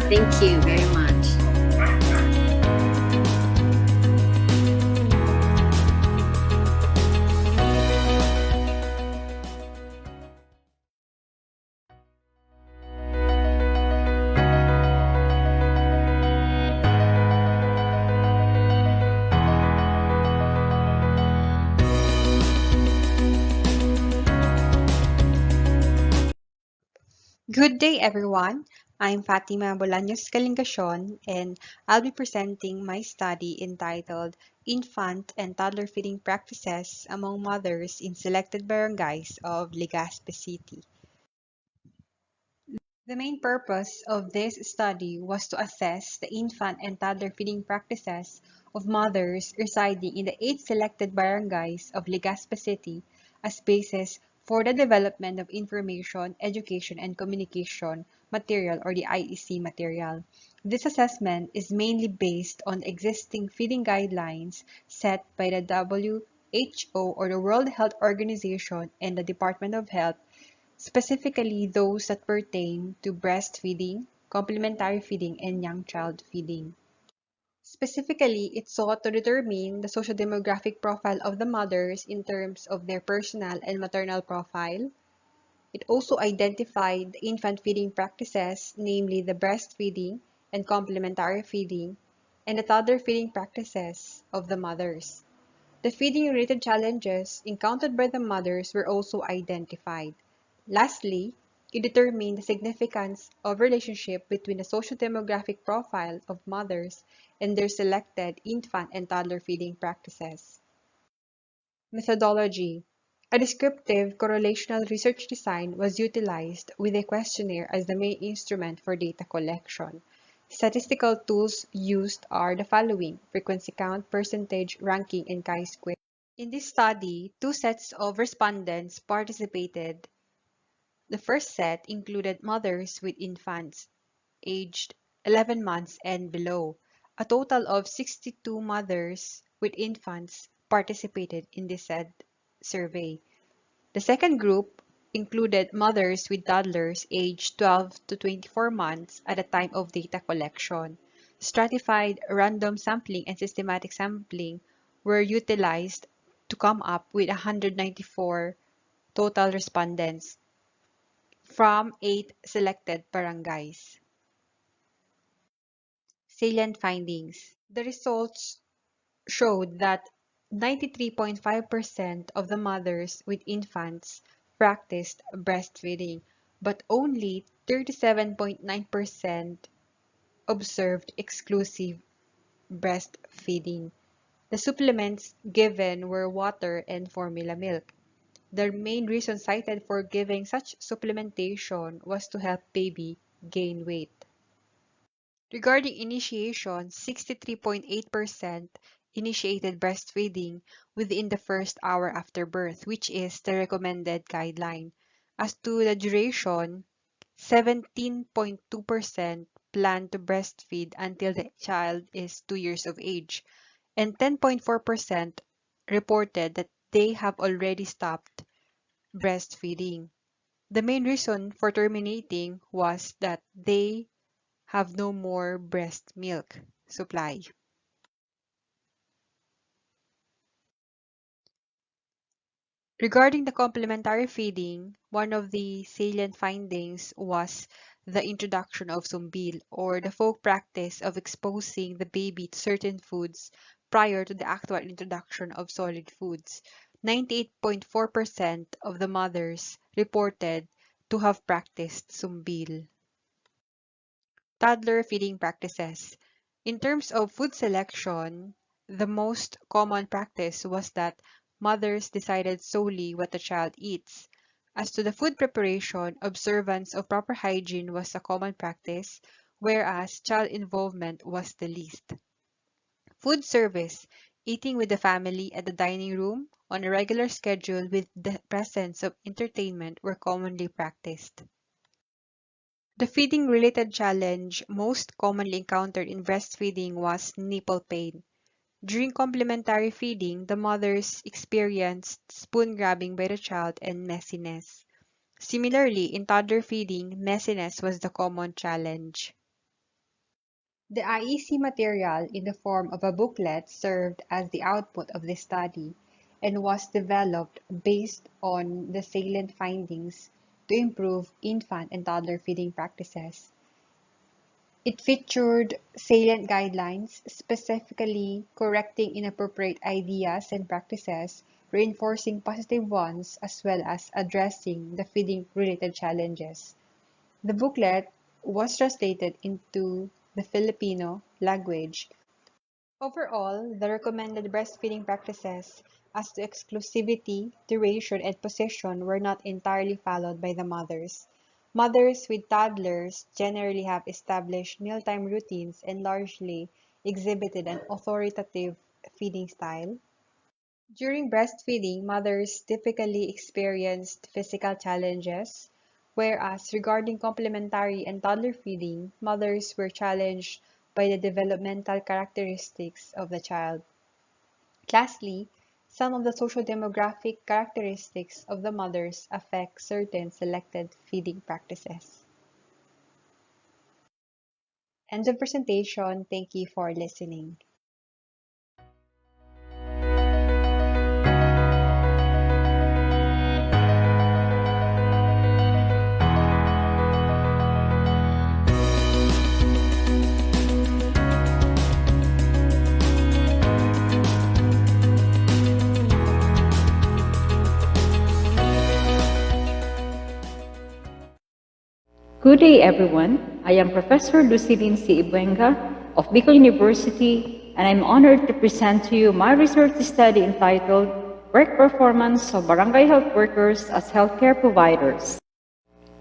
Thank you very much. Good day, everyone. I'm Fatima Bolaños Calingacion, and I'll be presenting my study entitled Infant and Toddler Feeding Practices Among Mothers in Selected Barangays of Legazpi City. The main purpose of this study was to assess the infant and toddler feeding practices of mothers residing in the 8 selected barangays of Legazpi City as basis for the development of information, education, and communication material or the IEC material. This assessment is mainly based on existing feeding guidelines set by the WHO or the World Health Organization and the Department of Health, specifically those that pertain to breastfeeding, complementary feeding, and young child feeding. Specifically, it sought to determine the socio-demographic profile of the mothers in terms of their personal and maternal profile. It also identified the infant feeding practices, namely the breastfeeding and complementary feeding, and the toddler feeding practices of the mothers. The feeding-related challenges encountered by the mothers were also identified. Lastly, it determined the significance of relationship between the socio-demographic profile of mothers and their selected infant and toddler feeding practices. Methodology. A descriptive correlational research design was utilized with a questionnaire as the main instrument for data collection. Statistical tools used are the following: frequency count, percentage, ranking, and chi-square. In this study, 2 sets of respondents participated. The first set included mothers with infants aged 11 months and below. A total of 62 mothers with infants participated in this said survey. The second group included mothers with toddlers aged 12 to 24 months at the time of data collection. Stratified random sampling and systematic sampling were utilized to come up with 194 total respondents from 8 selected barangays. Salient findings. The results showed that 93.5% of the mothers with infants practiced breastfeeding, but only 37.9% observed exclusive breastfeeding. The supplements given were water and formula milk. The main reason cited for giving such supplementation was to help baby gain weight. Regarding initiation, 63.8% initiated breastfeeding within the first hour after birth, which is the recommended guideline. As to the duration, 17.2% plan to breastfeed until the child is 2 years of age, and 10.4% reported that they have already stopped breastfeeding. The main reason for terminating was that they have no more breast milk supply. Regarding the complementary feeding, one of the salient findings was the introduction of sumbil, or the folk practice of exposing the baby to certain foods prior to the actual introduction of solid foods. 98.4% of the mothers reported to have practiced sumbil. Toddler feeding practices. In terms of food selection, the most common practice was that mothers decided solely what the child eats. As to the food preparation, observance of proper hygiene was a common practice, whereas child involvement was the least. Food service, eating with the family at the dining room on a regular schedule with the presence of entertainment were commonly practiced. The feeding-related challenge most commonly encountered in breastfeeding was nipple pain. During complementary feeding, the mothers experienced spoon grabbing by the child and messiness. Similarly, in toddler feeding, messiness was the common challenge. The IEC material in the form of a booklet served as the output of this study and was developed based on the salient findings to improve infant and toddler feeding practices. It featured salient guidelines, specifically correcting inappropriate ideas and practices, reinforcing positive ones, as well as addressing the feeding-related challenges. The booklet was translated into the Filipino language. Overall, the recommended breastfeeding practices as to exclusivity, duration, and position were not entirely followed by the mothers. Mothers with toddlers generally have established mealtime routines and largely exhibited an authoritative feeding style. During breastfeeding, mothers typically experienced physical challenges, whereas regarding complementary and toddler feeding, mothers were challenged by the developmental characteristics of the child. Lastly, some of the social-demographic characteristics of the mothers affect certain selected feeding practices. End of presentation. Thank you for listening. Good day, everyone. I am Professor Lucilin C. Ibuenga of Bicol University, and I'm honored to present to you my research study entitled Work Performance of Barangay Health Workers as Healthcare Providers.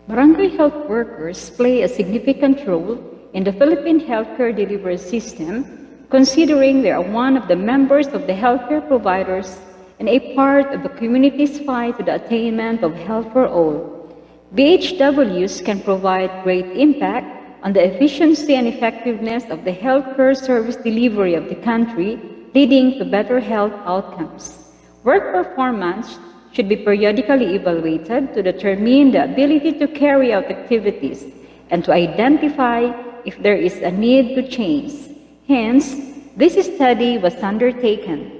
Barangay health workers play a significant role in the Philippine healthcare delivery system, considering they are one of the members of the healthcare providers and a part of the community's fight to the attainment of health for all. BHWs can provide great impact on the efficiency and effectiveness of the healthcare service delivery of the country, leading to better health outcomes. Work performance should be periodically evaluated to determine the ability to carry out activities and to identify if there is a need to change. Hence, this study was undertaken.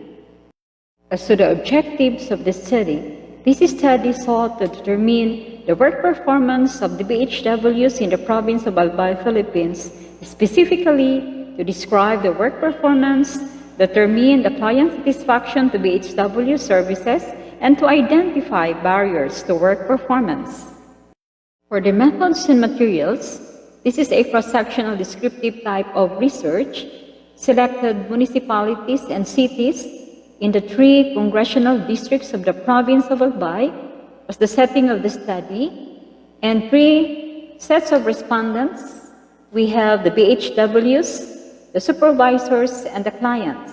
As to the objectives of the study, this study sought to determine the work performance of the BHWs in the province of Albay, Philippines, specifically to describe the work performance, determine the client satisfaction to BHW services, and to identify barriers to work performance. For the methods and materials, this is a cross-sectional descriptive type of research. Selected municipalities and cities in the 3 congressional districts of the province of Albay was the setting of the study, and 3 sets of respondents. We have the BHWs, the supervisors, and the clients.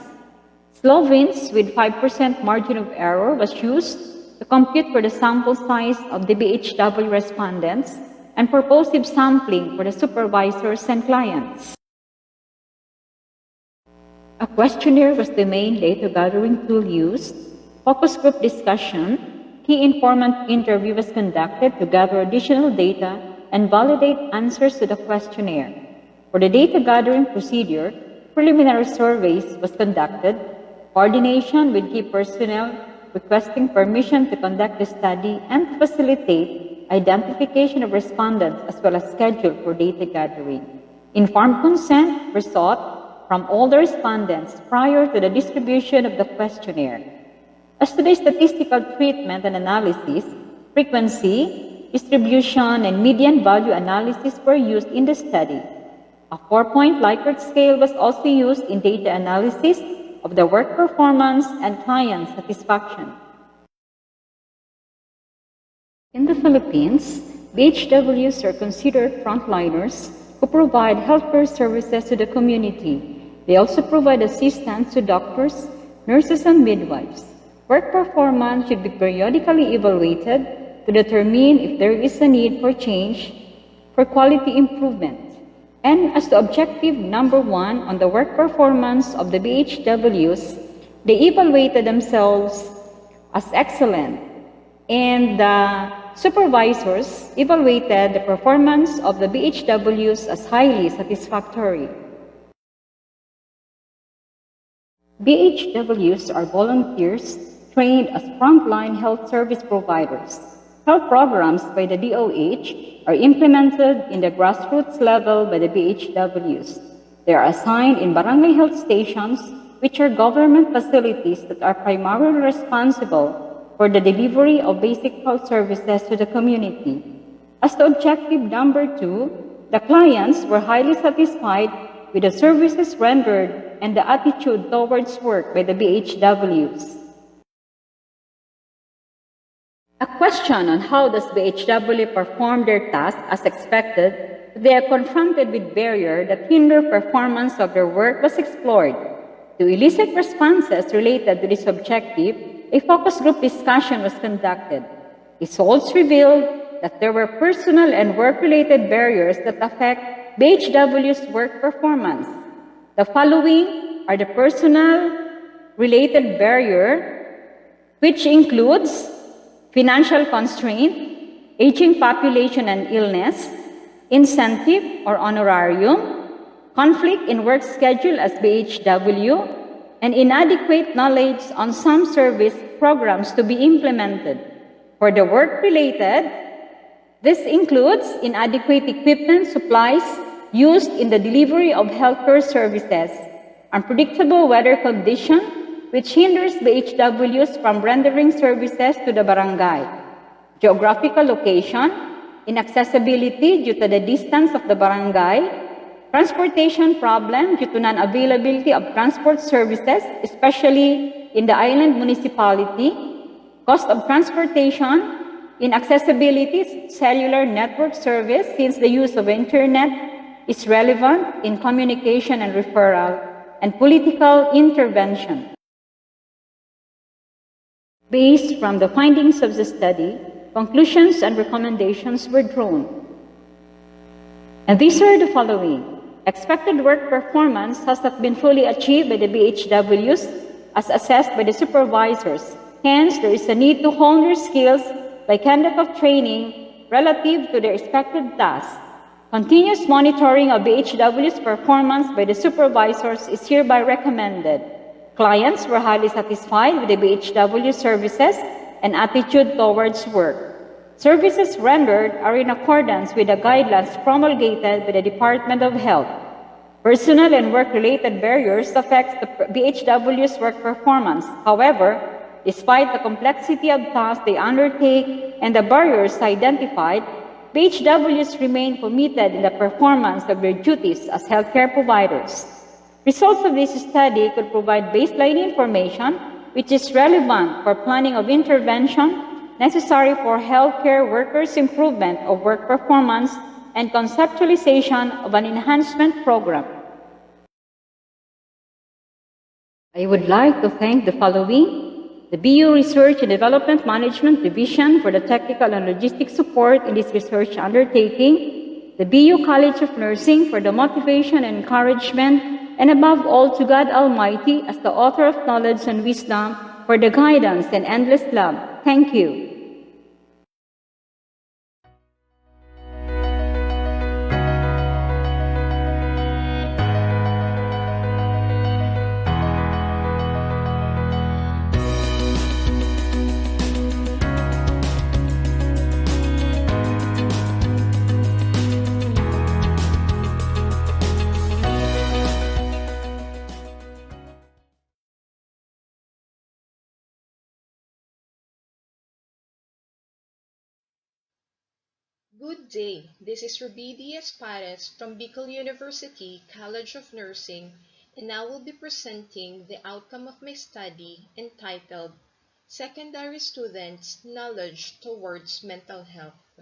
Slovens with 5% margin of error was used to compute for the sample size of the BHW respondents and purposive sampling for the supervisors and clients. A questionnaire was the main data gathering tool used. Focus group discussion, key informant interview was conducted to gather additional data and validate answers to the questionnaire. For the data gathering procedure, preliminary surveys was conducted, coordination with key personnel requesting permission to conduct the study and to facilitate identification of respondents as well as schedule for data gathering. Informed consent was sought from all the respondents prior to the distribution of the questionnaire. As to the statistical treatment and analysis, frequency, distribution, and median value analysis were used in the study. A 4-point Likert scale was also used in data analysis of the work performance and client satisfaction. In the Philippines, BHWs are considered frontliners who provide healthcare services to the community. They also provide assistance to doctors, nurses, and midwives. Work performance should be periodically evaluated to determine if there is a need for change for quality improvement. And as to objective number 1 on the work performance of the BHWs, they evaluated themselves as excellent, and the supervisors evaluated the performance of the BHWs as highly satisfactory. BHWs are volunteers trained as frontline health service providers. Health programs by the DOH are implemented in the grassroots level by the BHWs. They are assigned in barangay health stations, which are government facilities that are primarily responsible for the delivery of basic health services to the community. As to objective number 2, the clients were highly satisfied with the services rendered and the attitude towards work by the BHWs. A question on how does BHW perform their task as expected, they are confronted with barriers that hinder performance of their work was explored. To elicit responses related to this objective, a focus group discussion was conducted. Results revealed that there were personal and work-related barriers that affect BHW's work performance. The following are the personal-related barrier, which includes financial constraint, aging population and illness, incentive or honorarium, conflict in work schedule as BHW, and inadequate knowledge on some service programs to be implemented. For the work-related, this includes inadequate equipment, supplies used in the delivery of healthcare services, unpredictable weather conditions, which hinders BHWs from rendering services to the barangay, geographical location, inaccessibility due to the distance of the barangay, transportation problem due to non-availability of transport services, especially in the island municipality, cost of transportation, inaccessibility cellular network service since the use of internet is relevant in communication and referral, and political intervention. Based from the findings of the study, conclusions and recommendations were drawn. And these are the following. Expected work performance has not been fully achieved by the BHWs as assessed by the supervisors. Hence, there is a need to hone their skills by conduct of training relative to their expected tasks. Continuous monitoring of BHW's performance by the supervisors is hereby recommended. Clients were highly satisfied with the BHW services and attitude towards work. Services rendered are in accordance with the guidelines promulgated by the Department of Health. Personal and work-related barriers affect the BHW's work performance. However, despite the complexity of tasks they undertake and the barriers identified, BHWs remain committed in the performance of their duties as healthcare providers. Results of this study could provide baseline information which is relevant for planning of intervention necessary for healthcare workers' improvement of work performance and conceptualization of an enhancement program. I would like to thank the following: the BU Research and Development Management Division for the technical and logistic support in this research undertaking, the BU College of Nursing for the motivation and encouragement, and above all to God Almighty as the author of knowledge and wisdom for the guidance and endless love. Thank you. Good day, this is Rubidia Espares from Bicol University College of Nursing, and I will be presenting the outcome of my study entitled Secondary Students' Knowledge Towards Mental Health.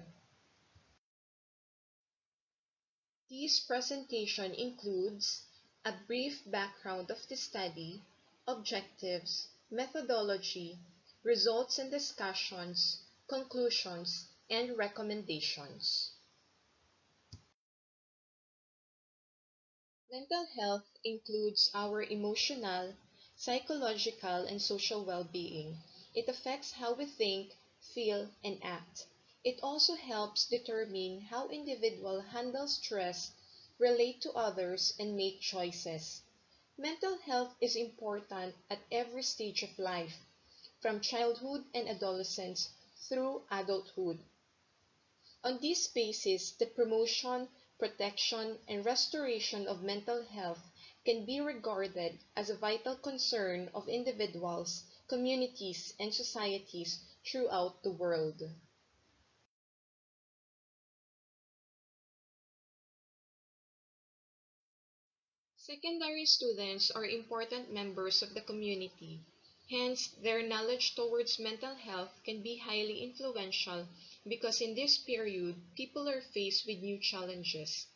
This presentation includes a brief background of the study, objectives, methodology, results and discussions, conclusions, and recommendations. Mental health includes our emotional, psychological, and social well-being. It affects how we think, feel, and act. It also helps determine how individual handle stress, relate to others, and make choices. Mental health is important at every stage of life, from childhood and adolescence through adulthood. On this basis, the promotion, protection, and restoration of mental health can be regarded as a vital concern of individuals, communities, and societies throughout the world. Secondary students are important members of the community. Hence, their knowledge towards mental health can be highly influential because in this period, people are faced with new challenges.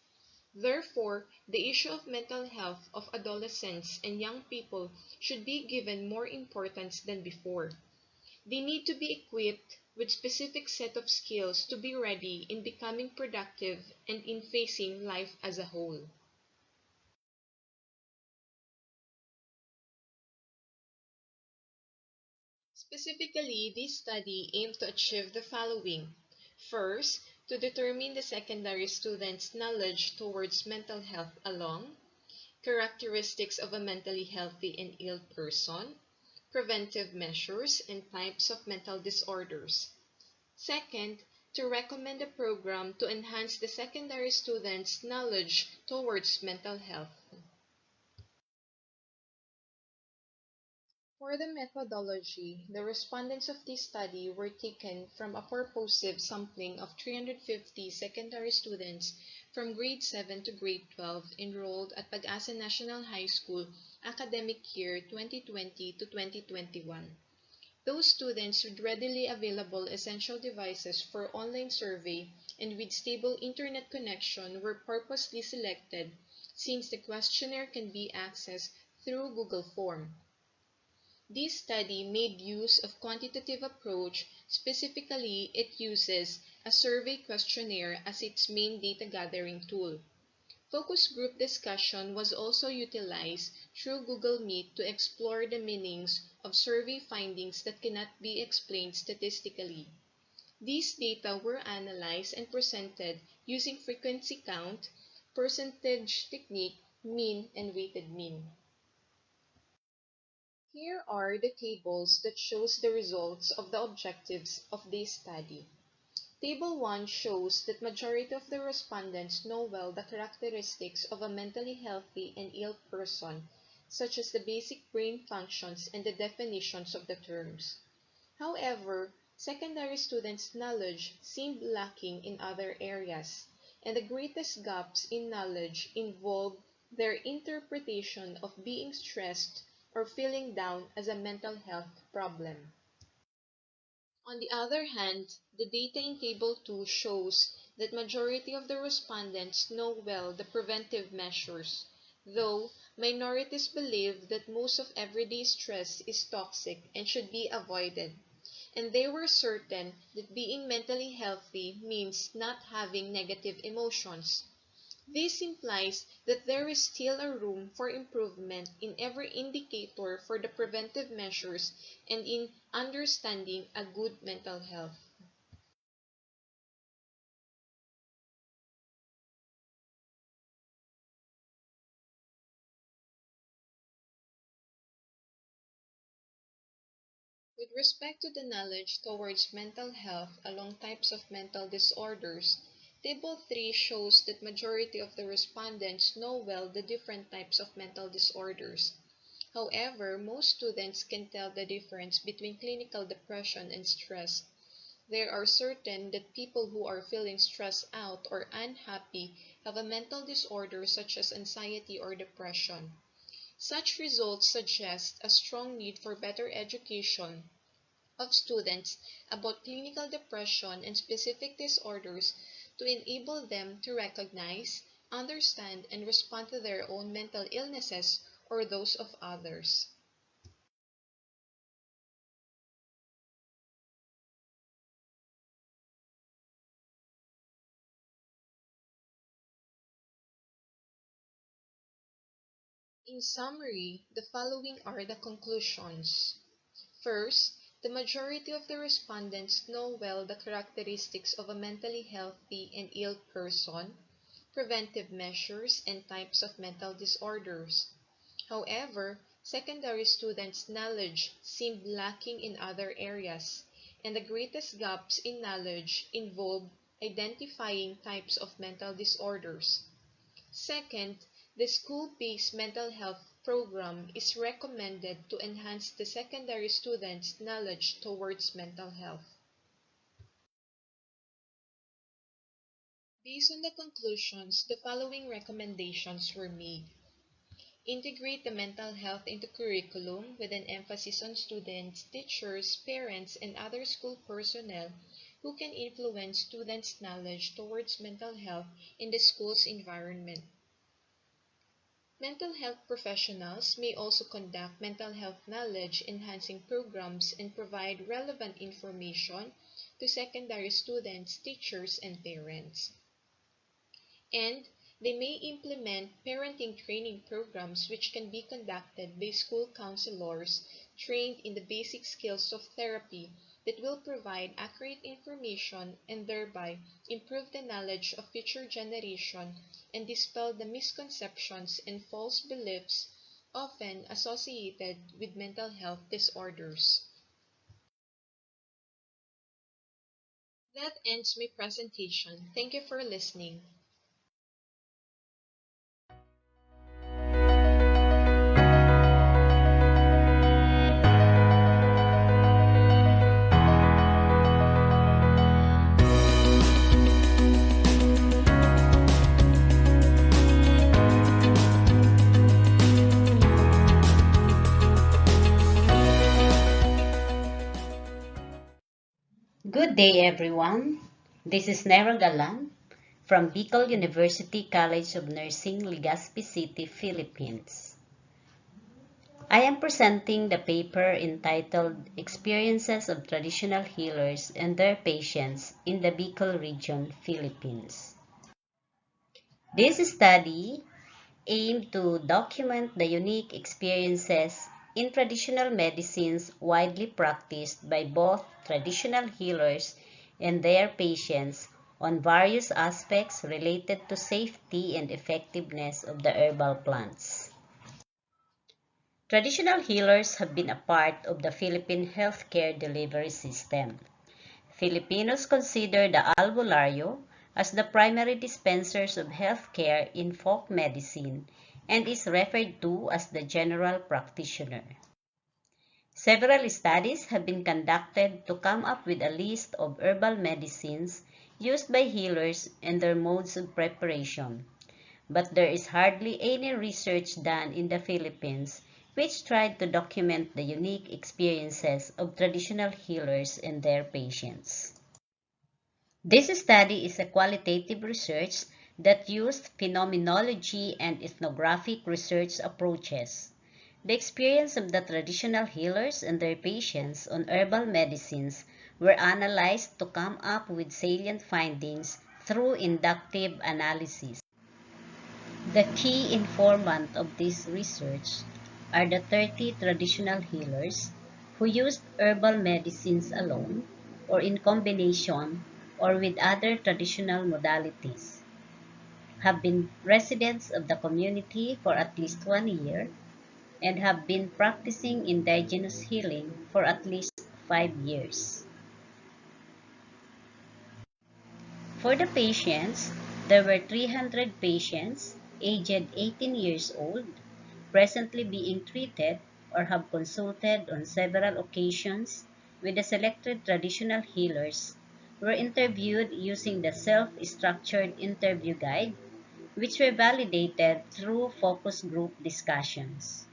Therefore, the issue of mental health of adolescents and young people should be given more importance than before. They need to be equipped with specific set of skills to be ready in becoming productive and in facing life as a whole. Specifically, this study aimed to achieve the following. First, to determine the secondary students' knowledge towards mental health along characteristics of a mentally healthy and ill person, preventive measures, and types of mental disorders. Second, to recommend a program to enhance the secondary students' knowledge towards mental health. For the methodology, the respondents of this study were taken from a purposive sampling of 350 secondary students from grade 7 to grade 12 enrolled at Pag-asa National High School academic year 2020 to 2021. Those students with readily available essential devices for online survey and with stable internet connection were purposely selected since the questionnaire can be accessed through Google Form. This study made use of quantitative approach, specifically it uses a survey questionnaire as its main data gathering tool. Focus group discussion was also utilized through Google Meet to explore the meanings of survey findings that cannot be explained statistically. These data were analyzed and presented using frequency count, percentage technique, mean, and weighted mean. Here are the tables that shows the results of the objectives of this study. Table 1 shows that majority of the respondents know well the characteristics of a mentally healthy and ill person, such as the basic brain functions and the definitions of the terms. However, secondary students' knowledge seemed lacking in other areas, and the greatest gaps in knowledge involved their interpretation of being stressed or feeling down as a mental health problem. On the other hand, the data in Table 2 shows that majority of the respondents know well the preventive measures, though minorities believe that most of everyday stress is toxic and should be avoided, and they were certain that being mentally healthy means not having negative emotions. This implies that there is still a room for improvement in every indicator for the preventive measures and in understanding a good mental health. With respect to the knowledge towards mental health along types of mental disorders, Table 3 shows that majority of the respondents know well the different types of mental disorders. However, most students can tell the difference between clinical depression and stress. They are certain that people who are feeling stressed out or unhappy have a mental disorder such as anxiety or depression. Such results suggest a strong need for better education of students about clinical depression and specific disorders to enable them to recognize, understand, and respond to their own mental illnesses or those of others. In summary, the following are the conclusions. First, the majority of the respondents know well the characteristics of a mentally healthy and ill person, preventive measures, and types of mental disorders. However, secondary students' knowledge seemed lacking in other areas, and the greatest gaps in knowledge involved identifying types of mental disorders. Second, the school-based mental health program is recommended to enhance the secondary students' knowledge towards mental health. Based on the conclusions, the following recommendations were made. Integrate the mental health into curriculum with an emphasis on students, teachers, parents, and other school personnel who can influence students' knowledge towards mental health in the school's environment. Mental health professionals may also conduct mental health knowledge enhancing programs and provide relevant information to secondary students, teachers, and parents. And they may implement parenting training programs which can be conducted by school counselors trained in the basic skills of therapy that will provide accurate information and thereby improve the knowledge of future generation and dispel the misconceptions and false beliefs often associated with mental health disorders. That ends my presentation. Thank you for listening. Good day, everyone. This is Nera Galan from Bicol University College of Nursing, Legazpi City, Philippines. I am presenting the paper entitled Experiences of Traditional Healers and Their Patients in the Bicol Region, Philippines. This study aimed to document the unique experiences in traditional medicines widely practiced by both traditional healers and their patients on various aspects related to safety and effectiveness of the herbal plants. Traditional healers have been a part of the Philippine healthcare delivery system. Filipinos consider the albularyo as the primary dispensers of healthcare in folk medicine and is referred to as the general practitioner. Several studies have been conducted to come up with a list of herbal medicines used by healers and their modes of preparation, but there is hardly any research done in the Philippines which tried to document the unique experiences of traditional healers and their patients. This study is a qualitative research that used phenomenology and ethnographic research approaches. The experience of the traditional healers and their patients on herbal medicines were analyzed to come up with salient findings through inductive analysis. The key informant of this research are the 30 traditional healers who used herbal medicines alone or in combination or with other traditional modalities, have been residents of the community for at least 1 year, and have been practicing indigenous healing for at least 5 years. For the patients, there were 300 patients aged 18 years old, presently being treated or have consulted on several occasions with the selected traditional healers, were interviewed using the self-structured interview guide, which were validated through focus group discussions.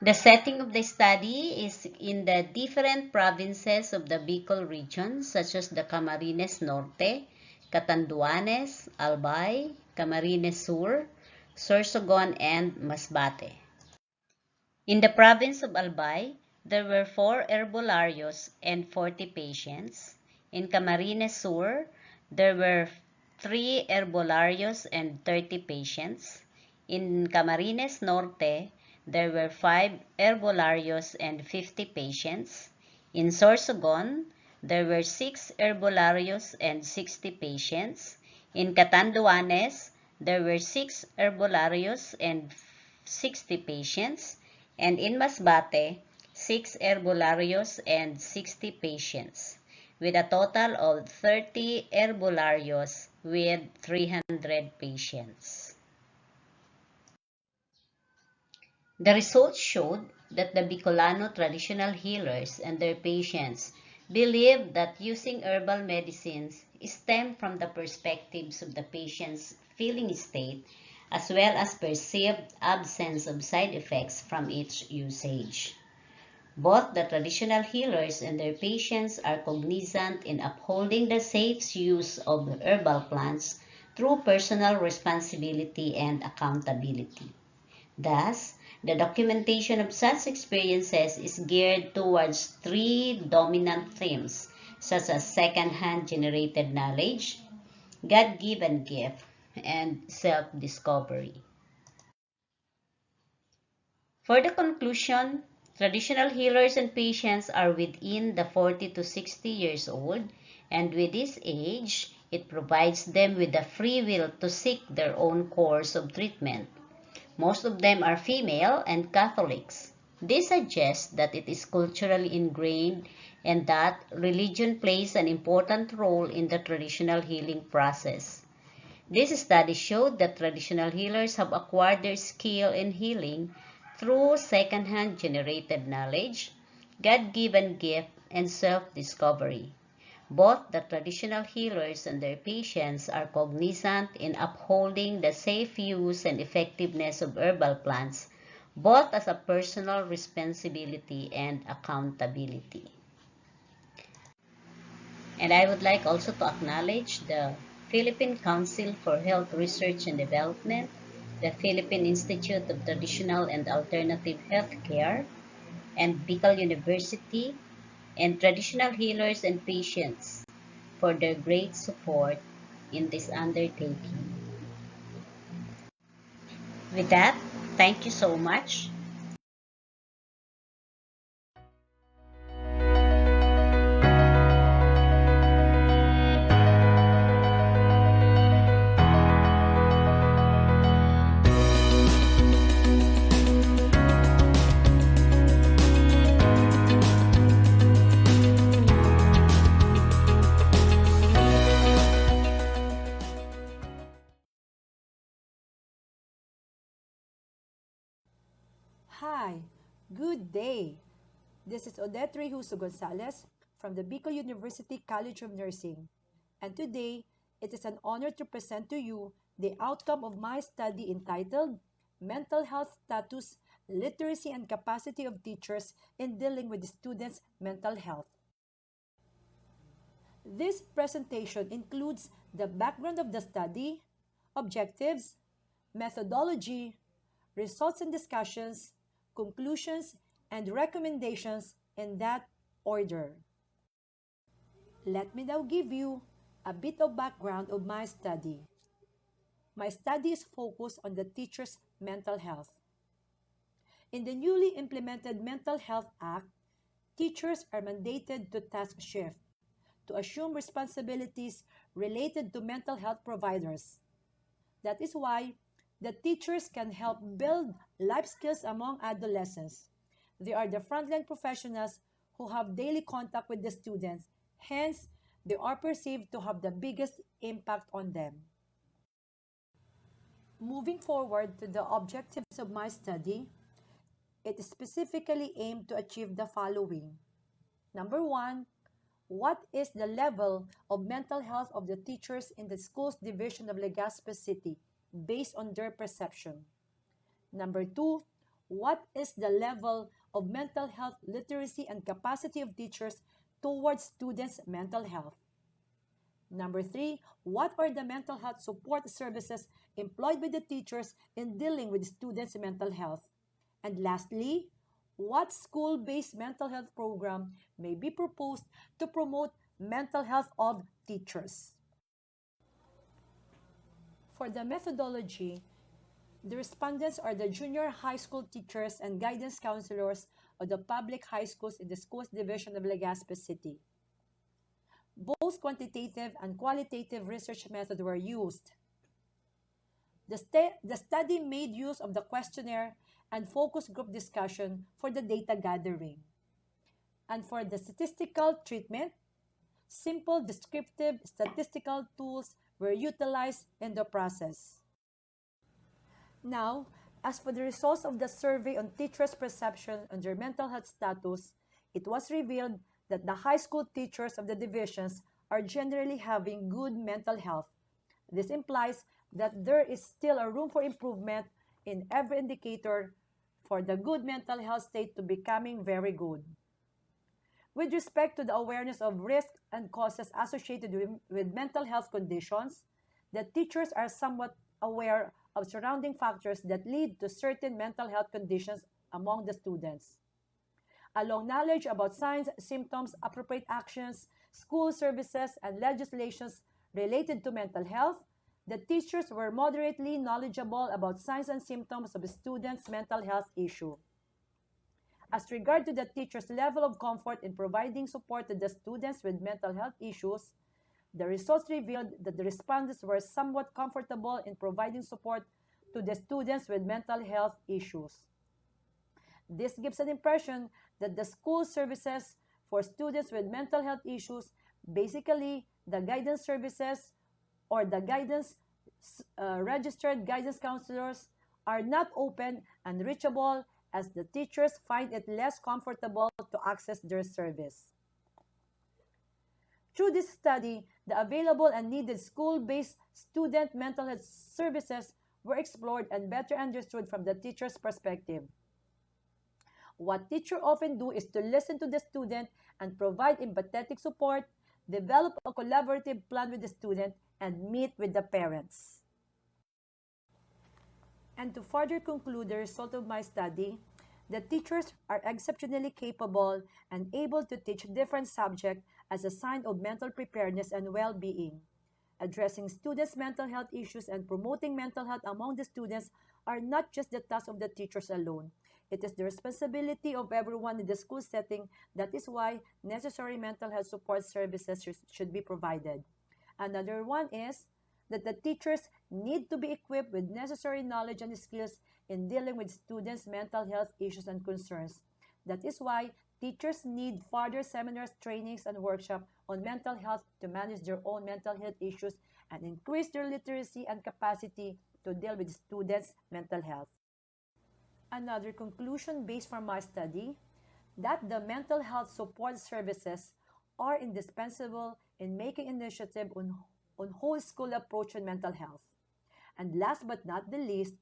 The setting of the study is in the different provinces of the Bicol region, such as the Camarines Norte, Catanduanes, Albay, Camarines Sur, Sorsogon, and Masbate. In the province of Albay, there were 4 herbolarios and 40 patients. In Camarines Sur, there were 3 herbolarios and 30 patients. In Camarines Norte, there were 5 herbolarios and 50 patients. In Sorsogon, there were 6 herbolarios and 60 patients. In Catanduanes, there were 6 herbolarios and 60 patients. And in Masbate, 6 herbolarios and 60 patients, with a total of 30 herbolarios with 300 patients. The results showed that the Bicolano traditional healers and their patients believed that using herbal medicines stemmed from the perspectives of the patient's feeling state as well as perceived absence of side effects from each usage. Both the traditional healers and their patients are cognizant in upholding the safe use of herbal plants through personal responsibility and accountability. Thus, the documentation of such experiences is geared towards three dominant themes, such as second-hand generated knowledge, God-given gift, and self-discovery. For the conclusion, traditional healers and patients are within the 40 to 60 years old, and with this age, it provides them with the free will to seek their own course of treatment. Most of them are female and Catholics. This suggests that it is culturally ingrained and that religion plays an important role in the traditional healing process. This study showed that traditional healers have acquired their skill in healing through second-hand generated knowledge, God-given gift, and self-discovery. Both the traditional healers and their patients are cognizant in upholding the safe use and effectiveness of herbal plants, both as a personal responsibility and accountability. And I would like also to acknowledge the Philippine Council for Health Research and Development, the Philippine Institute of Traditional and Alternative Healthcare, and Bicol University, and traditional healers and patients for their great support in this undertaking. With that, thank you so much. Hi, good day. This is Odette Reyhuso Gonzalez from the Bicol University College of Nursing. And today, it is an honor to present to you the outcome of my study entitled Mental Health Status, Literacy and Capacity of Teachers in Dealing with Students' Mental Health. This presentation includes the background of the study, objectives, methodology, results and discussions, conclusions, and recommendations in that order. Let me now give you a bit of background of my study. My study is focused on the teacher's mental health. In the newly implemented Mental Health Act, teachers are mandated to task shift to assume responsibilities related to mental health providers. That is why the teachers can help build life skills among adolescents. They are the frontline professionals who have daily contact with the students, hence, they are perceived to have the biggest impact on them. Moving forward to the objectives of my study, it is specifically aimed to achieve the following. Number one, what is the level of mental health of the teachers in the school's division of Legazpi City based on their perception? Number two, what is the level of mental health literacy and capacity of teachers towards students' mental health? Number three, what are the mental health support services employed by the teachers in dealing with students' mental health? And lastly, what school-based mental health program may be proposed to promote mental health of teachers? For the methodology, the respondents are the junior high school teachers and guidance counselors of the public high schools in the schools division of Legazpi City. Both quantitative and qualitative research methods were used. The study made use of the questionnaire and focus group discussion for the data gathering. And for the statistical treatment, simple descriptive statistical tools were utilized in the process. Now, as for the results of the survey on teachers' perception on their mental health status, it was revealed that the high school teachers of the divisions are generally having good mental health. This implies that there is still a room for improvement in every indicator for the good mental health state to becoming very good. With respect to the awareness of risks and causes associated with mental health conditions, the teachers are somewhat aware of surrounding factors that lead to certain mental health conditions among the students. Along knowledge about signs, symptoms, appropriate actions, school services, and legislations related to mental health, the teachers were moderately knowledgeable about signs and symptoms of a student's mental health issue. As regard to the teacher's level of comfort in providing support to the students with mental health issues, the results revealed that the respondents were somewhat comfortable in providing support to the students with mental health issues. This gives an impression that the school services for students with mental health issues, basically the guidance services or the registered guidance counselors, are not open and reachable as the teachers find it less comfortable to access their service. Through this study, the available and needed school-based student mental health services were explored and better understood from the teacher's perspective. What teachers often do is to listen to the student and provide empathetic support, develop a collaborative plan with the student, and meet with the parents. And to further conclude the result of my study, the teachers are exceptionally capable and able to teach different subjects as a sign of mental preparedness and well-being. Addressing students' mental health issues and promoting mental health among the students are not just the task of the teachers alone. It is the responsibility of everyone in the school setting. That is why necessary mental health support services should be provided. Another one is that the teachers need to be equipped with necessary knowledge and skills in dealing with students' mental health issues and concerns. That is why teachers need further seminars, trainings, and workshops on mental health to manage their own mental health issues and increase their literacy and capacity to deal with students' mental health. Another conclusion based from my study, that the mental health support services are indispensable in making initiative on whole school approach on mental health. And last but not the least,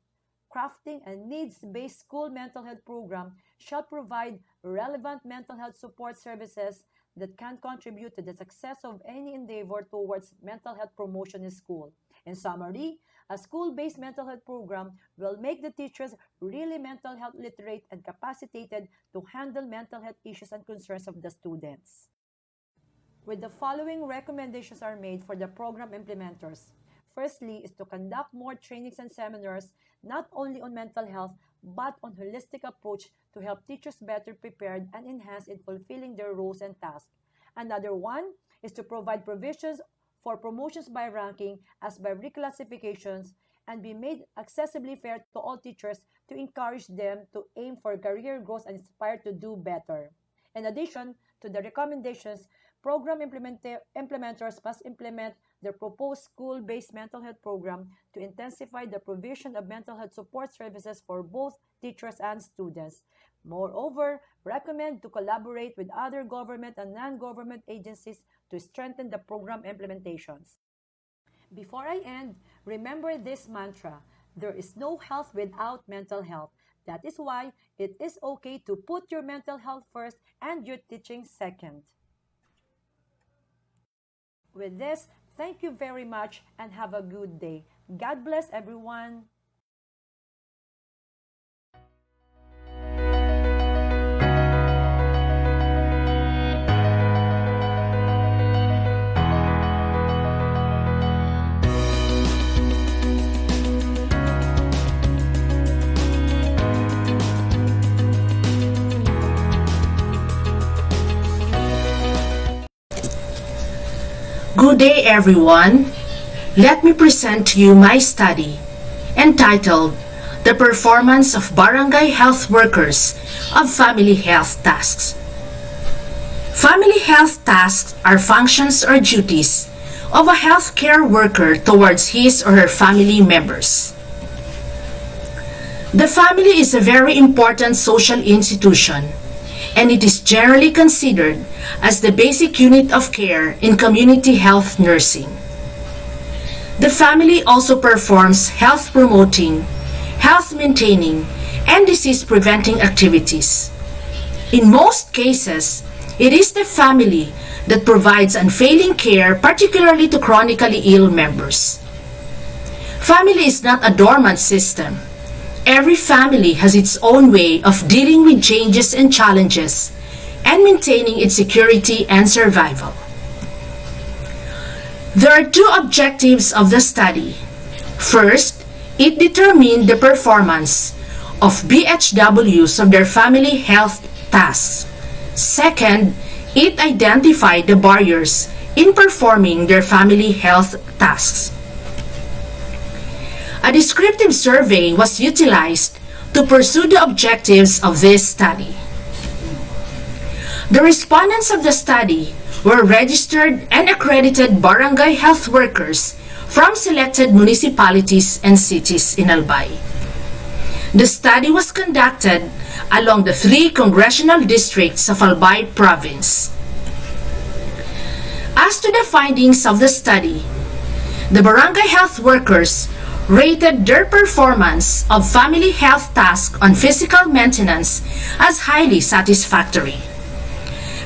crafting a needs-based school mental health program shall provide relevant mental health support services that can contribute to the success of any endeavor towards mental health promotion in school. In summary, a school-based mental health program will make the teachers really mental health literate and capacitated to handle mental health issues and concerns of the students. With the following recommendations are made for the program implementers. Firstly is to conduct more trainings and seminars not only on mental health but on holistic approach to help teachers better prepared and enhanced in fulfilling their roles and tasks. Another one is to provide provisions for promotions by ranking as by reclassifications and be made accessibly fair to all teachers to encourage them to aim for career growth and inspire to do better. In addition to the recommendations, program implementers must implement the proposed school-based mental health program to intensify the provision of mental health support services for both teachers and students. Moreover, recommend to collaborate with other government and non-government agencies to strengthen the program implementations. Before I end, remember this mantra: there is no health without mental health. That is why it is okay to put your mental health first and your teaching second. With this, thank you very much and have a good day. God bless everyone. Good day, everyone. Let me present to you my study entitled The Performance of Barangay Health Workers of Family Health Tasks. Family health tasks are functions or duties of a healthcare worker towards his or her family members. The family is a very important social institution, and it is generally considered as the basic unit of care in community health nursing. The family also performs health promoting, health maintaining, and disease preventing activities. In most cases, it is the family that provides unfailing care, particularly to chronically ill members. Family is not a dormant system. Every family has its own way of dealing with changes and challenges and maintaining its security and survival. There are two objectives of the study. First, it determined the performance of BHWs of their family health tasks. Second, it identified the barriers in performing their family health tasks. A descriptive survey was utilized to pursue the objectives of this study. The respondents of the study were registered and accredited barangay health workers from selected municipalities and cities in Albay. The study was conducted along the 3 congressional districts of Albay Province. As to the findings of the study, the barangay health workers rated their performance of family health tasks on physical maintenance as highly satisfactory.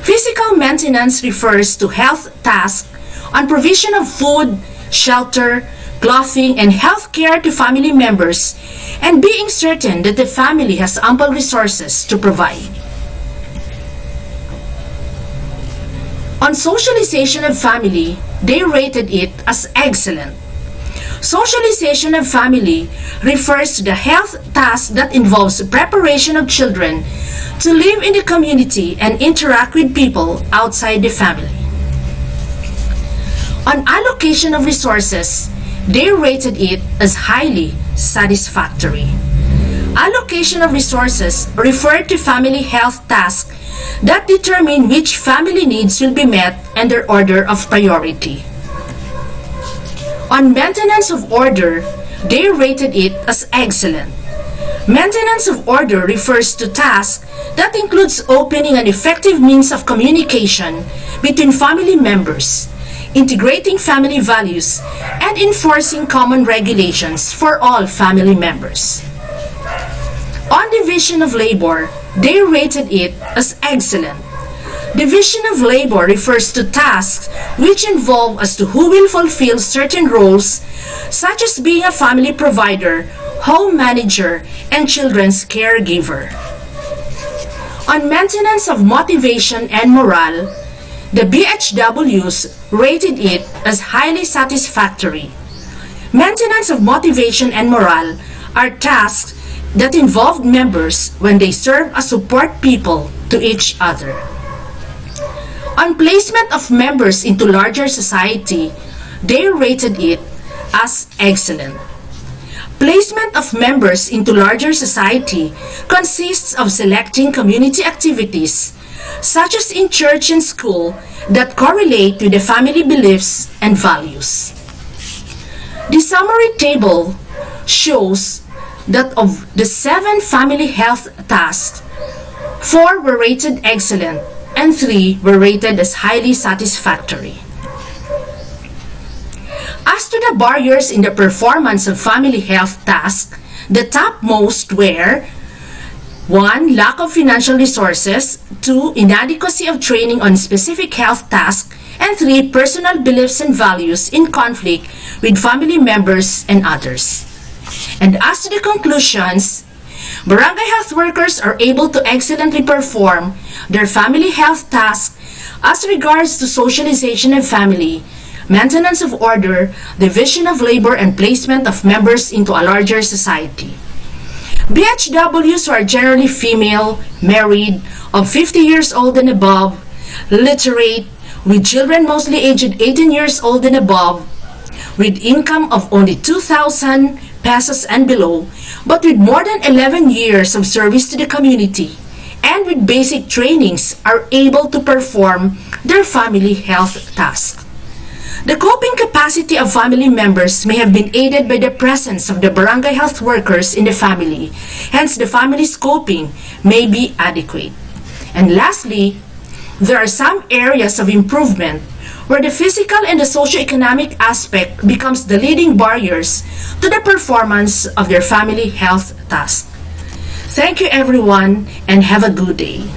Physical maintenance refers to health tasks on provision of food, shelter, clothing, and health care to family members, and being certain that the family has ample resources to provide. On socialization of family, they rated it as excellent. Socialization of family refers to the health task that involves preparation of children to live in the community and interact with people outside the family. On allocation of resources, they rated it as highly satisfactory. Allocation of resources refer to family health tasks that determine which family needs will be met and their order of priority. On maintenance of order, they rated it as excellent. Maintenance of order refers to tasks that includes opening an effective means of communication between family members, integrating family values, and enforcing common regulations for all family members. On division of labor, they rated it as excellent. Division of labor refers to tasks which involve as to who will fulfill certain roles, such as being a family provider, home manager, and children's caregiver. On maintenance of motivation and morale, the BHWs rated it as highly satisfactory. Maintenance of motivation and morale are tasks that involve members when they serve as support people to each other. On placement of members into larger society, they rated it as excellent. Placement of members into larger society consists of selecting community activities, such as in church and school, that correlate with the family beliefs and values. The summary table shows that of the 7 family health tasks, 4 were rated excellent and 3 were rated as highly satisfactory. As to the barriers in the performance of family health tasks, the topmost were 1. Lack of financial resources, 2. Inadequacy of training on specific health tasks, and 3. Personal beliefs and values in conflict with family members and others. And as to the conclusions, barangay health workers are able to excellently perform their family health tasks as regards to socialization of family, maintenance of order, division of labor, and placement of members into a larger society. BHWs are generally female, married, of 50 years old and above, literate, with children mostly aged 18 years old and above, with income of only 2,000 pesos and below, but with more than 11 years of service to the community, and with basic trainings are able to perform their family health tasks. The coping capacity of family members may have been aided by the presence of the barangay health workers in the family, hence the family's coping may be adequate. And lastly, there are some areas of improvement where the physical and the socioeconomic aspect becomes the leading barriers to the performance of their family health task. Thank you everyone and have a good day.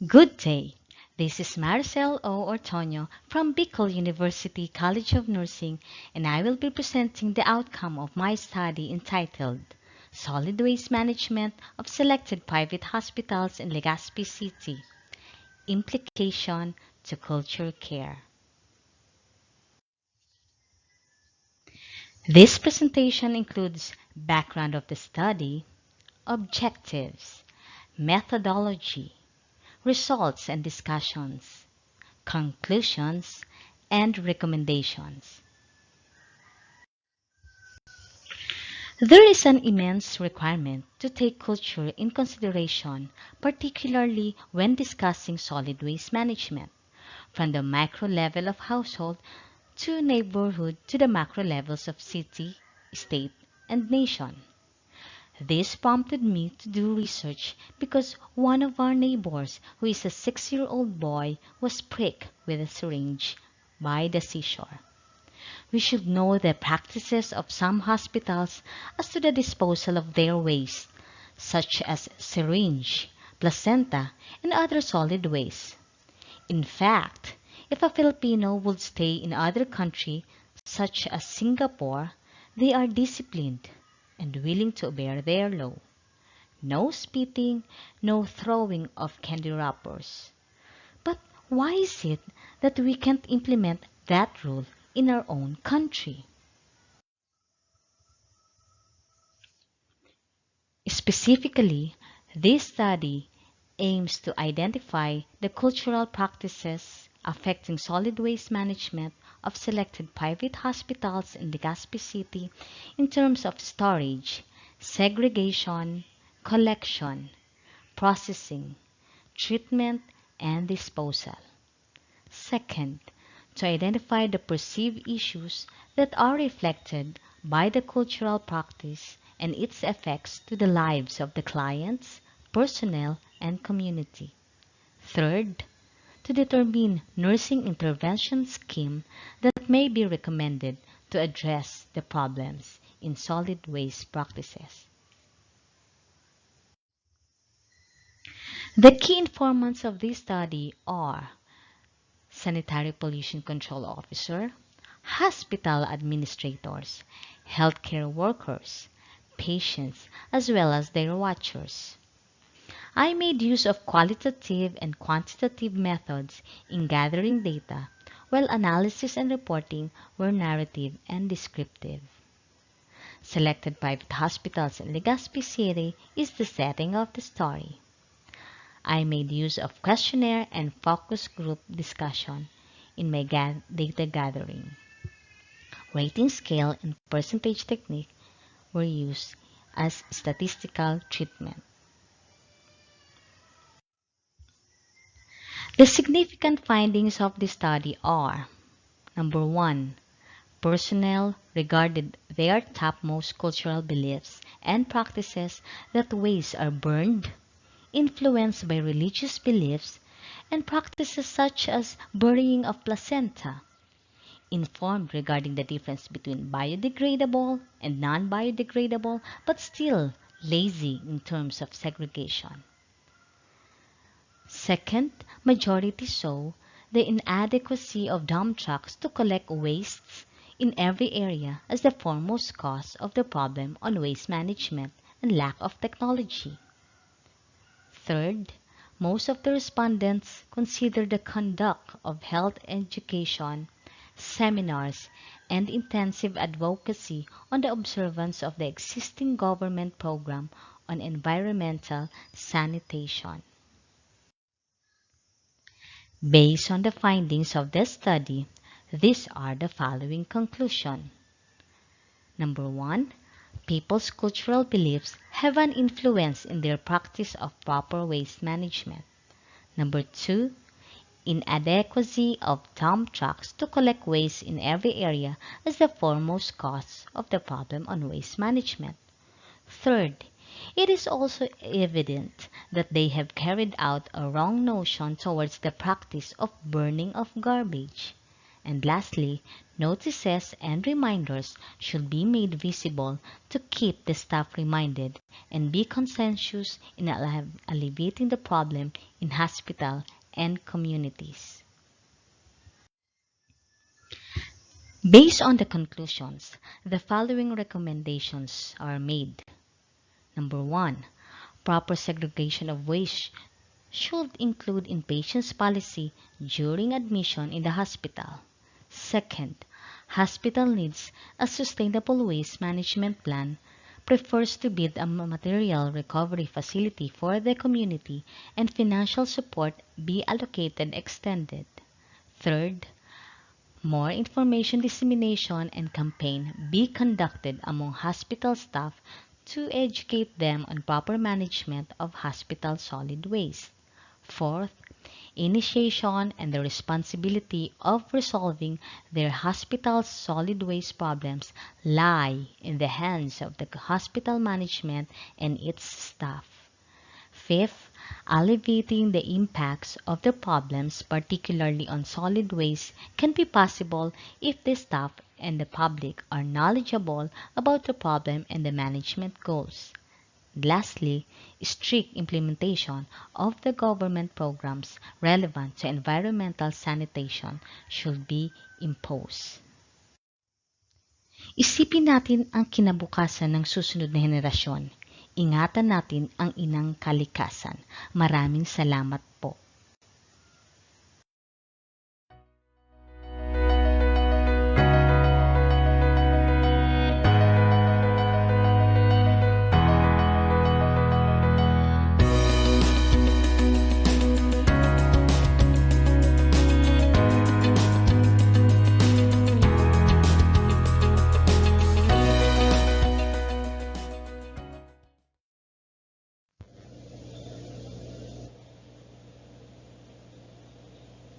Good day. This is Maricel O. Ortonio from Bicol University College of Nursing, and I will be presenting the outcome of my study entitled Solid Waste Management of Selected Private Hospitals in Legazpi City, Implication to Culture Care. This presentation includes background of the study, objectives, methodology, results and discussions, conclusions, and recommendations. There is an immense requirement to take culture in consideration, particularly when discussing solid waste management, from the micro level of household to neighborhood to the macro levels of city, state, and nation. This prompted me to do research because one of our neighbors, who is a 6-year-old boy, was pricked with a syringe by the seashore. We should know the practices of some hospitals as to the disposal of their waste, such as syringe, placenta, and other solid waste. In fact, if a Filipino would stay in other country, such as Singapore, they are disciplined and willing to bear their law. No spitting, no throwing of candy wrappers. But why is it that we can't implement that rule in our own country? Specifically, this study aims to identify the cultural practices affecting solid waste management of selected private hospitals in Legazpi City in terms of storage, segregation, collection, processing, treatment, and disposal. Second, to identify the perceived issues that are reflected by the cultural practice and its effects to the lives of the clients, personnel, and community. Third, to determine nursing intervention scheme that may be recommended to address the problems in solid waste practices. The key informants of this study are Sanitary Pollution Control Officer, hospital administrators, healthcare workers, patients, as well as their watchers. I made use of qualitative and quantitative methods in gathering data, while analysis and reporting were narrative and descriptive. Selected private hospitals in Legazpi City is the setting of the story. I made use of questionnaire and focus group discussion in my data gathering. Rating scale and percentage technique were used as statistical treatment. The significant findings of the study are: number 1, personnel regarded their topmost cultural beliefs and practices that waste are burned, influenced by religious beliefs, and practices such as burying of placenta, informed regarding the difference between biodegradable and non-biodegradable, but still lazy in terms of segregation. Second, majority saw the inadequacy of dump trucks to collect wastes in every area as the foremost cause of the problem on waste management and lack of technology. Third, most of the respondents consider the conduct of health education, seminars, and intensive advocacy on the observance of the existing government program on environmental sanitation. Based on the findings of this study, these are the following conclusions. Number one, people's cultural beliefs have an influence in their practice of proper waste management. Number two, inadequacy of dump trucks to collect waste in every area is the foremost cause of the problem on waste management. Third, it is also evident that they have carried out a wrong notion towards the practice of burning of garbage. And lastly, notices and reminders should be made visible to keep the staff reminded and be conscientious in alleviating the problem in hospital and communities. Based on the conclusions, the following recommendations are made. Number one, proper segregation of waste should include in patient's policy during admission in the hospital. Second, hospital needs a sustainable waste management plan, prefers to build a material recovery facility for the community, and financial support be allocated extended. Third, more information dissemination and campaign be conducted among hospital staff to educate them on proper management of hospital solid waste. Fourth, initiation and the responsibility of resolving their hospital's solid waste problems lie in the hands of the hospital management and its staff. Fifth, alleviating the impacts of the problems, particularly on solid waste, can be possible if the staff and the public are knowledgeable about the problem and the management goals. Lastly, strict implementation of the government programs relevant to environmental sanitation should be imposed. Isipin natin ang kinabukasan ng susunod na henerasyon. Ingatan natin ang inang kalikasan. Maraming salamat po.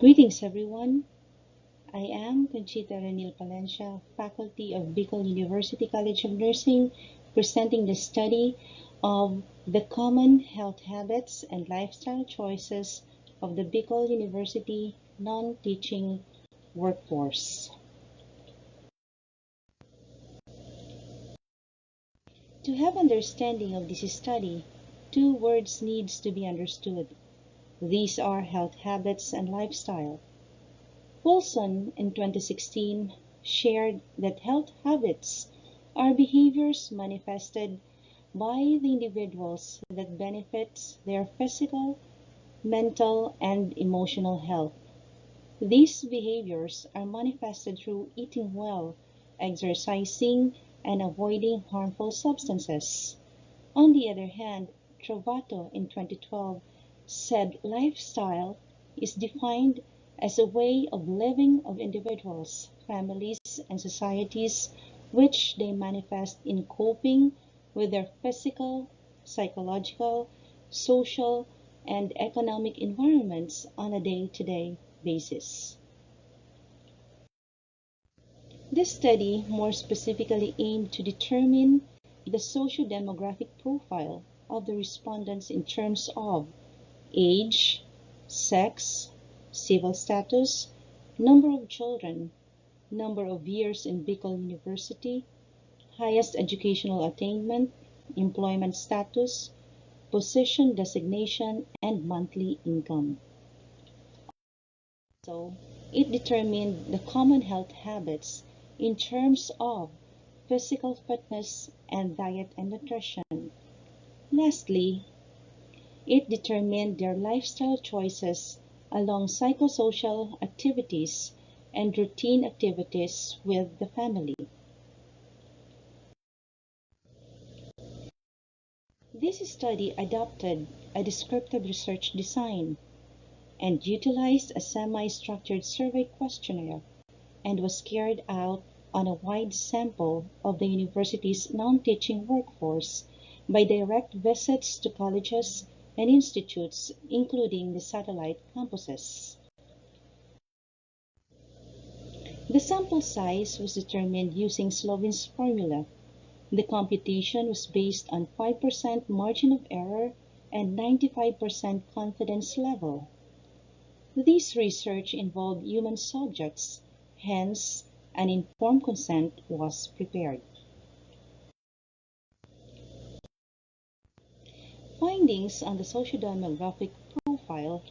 Greetings, everyone. I am Conchita Renil Palencia, faculty of Bicol University College of Nursing, presenting the study of the common health habits and lifestyle choices of the Bicol University non-teaching workforce. To have understanding of this study, two words needs to be understood. These are health habits and lifestyle. Wilson in 2016 shared that health habits are behaviors manifested by the individuals that benefits their physical, mental, and emotional health. These behaviors are manifested through eating well, exercising, and avoiding harmful substances. On the other hand, Trovato in 2012 said lifestyle is defined as a way of living of individuals, families, and societies which they manifest in coping with their physical, psychological, social, and economic environments on a day-to-day basis. This study more specifically aimed to determine the socio-demographic profile of the respondents in terms of age, sex, civil status, number of children, number of years in Bicol University, highest educational attainment, employment status, position designation, and monthly income. So, it determined the common health habits in terms of physical fitness and diet and nutrition. Lastly, it determined their lifestyle choices along psychosocial activities and routine activities with the family. This study adopted a descriptive research design and utilized a semi-structured survey questionnaire and was carried out on a wide sample of the university's non-teaching workforce by direct visits to colleges and institutes, including the satellite campuses. The sample size was determined using Slovin's formula. The computation was based on 5% margin of error and 95% confidence level. This research involved human subjects, hence, an informed consent was prepared. Findings on the sociodemographic profile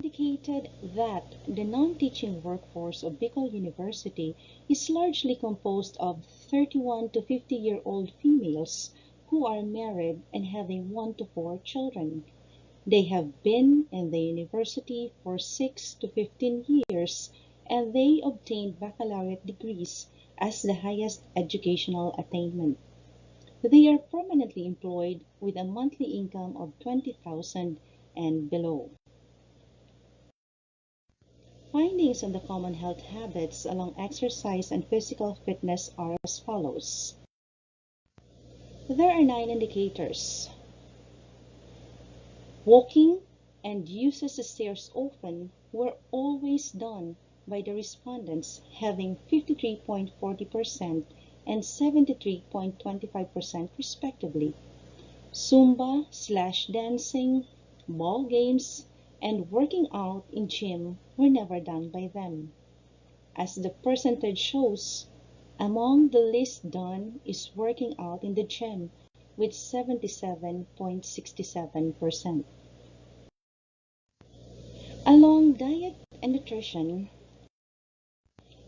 indicated that the non-teaching workforce of Bicol University is largely composed of 31 to 50-year-old females who are married and having 1 to 4 children. They have been in the university for 6 to 15 years and they obtained baccalaureate degrees as the highest educational attainment. They are permanently employed with a monthly income of 20,000 and below. Findings on the common health habits along exercise and physical fitness are as follows. There are 9 indicators. Walking and uses the stairs often were always done by the respondents, having 53.40% and 73.25% respectively. Zumba/dancing, ball games, and working out in gym were never done by them. As the percentage shows, among the least done is working out in the gym with 77.67%. Along diet and nutrition,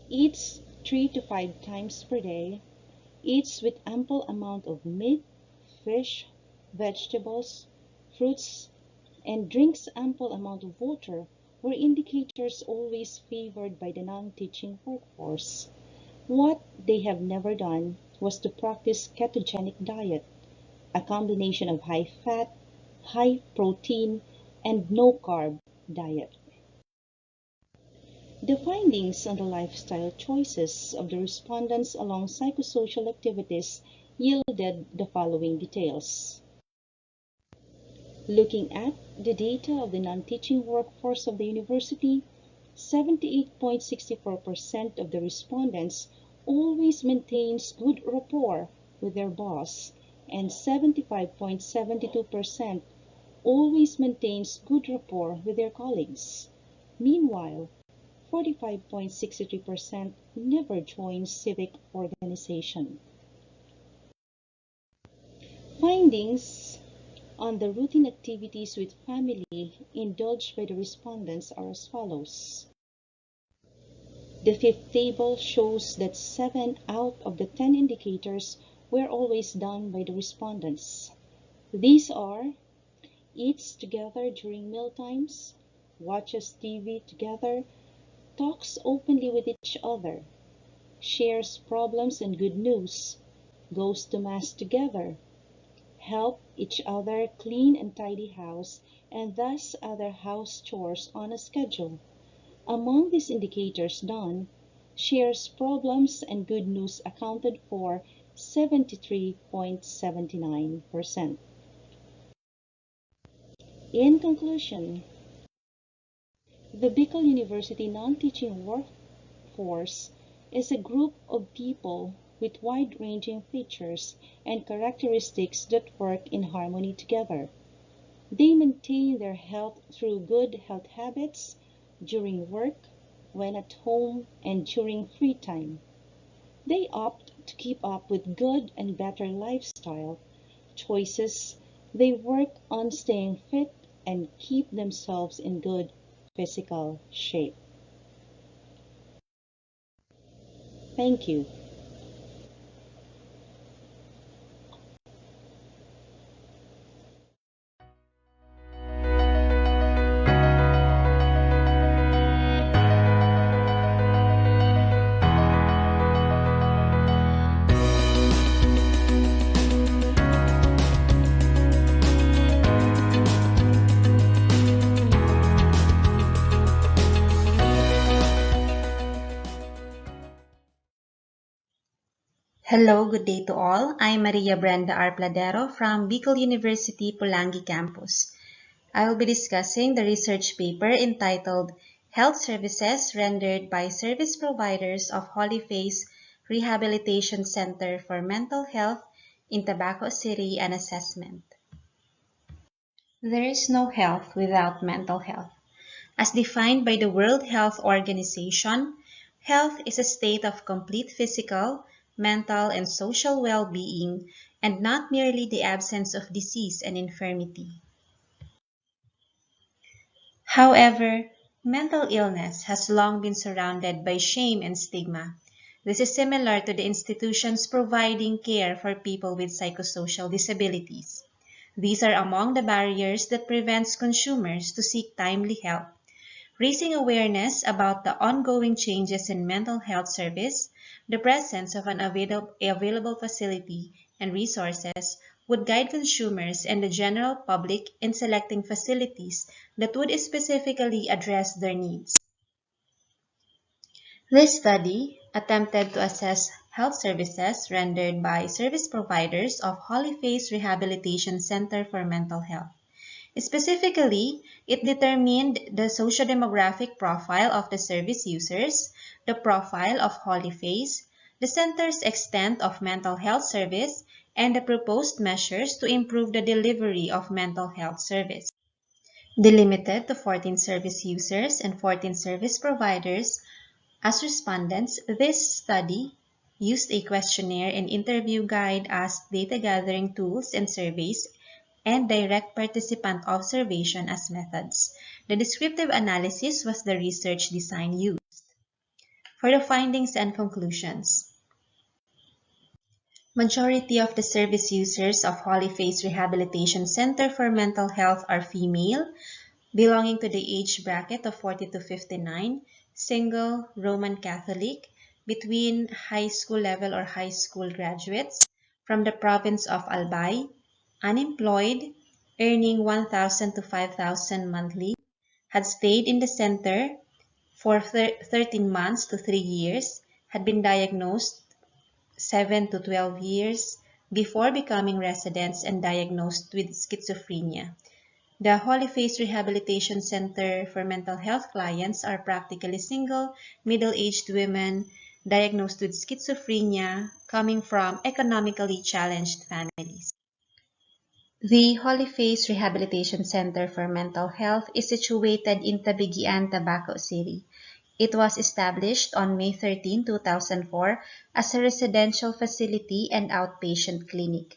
eats 3 to 5 times per day, eats with ample amount of meat, fish, vegetables, fruits, and drinks ample amount of water were indicators always favored by the non-teaching workforce. What they have never done was to practice ketogenic diet, a combination of high fat, high protein, and no carb diet. The findings on the lifestyle choices of the respondents along psychosocial activities yielded the following details. Looking at the data of the non-teaching workforce of the university, 78.64% of the respondents always maintains good rapport with their boss, and 75.72% always maintains good rapport with their colleagues. Meanwhile, 45.63% never joins civic organization. Findings on the routine activities with family indulged by the respondents are as follows. The fifth table shows that 7 out of the 10 indicators were always done by the respondents. These are eats together during mealtimes, watches TV together, talks openly with each other, shares problems and good news, goes to mass together, help each other clean and tidy house, and thus other house chores on a schedule. Among these indicators done, shares problems and good news accounted for 73.79%. In conclusion, the Bicol University non-teaching workforce is a group of people with wide-ranging features and characteristics that work in harmony together. They maintain their health through good health habits during work, when at home, and during free time. They opt to keep up with good and better lifestyle choices. They work on staying fit and keep themselves in good physical shape. Thank you. Hello, good day to all. I'm Maria Brenda Arpladero from Bicol University Pulangi campus. I will be discussing the research paper entitled Health Services Rendered by Service Providers of Holy Face Rehabilitation Center for Mental Health in Tabaco City, an Assessment. There is no health without mental health. As defined by the World Health Organization, health is a state of complete physical, mental, and social well-being, and not merely the absence of disease and infirmity. However, mental illness has long been surrounded by shame and stigma. This is similar to the institutions providing care for people with psychosocial disabilities. These are among the barriers that prevents consumers to seek timely help. Raising awareness about the ongoing changes in mental health service, the presence of an available facility and resources would guide consumers and the general public in selecting facilities that would specifically address their needs. This study attempted to assess health services rendered by service providers of Holy Face Rehabilitation Center for Mental Health. Specifically, it determined the socio-demographic profile of the service users, the profile of Holy Face, the center's extent of mental health service, and the proposed measures to improve the delivery of mental health service. Delimited to 14 service users and 14 service providers as respondents, this study used a questionnaire and interview guide as data gathering tools and surveys and direct participant observation as methods. The descriptive analysis was the research design used. For the findings and conclusions, majority of the service users of Holy Face Rehabilitation Center for Mental Health are female, belonging to the age bracket of 40 to 59, single, Roman Catholic, between high school level or high school graduates, from the province of Albay, unemployed, earning 1,000 to 5,000 monthly, had stayed in the center for 13 months to 3 years, had been diagnosed 7 to 12 years before becoming residents and diagnosed with schizophrenia. The Holy Face Rehabilitation Center for Mental Health clients are practically single, middle-aged women diagnosed with schizophrenia coming from economically challenged families. The Holy Face Rehabilitation Center for Mental Health is situated in BUCN, Tabaco City. It was established on May 13, 2004 as a residential facility and outpatient clinic.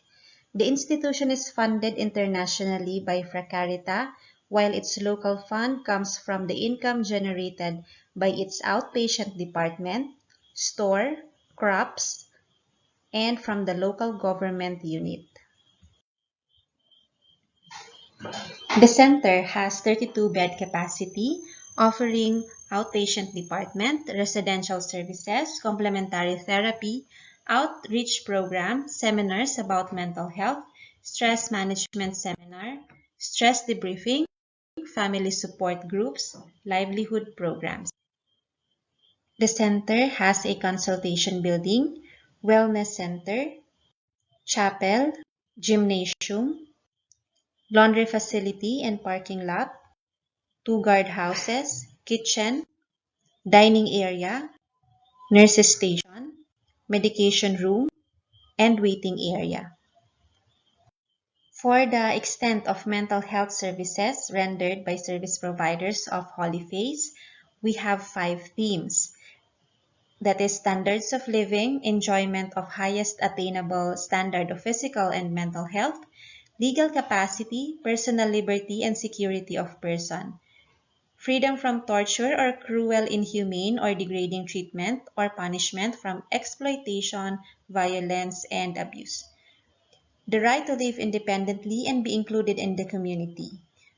The institution is funded internationally by Fracarita, while its local fund comes from the income generated by its outpatient department, store, crops, and from the local government unit. The center has 32-bed capacity, offering outpatient department, residential services, complementary therapy, outreach program, seminars about mental health, stress management seminar, stress debriefing, family support groups, livelihood programs. The center has a consultation building, wellness center, chapel, gymnasium, laundry facility and parking lot, two guardhouses, kitchen, dining area, nurses station, medication room, and waiting area. For the extent of mental health services rendered by service providers of Holy Face, we have 5 themes. That is standards of living, enjoyment of highest attainable standard of physical and mental health, legal capacity, personal liberty and security of person, freedom from torture or cruel, inhumane, or degrading treatment or punishment from exploitation, violence, and abuse. The right to live independently and be included in the community.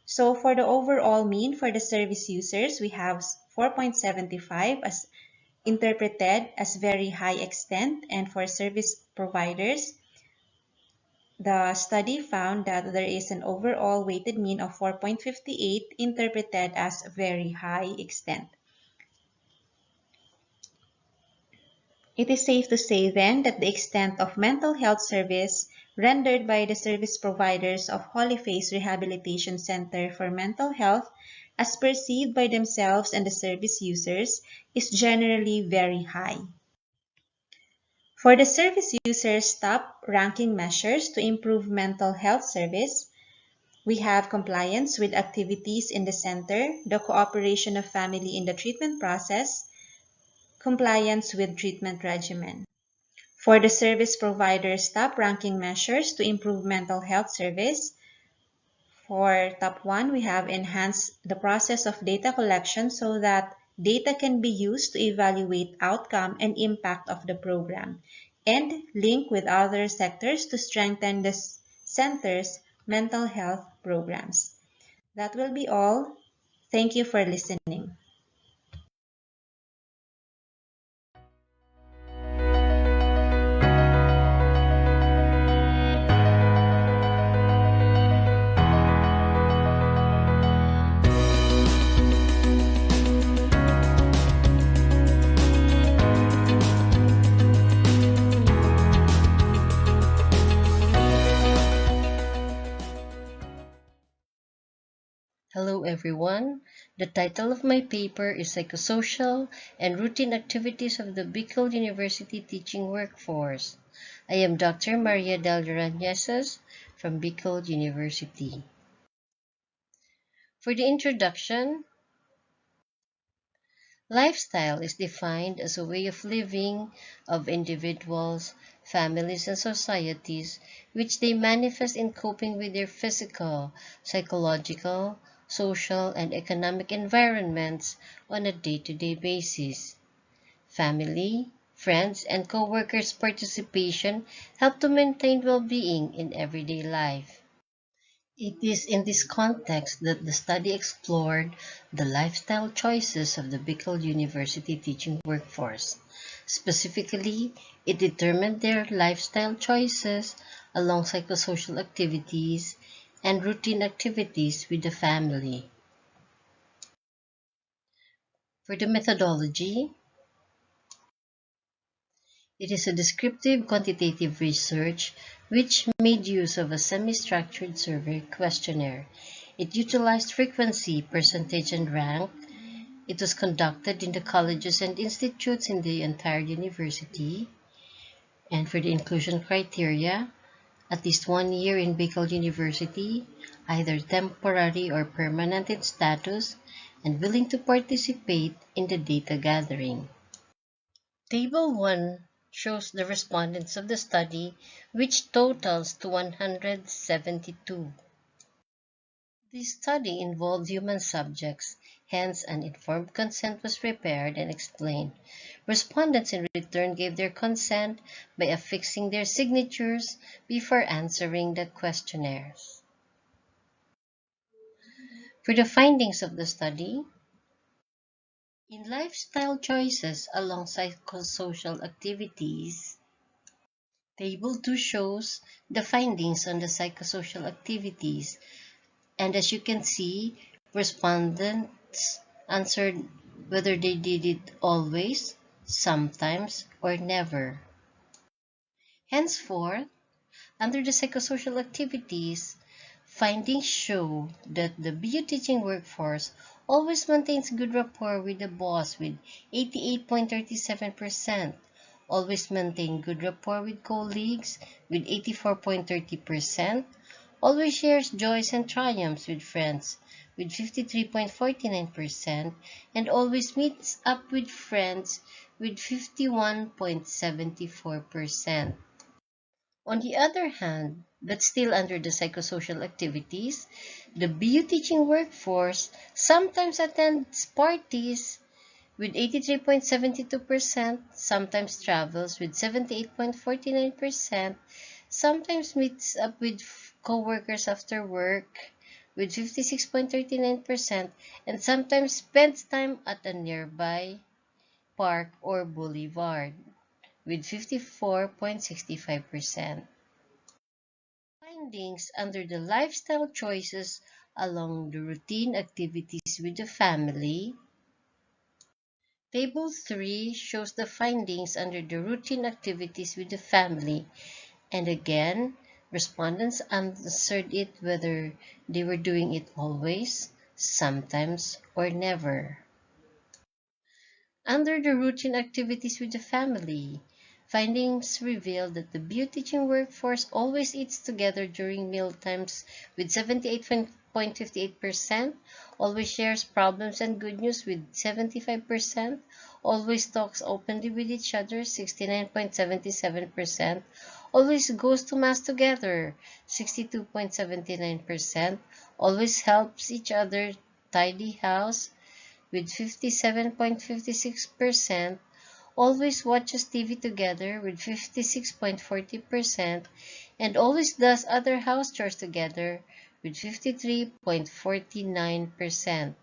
So for the overall mean for the service users, we have 4.75 as interpreted as very high extent, and for service providers, the study found that there is an overall weighted mean of 4.58 interpreted as very high extent. It is safe to say then that the extent of mental health service rendered by the service providers of Holy Face Rehabilitation Center for Mental Health, as perceived by themselves and the service users, is generally very high. For the service users' top ranking measures to improve mental health service, we have compliance with activities in the center, the cooperation of family in the treatment process, compliance with treatment regimen. For the service providers' top ranking measures to improve mental health service, for top one, we have enhanced the process of data collection so that data can be used to evaluate outcome and impact of the program, and link with other sectors to strengthen the center's mental health programs. That will be all. Thank you for listening. Hello everyone. The title of my paper is Psychosocial and Routine Activities of the Bicol University Teaching Workforce. I am Dr. Maria Del Rañeses from Bicol University. For the introduction, lifestyle is defined as a way of living of individuals, families, and societies which they manifest in coping with their physical, psychological, social, and economic environments on a day-to-day basis. Family, friends, and co-workers' participation help to maintain well-being in everyday life. It is in this context that the study explored the lifestyle choices of the Bicol University teaching workforce. Specifically, it determined their lifestyle choices along psychosocial activities and routine activities with the family. For the methodology, it is a descriptive quantitative research which made use of a semi-structured survey questionnaire. It utilized frequency, percentage, and rank. It was conducted in the colleges and institutes in the entire university. And for the inclusion criteria, at least 1 year in Bicol University, either temporary or permanent in status, and willing to participate in the data gathering. Table 1 shows the respondents of the study, which totals to 172. The study involved human subjects, hence an informed consent was prepared and explained. Respondents in return gave their consent by affixing their signatures before answering the questionnaires. For the findings of the study, in lifestyle choices alongside social activities, Table 2 shows the findings on the psychosocial activities, and as you can see, respondents answered whether they did it always, sometimes, or never. Henceforth, under the psychosocial activities, findings show that the BU teaching workforce always maintains good rapport with the boss with 88.37%, always maintain good rapport with colleagues with 84.30%, always shares joys and triumphs with friends with 53.49%, and always meets up with friends with 51.74%. On the other hand, but still under the psychosocial activities, the BU teaching workforce sometimes attends parties with 83.72%, sometimes travels with 78.49%, sometimes meets up with co-workers after work with 56.39%, and sometimes spends time at a nearby park or boulevard with 54.65%. Findings under the lifestyle choices along the routine activities with the family. Table 3 shows the findings under the routine activities with the family, and again, respondents answered it whether they were doing it always, sometimes, or never. Under the routine activities with the family, findings reveal that the BU teaching workforce always eats together during meal times with 78.58%, always shares problems and good news with 75%, always talks openly with each other 69.77%, always goes to mass together 62.79%, always helps each other tidy house with 57.56%, always watches TV together with 56.40%, and always does other house chores together with 53.49%.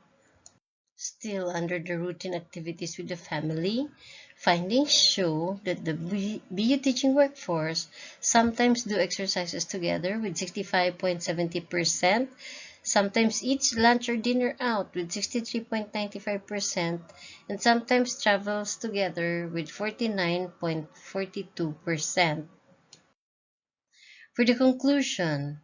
Still under the routine activities with the family, findings show that the BU teaching workforce sometimes do exercises together with 65.70%, sometimes eats lunch or dinner out with 63.95%, and sometimes travels together with 49.42%. For the conclusion,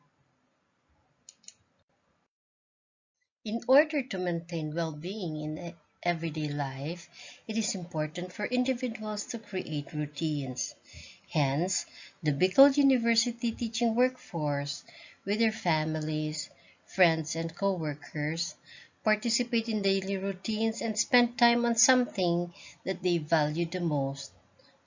in order to maintain well-being in everyday life, it is important for individuals to create routines. Hence, the Bicol University teaching workforce, with their families, friends, and co-workers, participate in daily routines and spend time on something that they value the most,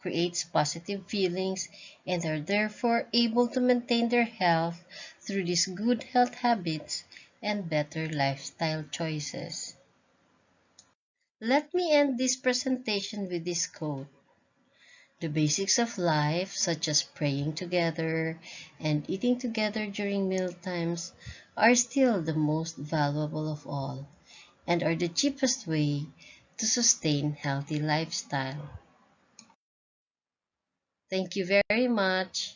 creates positive feelings, and are therefore able to maintain their health through these good health habits and better lifestyle choices. Let me end this presentation with this quote. The basics of life, such as praying together and eating together during meal times, are still the most valuable of all and are the cheapest way to sustain healthy lifestyle. Thank you very much.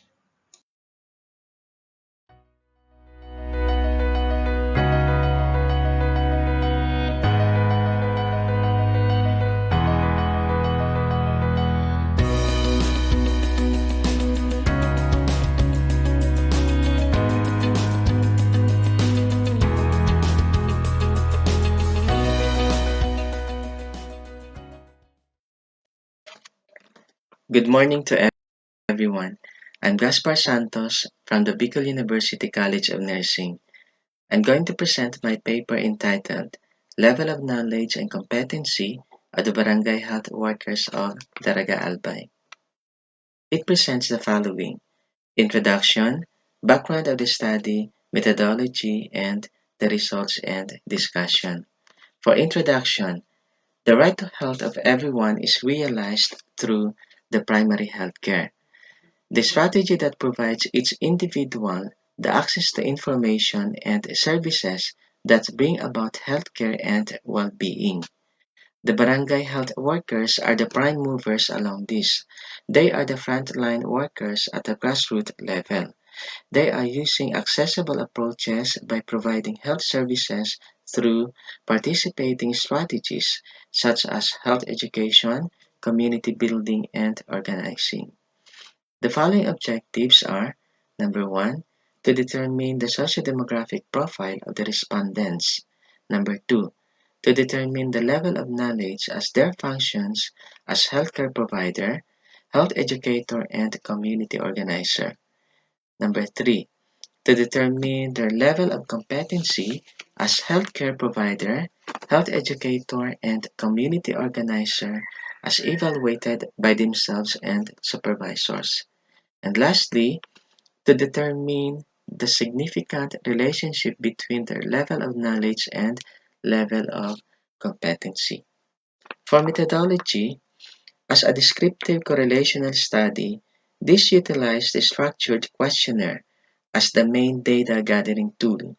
Good morning to everyone. I'm Gaspar Santos from the Bicol University College of Nursing. I'm going to present my paper entitled Level of Knowledge and Competency of the Barangay Health Workers of Daraga Albay. It presents the following: Introduction, background of the study, methodology, and the results and discussion. For introduction, the right to health of everyone is realized through the primary health care. The strategy that provides each individual the access to information and services that bring about healthcare and well-being. The barangay health workers are the prime movers along this. They are the frontline workers at the grassroots level. They are using accessible approaches by providing health services through participating strategies such as health education, community building, and organizing. The following objectives are: number one, to determine the sociodemographic profile of the respondents. Number two, to determine the level of knowledge as their functions as healthcare provider, health educator, and community organizer. Number three, to determine their level of competency as healthcare provider, health educator, and community organizer as evaluated by themselves and supervisors. And lastly, to determine the significant relationship between their level of knowledge and level of competency. For methodology, as a descriptive correlational study, this utilized the structured questionnaire as the main data gathering tool.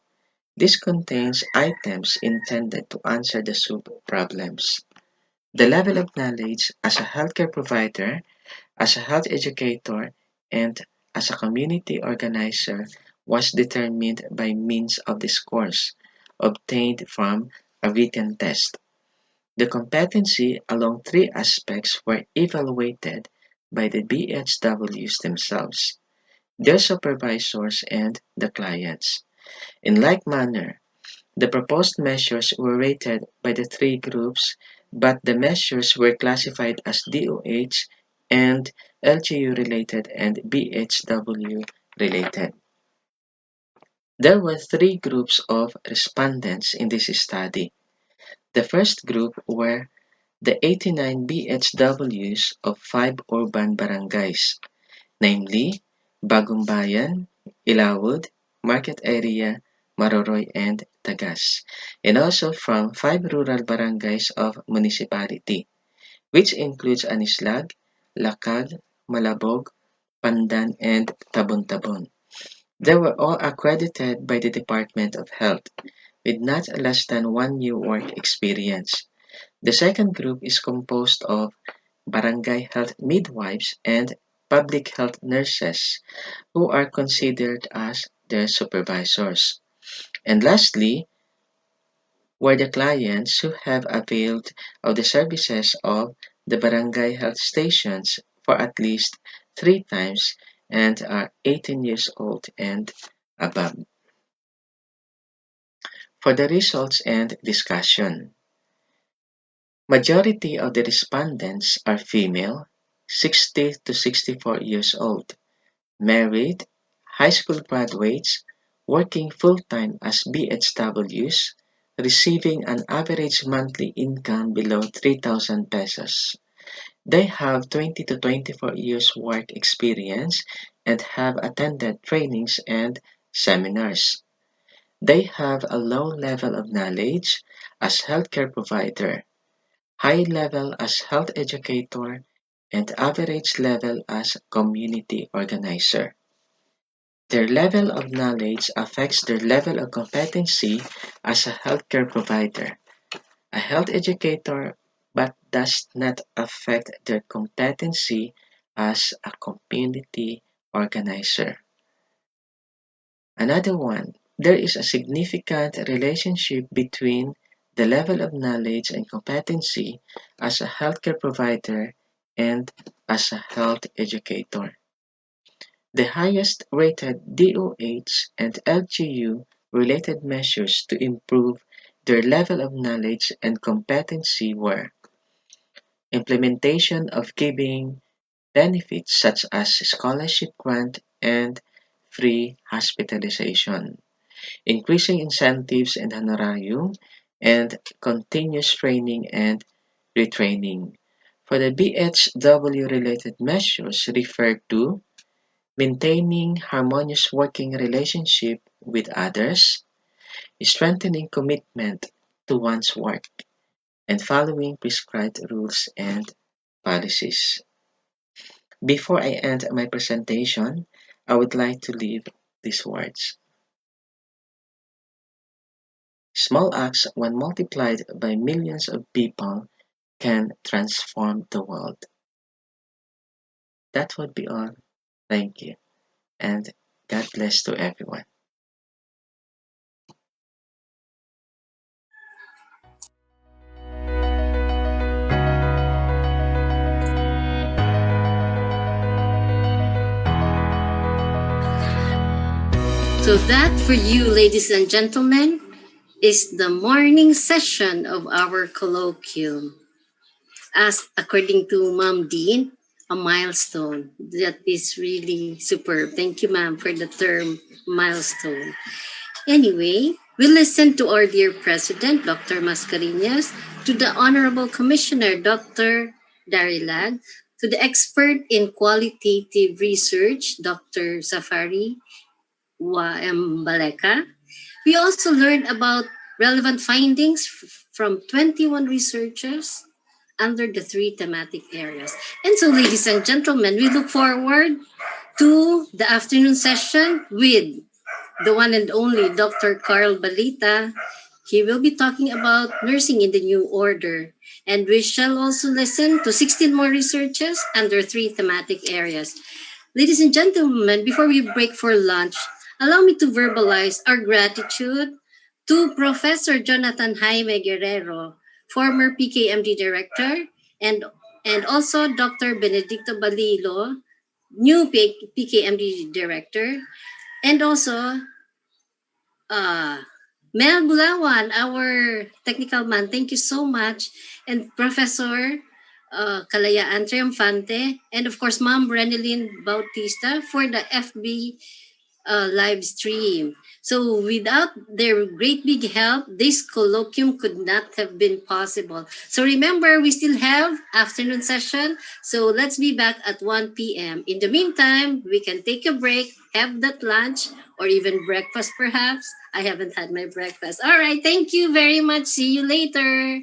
This contains items intended to answer the sub-problems: the level of knowledge as a healthcare provider, as a health educator, and as a community organizer was determined by means of the scores obtained from a written test. The competency along three aspects were evaluated by the BHWs themselves, their supervisors, and the clients. In like manner, the proposed measures were rated by the three groups, but the measures were classified as DOH and LGU related and BHW related. There were three groups of respondents in this study. The first group were the 89 BHWs of 5 urban barangays, namely Bagumbayan, Ilawod, Market Area, Maroroy, and Tagas, and also from 5 rural barangays of municipality, which includes Anislag, Lakag, Malabog, Pandan, and Tabon-Tabon. They were all accredited by the Department of Health, with not less than 1 year work experience. The second group is composed of barangay health midwives and public health nurses who are considered as their supervisors. And lastly, were the clients who have availed of the services of the barangay health stations for at least 3 times and are 18 years old and above. For the results and discussion, majority of the respondents are female, 60 to 64 years old, married, high school graduates, working full-time as BHWs, receiving an average monthly income below 3,000 pesos. They have 20 to 24 years work experience and have attended trainings and seminars. They have a low level of knowledge as healthcare provider, high level as health educator, and average level as community organizer. Their level of knowledge affects their level of competency as a healthcare provider, a health educator, but does not affect their competency as a community organizer. Another one, there is a significant relationship between the level of knowledge and competency as a healthcare provider and as a health educator. The highest rated DOH and LGU related measures to improve their level of knowledge and competency were implementation of giving benefits such as scholarship grant and free hospitalization, increasing incentives and honorarium, and continuous training and retraining. For the BHW related measures referred to maintaining harmonious working relationship with others, strengthening commitment to one's work, and following prescribed rules and policies. Before I end my presentation, I would like to leave these words. Small acts, when multiplied by millions of people, can transform the world. That would be all. Thank you. And God bless to everyone. So that for you, ladies and gentlemen, is the morning session of our colloquium. As according to Ma'am Dean, a milestone. That is really superb. Thank you, ma'am, for the term milestone. Anyway, we listened to our dear President, Dr. Mascarenhas, to the Honorable Commissioner, Dr. Darilag, to the expert in qualitative research, Dr. Safari Baleka. We also learned about relevant findings from 21 researchers under the three thematic areas. And so, ladies and gentlemen, we look forward to the afternoon session with the one and only Dr. Carl Balita. He will be talking about nursing in the new order. And we shall also listen to 16 more researches under three thematic areas. Ladies and gentlemen, before we break for lunch, allow me to verbalize our gratitude to Professor Jonathan Jaime Guerrero former PKMD director, and and also Dr. Benedicto Balilo, new PKMD director, and also uh, Mel Bulawan, our technical man. Thank you so much. And Professor Kalayaan Triumphante, and of course, Ma'am Brenelyn Bautista for the FB live stream. So without their great big help, this colloquium could not have been possible. So remember, we still have afternoon session. So let's be back at 1 p.m. In the meantime, we can take a break, have that lunch, or even breakfast perhaps. I haven't had my breakfast. All right. Thank you very much. See you later.